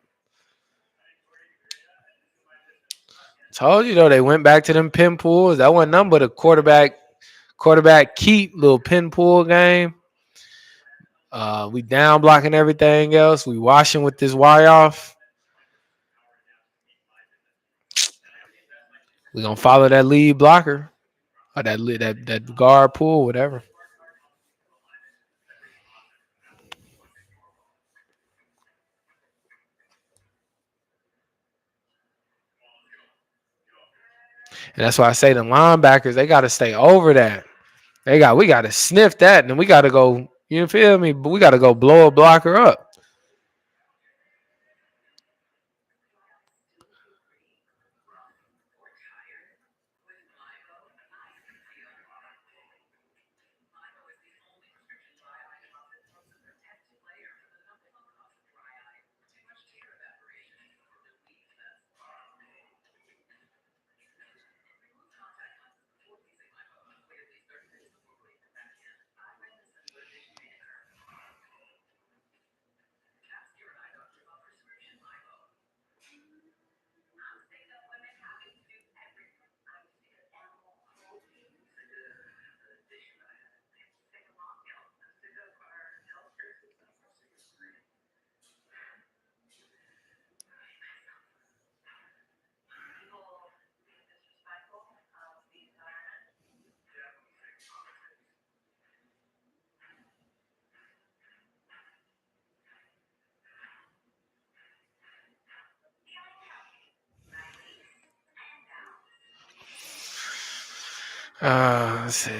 Told you though, they went back to them pin pools. That wasn't nothing but a quarterback keep little pin pool game. We down blocking everything else. We washing with this wire off. We gonna follow that lead blocker or that guard pool, whatever. And that's why I say the linebackers, they gotta stay over that. We gotta sniff that, and then we gotta go, you feel me? But we gotta go blow a blocker up. Let's see.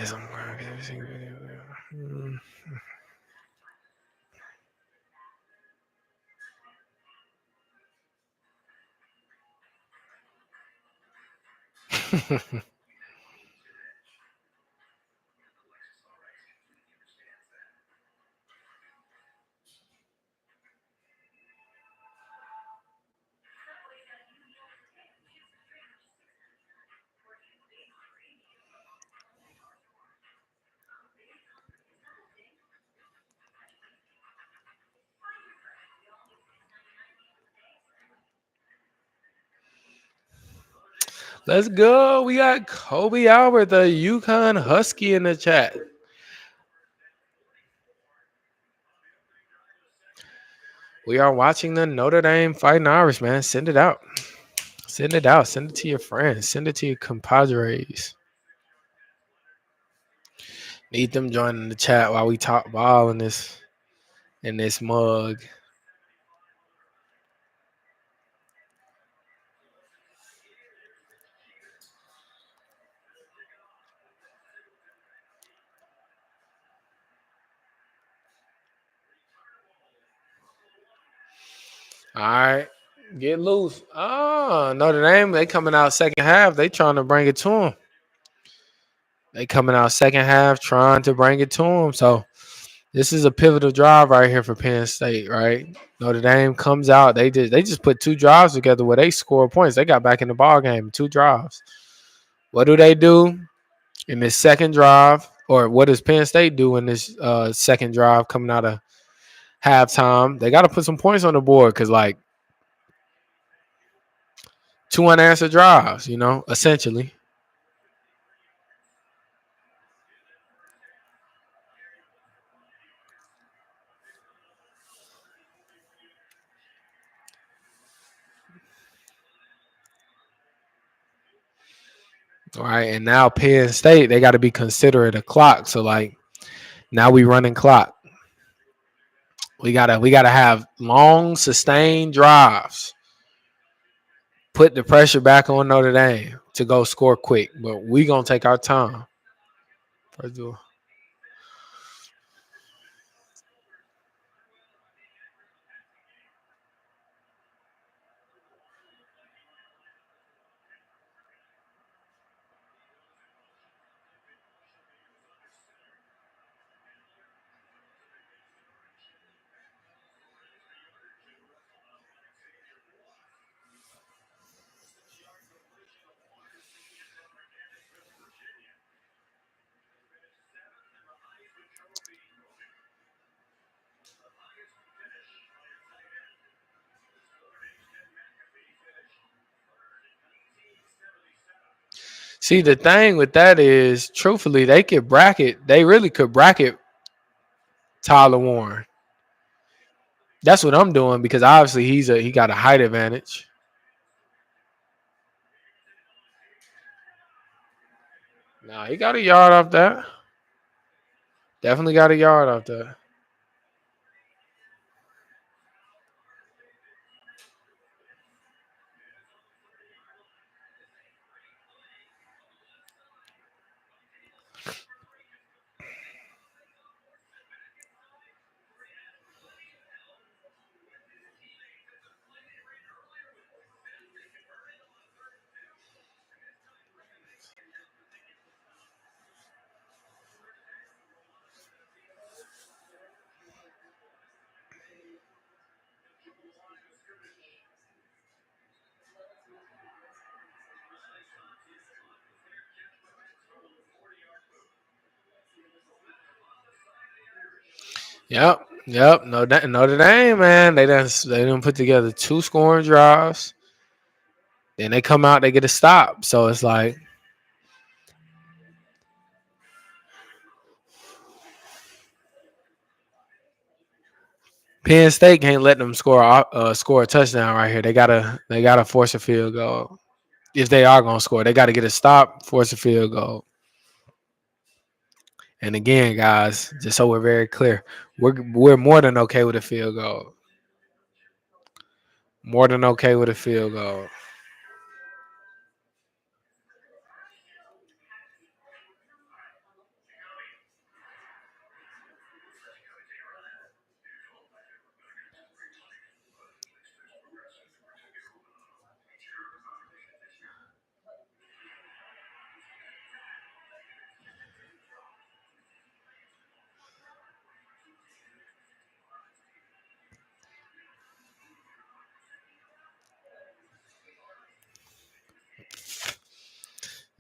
Let's go. We got Kobe Albert, the Yukon Husky, in the chat. We are watching the Notre Dame Fighting Irish, man. Send it out. Send it out. Send it to your friends. Send it to your compadres. Need them joining the chat while we talk ball in this mug. All right. Get loose. Oh, Notre Dame, they coming out second half. They trying to bring it to them. They coming out second half trying to bring it to them. So this is a pivotal drive right here for Penn State, right? Notre Dame comes out. They just put two drives together where they score points. They got back in the ball game, two drives. What do they do in this second drive? Or what does Penn State do in this second drive coming out of halftime? They got to put some points on the board because, like, two unanswered drives, essentially. All right. And now Penn State, they got to be considerate of clock. So, like, now we running clock. We gotta have long, sustained drives. Put the pressure back on Notre Dame to go score quick. But we gonna take our time. See, the thing with that is, truthfully, they really could bracket Tyler Warren. That's what I'm doing because obviously he got a height advantage. Nah, he got a yard off that. Definitely got a yard off that. Yep. Notre Dame, man, they done put together two scoring drives. Then they come out, they get a stop. So it's like Penn State can't let them score a touchdown right here. They gotta force a field goal. If they are gonna score, they gotta get a stop, force a field goal. And again, guys, just so we're very clear, we're more than okay with a field goal. More than okay with a field goal.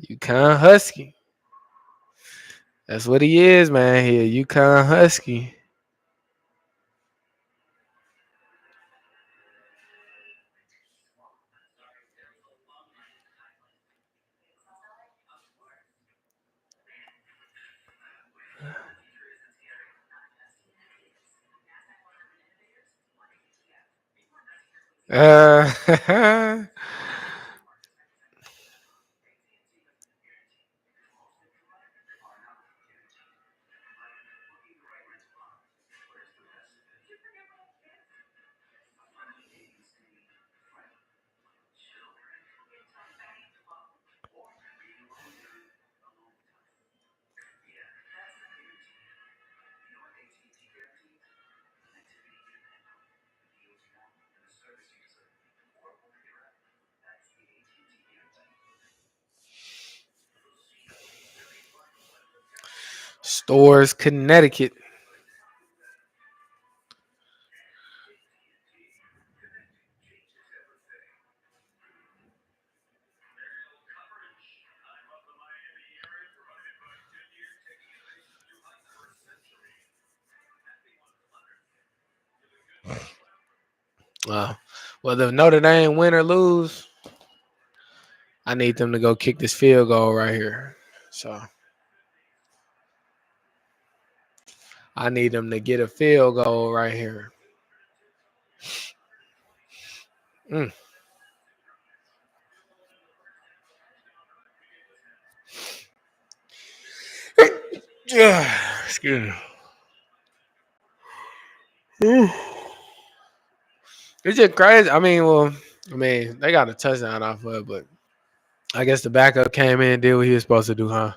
UConn Husky. That's what he is, man. Here, UConn Husky. Uh, Stores, Connecticut. Whether Notre Dame win or lose, I need them to go kick this field goal right here. So I need them to get a field goal right here. Mm. Excuse me. It's just crazy. They got a touchdown off of it, but I guess the backup came in and did what he was supposed to do, huh?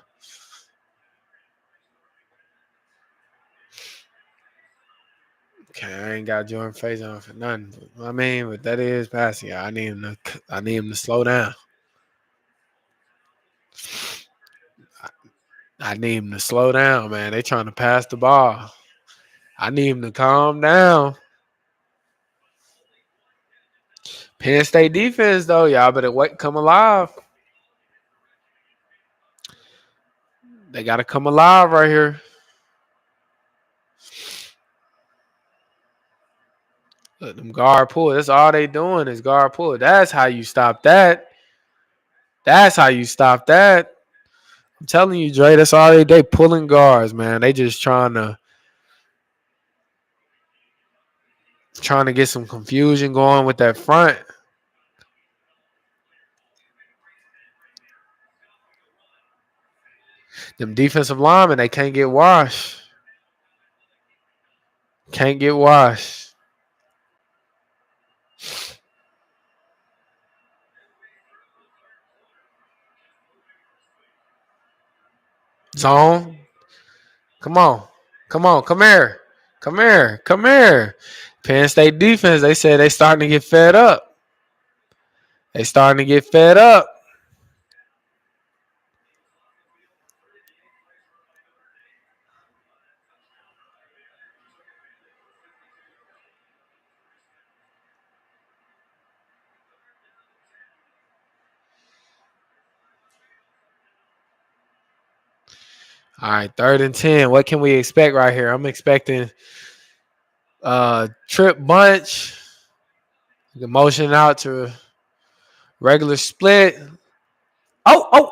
Okay, I ain't got Jordan face on for nothing. But that is passing. Yeah, I need him to slow down. I need him to slow down, man. They trying to pass the ball. I need him to calm down. Penn State defense, though, y'all better come alive. They got to come alive right here. Look, them guard pull. That's all they doing is guard pull. That's how you stop that. That's how you stop that. I'm telling you, Dre, that's all they pulling guards, man. They just trying to get some confusion going with that front. Them defensive linemen, they can't get washed. Can't get washed. Zone. Come on. Come on. Come here. Come here. Come here. Penn State defense, they said they starting to get fed up. They starting to get fed up. All right, 3rd and 10. What can we expect right here? I'm expecting trip bunch. The motion out to regular split.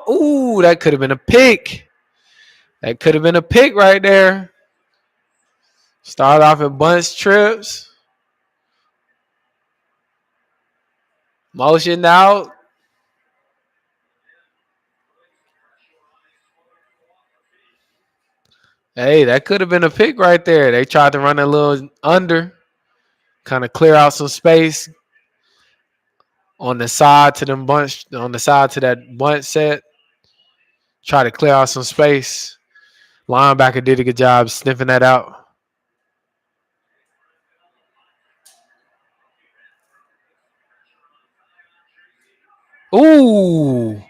Ooh, that could have been a pick. That could have been a pick right there. Start off in bunch trips. Motioned out. Hey, that could have been a pick right there. They tried to run a little under, kind of clear out some space on the side to them bunch, on the side to that bunch set. Try to clear out some space. Linebacker did a good job sniffing that out. Ooh.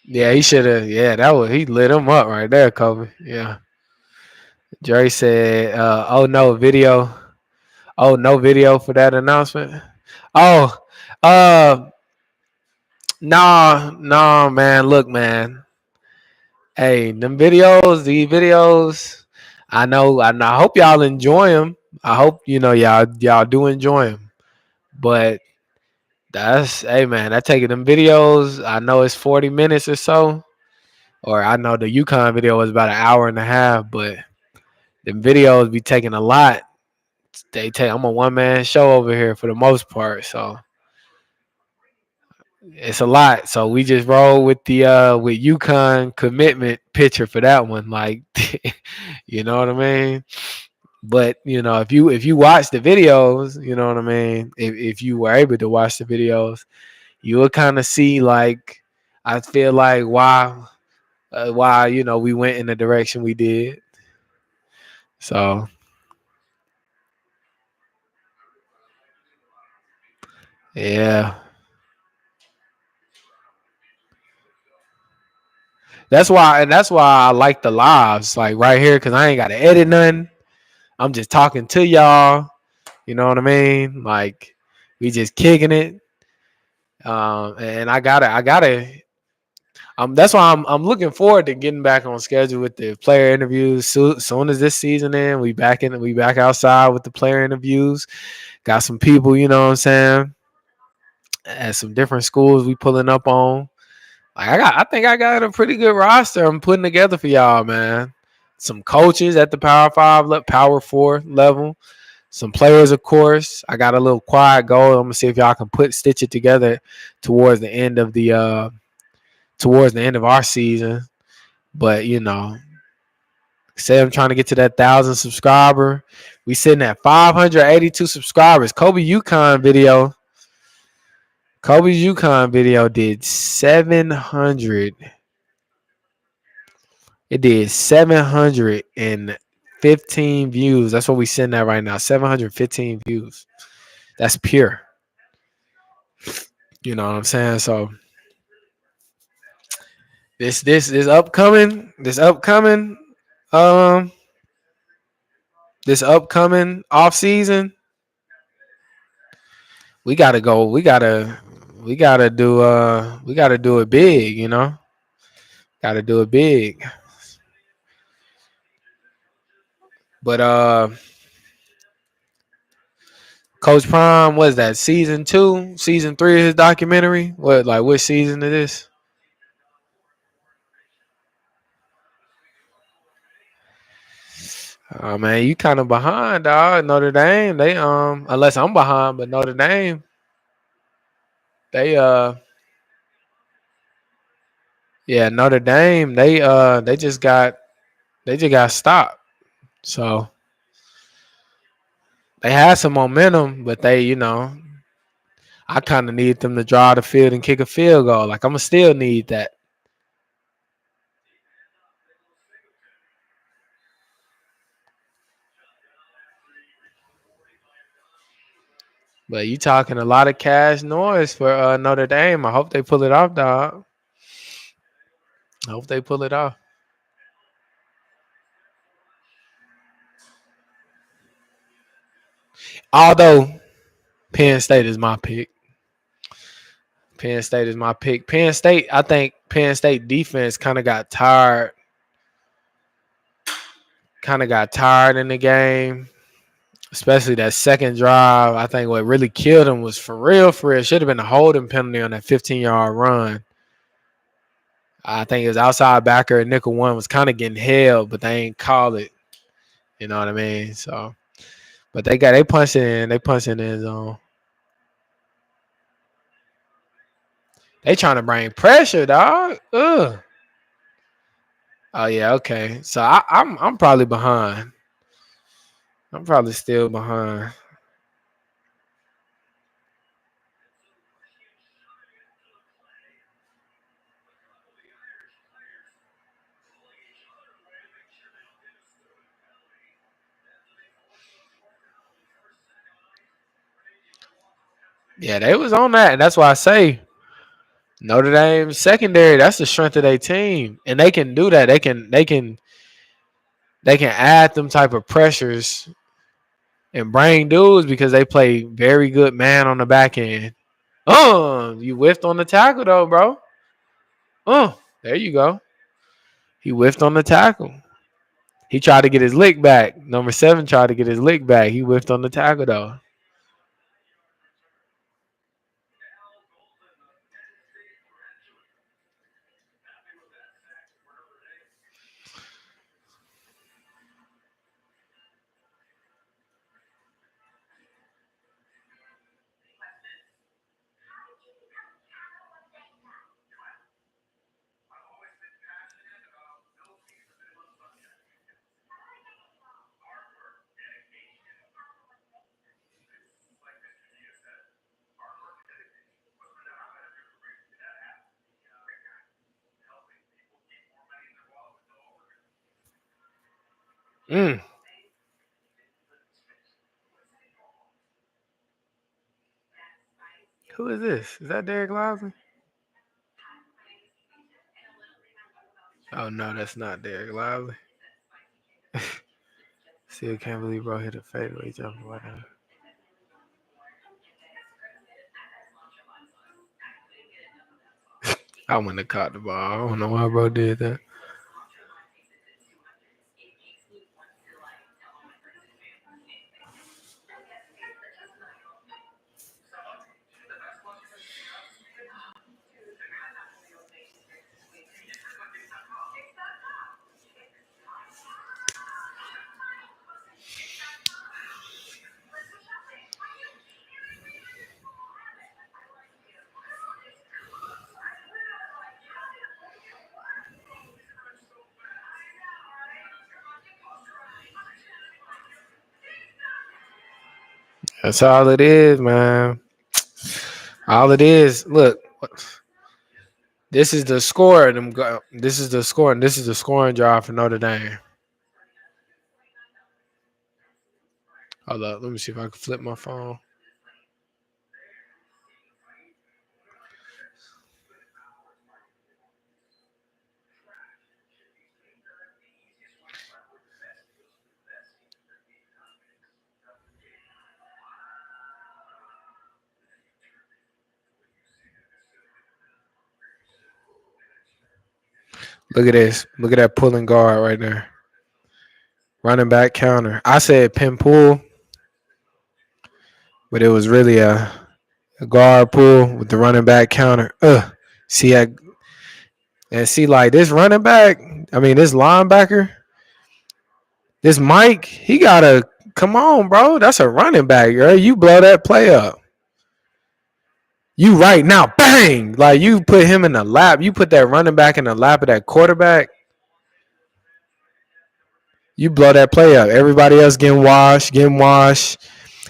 Yeah, he should have. Yeah, he lit him up right there, Kobe. Yeah. Jerry said, "Oh no video. Oh no video for that announcement. Oh, uh, no, man. Look, man. Hey, these videos. I hope y'all enjoy them. I hope y'all do enjoy them. But hey, man. I take it them videos. I know it's 40 minutes or so, or I know the UConn video was about an hour and a half, but them videos be taking a lot. I'm a one man show over here for the most part, so it's a lot. So we just roll with the with UConn commitment picture for that one. Like you know what I mean? But if you watch the videos, you know what I mean? If you were able to watch the videos, you will kind of see like I feel like why we went in the direction we did. So Yeah. That's why I like the lives like right here because I ain't got to edit nothing. I'm just talking to y'all. You know what I mean? Like we just kicking it. And I gotta. That's why I'm looking forward to getting back on schedule with the player interviews. Soon as this season in, we back outside with the player interviews. Got some people, you know what I'm saying, at some different schools we pulling up on. Like I think I got a pretty good roster I'm putting together for y'all, man. Some coaches at the Power 4 level. Some players, of course. I got a little quiet goal. I'm gonna see if y'all can stitch it together towards the end of our season. But say I'm trying to get to that 1,000 subscriber. We sitting at 582 subscribers. Kobe's UConn video did 700. It did 715 views. That's what we sitting at right now. 715 views. That's pure. You know what I'm saying? So this um upcoming off season, we gotta go. We gotta do it big, Gotta do it big. But Coach Prime, what is that? Season 2, season 3 of his documentary? What season it is? Oh man, you kind of behind, dog. Notre Dame, they unless I'm behind, but Notre Dame, they yeah, Notre Dame, they just got stopped. So they had some momentum, but I kind of need them to draw the field and kick a field goal. Like I'm gonna still need that. But you talking a lot of cash noise for Notre Dame. I hope they pull it off, dog. I hope they pull it off. Although Penn State is my pick. Penn State is my pick. I think Penn State defense kind of got tired in the game, especially that second drive. I think what really killed them was for real. Should have been a holding penalty on that 15-yard run. I think it was outside backer and nickel one was kind of getting held, but they ain't call it. You know what I mean? So, but they punched it in. They punched it in zone. They trying to bring pressure, dog. Ugh. Oh yeah, okay. So I'm probably behind. I'm probably still behind. Yeah, they was on that, and that's why I say Notre Dame secondary. That's the strength of their team, and they can do that. They can add them type of pressures and bring dudes because they play very good man on the back end. You whiffed on the tackle though, bro. There you go. He whiffed on the tackle. He tried to get his lick back. Number 7 tried to get his lick back. He whiffed on the tackle though. Mm. Who is this? Is that Derek Lively? Oh no, that's not Derek Lively. Still can't believe bro hit a fadeaway jumper. Whatever. I wouldn't have caught the ball. I don't know why bro did that. That's all it is, man. All it is. Look, this is the score. This is the score, and this is the scoring drive for Notre Dame. Hold up. Let me see if I can flip my phone. Look at this. Look at that pulling guard right there. Running back counter. I said pin pull, but it was really a guard pull with the running back counter. See, and see, like this running back, this linebacker, this Mike, he gotta come on, bro. That's a running back, right? You blow that play up. You right now, bang! Like you put him in the lap. You put that running back in the lap of that quarterback. You blow that play up. Everybody else getting washed.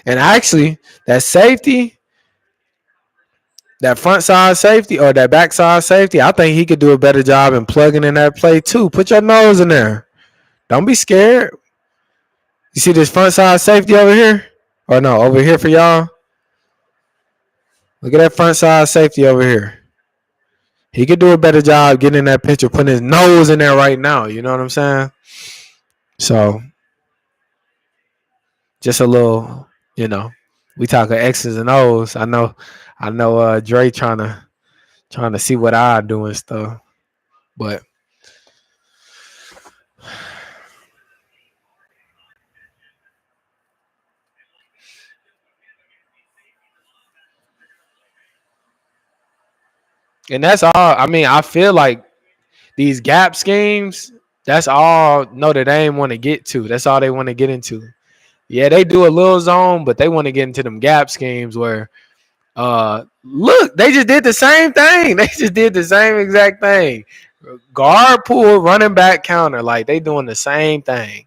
And actually, that safety, that front side safety or that back side safety, I think he could do a better job in plugging in that play too. Put your nose in there. Don't be scared. You see this front side safety over here? Or no, over here for y'all? Look at that front side safety over here. He could do a better job getting in that picture, putting his nose in there right now. You know what I'm saying? So, just a little, we talking X's and O's. I know Dre trying to see what I do and stuff. But and that's all. I feel like these gap schemes, that's all Notre Dame want to get to. That's all they want to get into. Yeah, they do a little zone, but they want to get into them gap schemes where look, they just did the same thing. They just did the same exact thing. Guard pull, running back counter. Like they doing the same thing.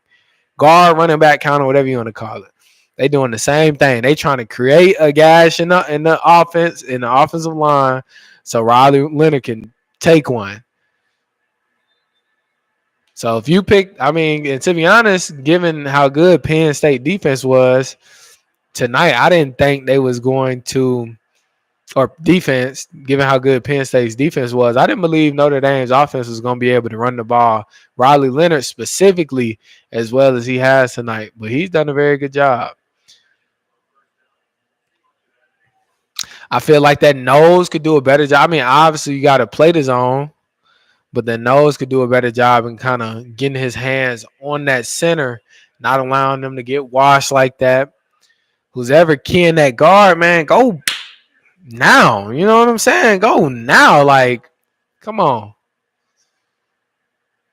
Guard, running back counter, whatever you want to call it. They doing the same thing. They trying to create a gash in the offense, in the offensive line, so Riley Leonard can take one. So if you pick, and to be honest, given how good Penn State defense was tonight, I didn't think they was going to, or defense, given how good Penn State's defense was, I didn't believe Notre Dame's offense was going to be able to run the ball. Riley Leonard specifically, as well as he has tonight, but he's done a very good job. I feel like that nose could do a better job. Obviously you got to play the zone, but the nose could do a better job in kind of getting his hands on that center, not allowing them to get washed like that. Who's ever keying that guard, man, go now. You know what I'm saying? Go now. Like, come on.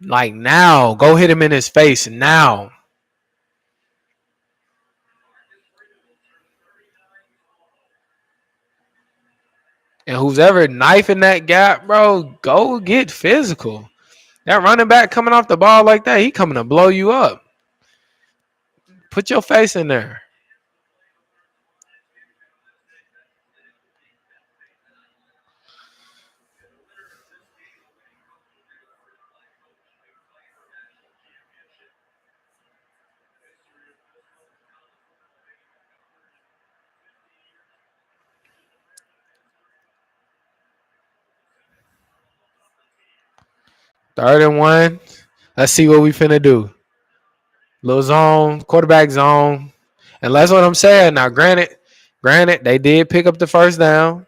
Like now. Go hit him in his face now. And who's ever knifing that gap, bro, go get physical. That running back coming off the ball like that, he coming to blow you up. Put your face in there. 3rd and 1. Let's see what we finna do. Little zone, quarterback zone. And that's what I'm saying. Now, granted, they did pick up the first down.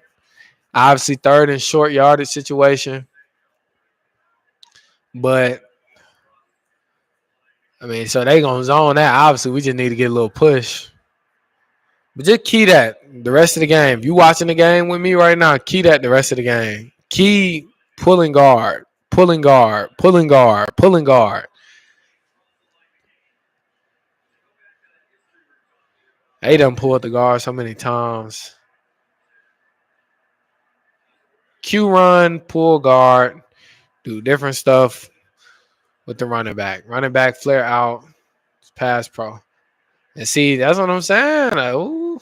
Obviously, third and short yardage situation. But I mean, so they gonna zone that. Obviously, we just need to get a little push. But just key that the rest of the game. If you watching the game with me right now, key that the rest of the game. Key pulling guard, pulling guard, pulling guard, pulling guard. They done pulled the guard so many times. Q run, pull guard, do different stuff with the running back. Running back flare out, pass pro. And see, that's what I'm saying. Like, ooh,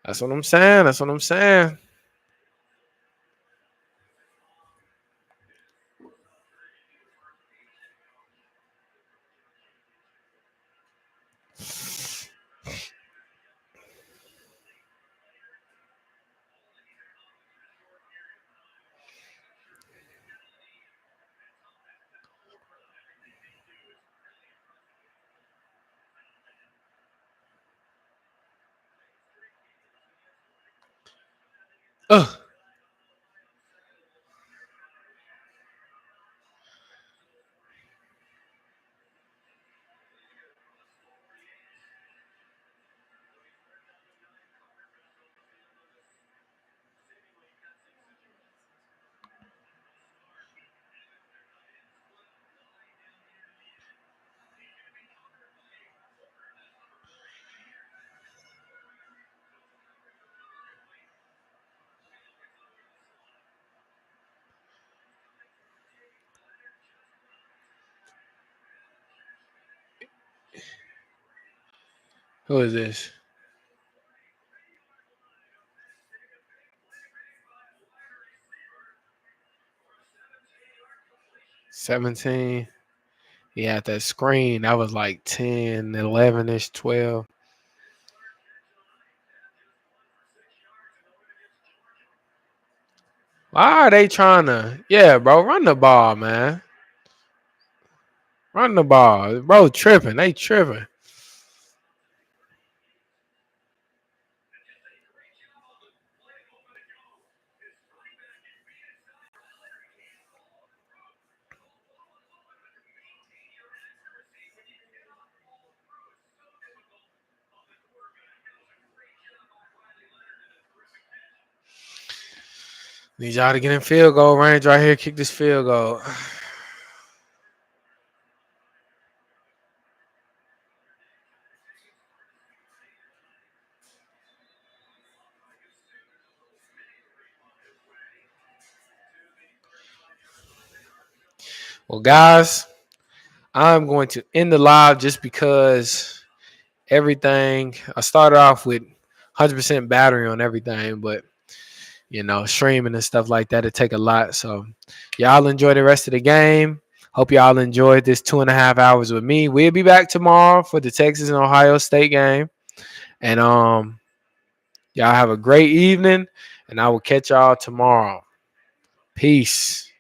that's what I'm saying. That's what I'm saying. Ugh. Who is this? 17. He had that screen. That was like 10, 11 ish, 12. Why are they trying to? Yeah, bro, run the ball, man. Run the ball. Bro, tripping. They tripping. Need y'all to get in field goal range right here. Kick this field goal. Well, guys, I'm going to end the live just because everything. I started off with 100% battery on everything, but streaming and stuff like that, it take a lot. So y'all enjoy the rest of the game. Hope y'all enjoyed this 2.5 hours with me. We'll be back tomorrow for the Texas and Ohio State game. And y'all have a great evening, and I will catch y'all tomorrow. Peace.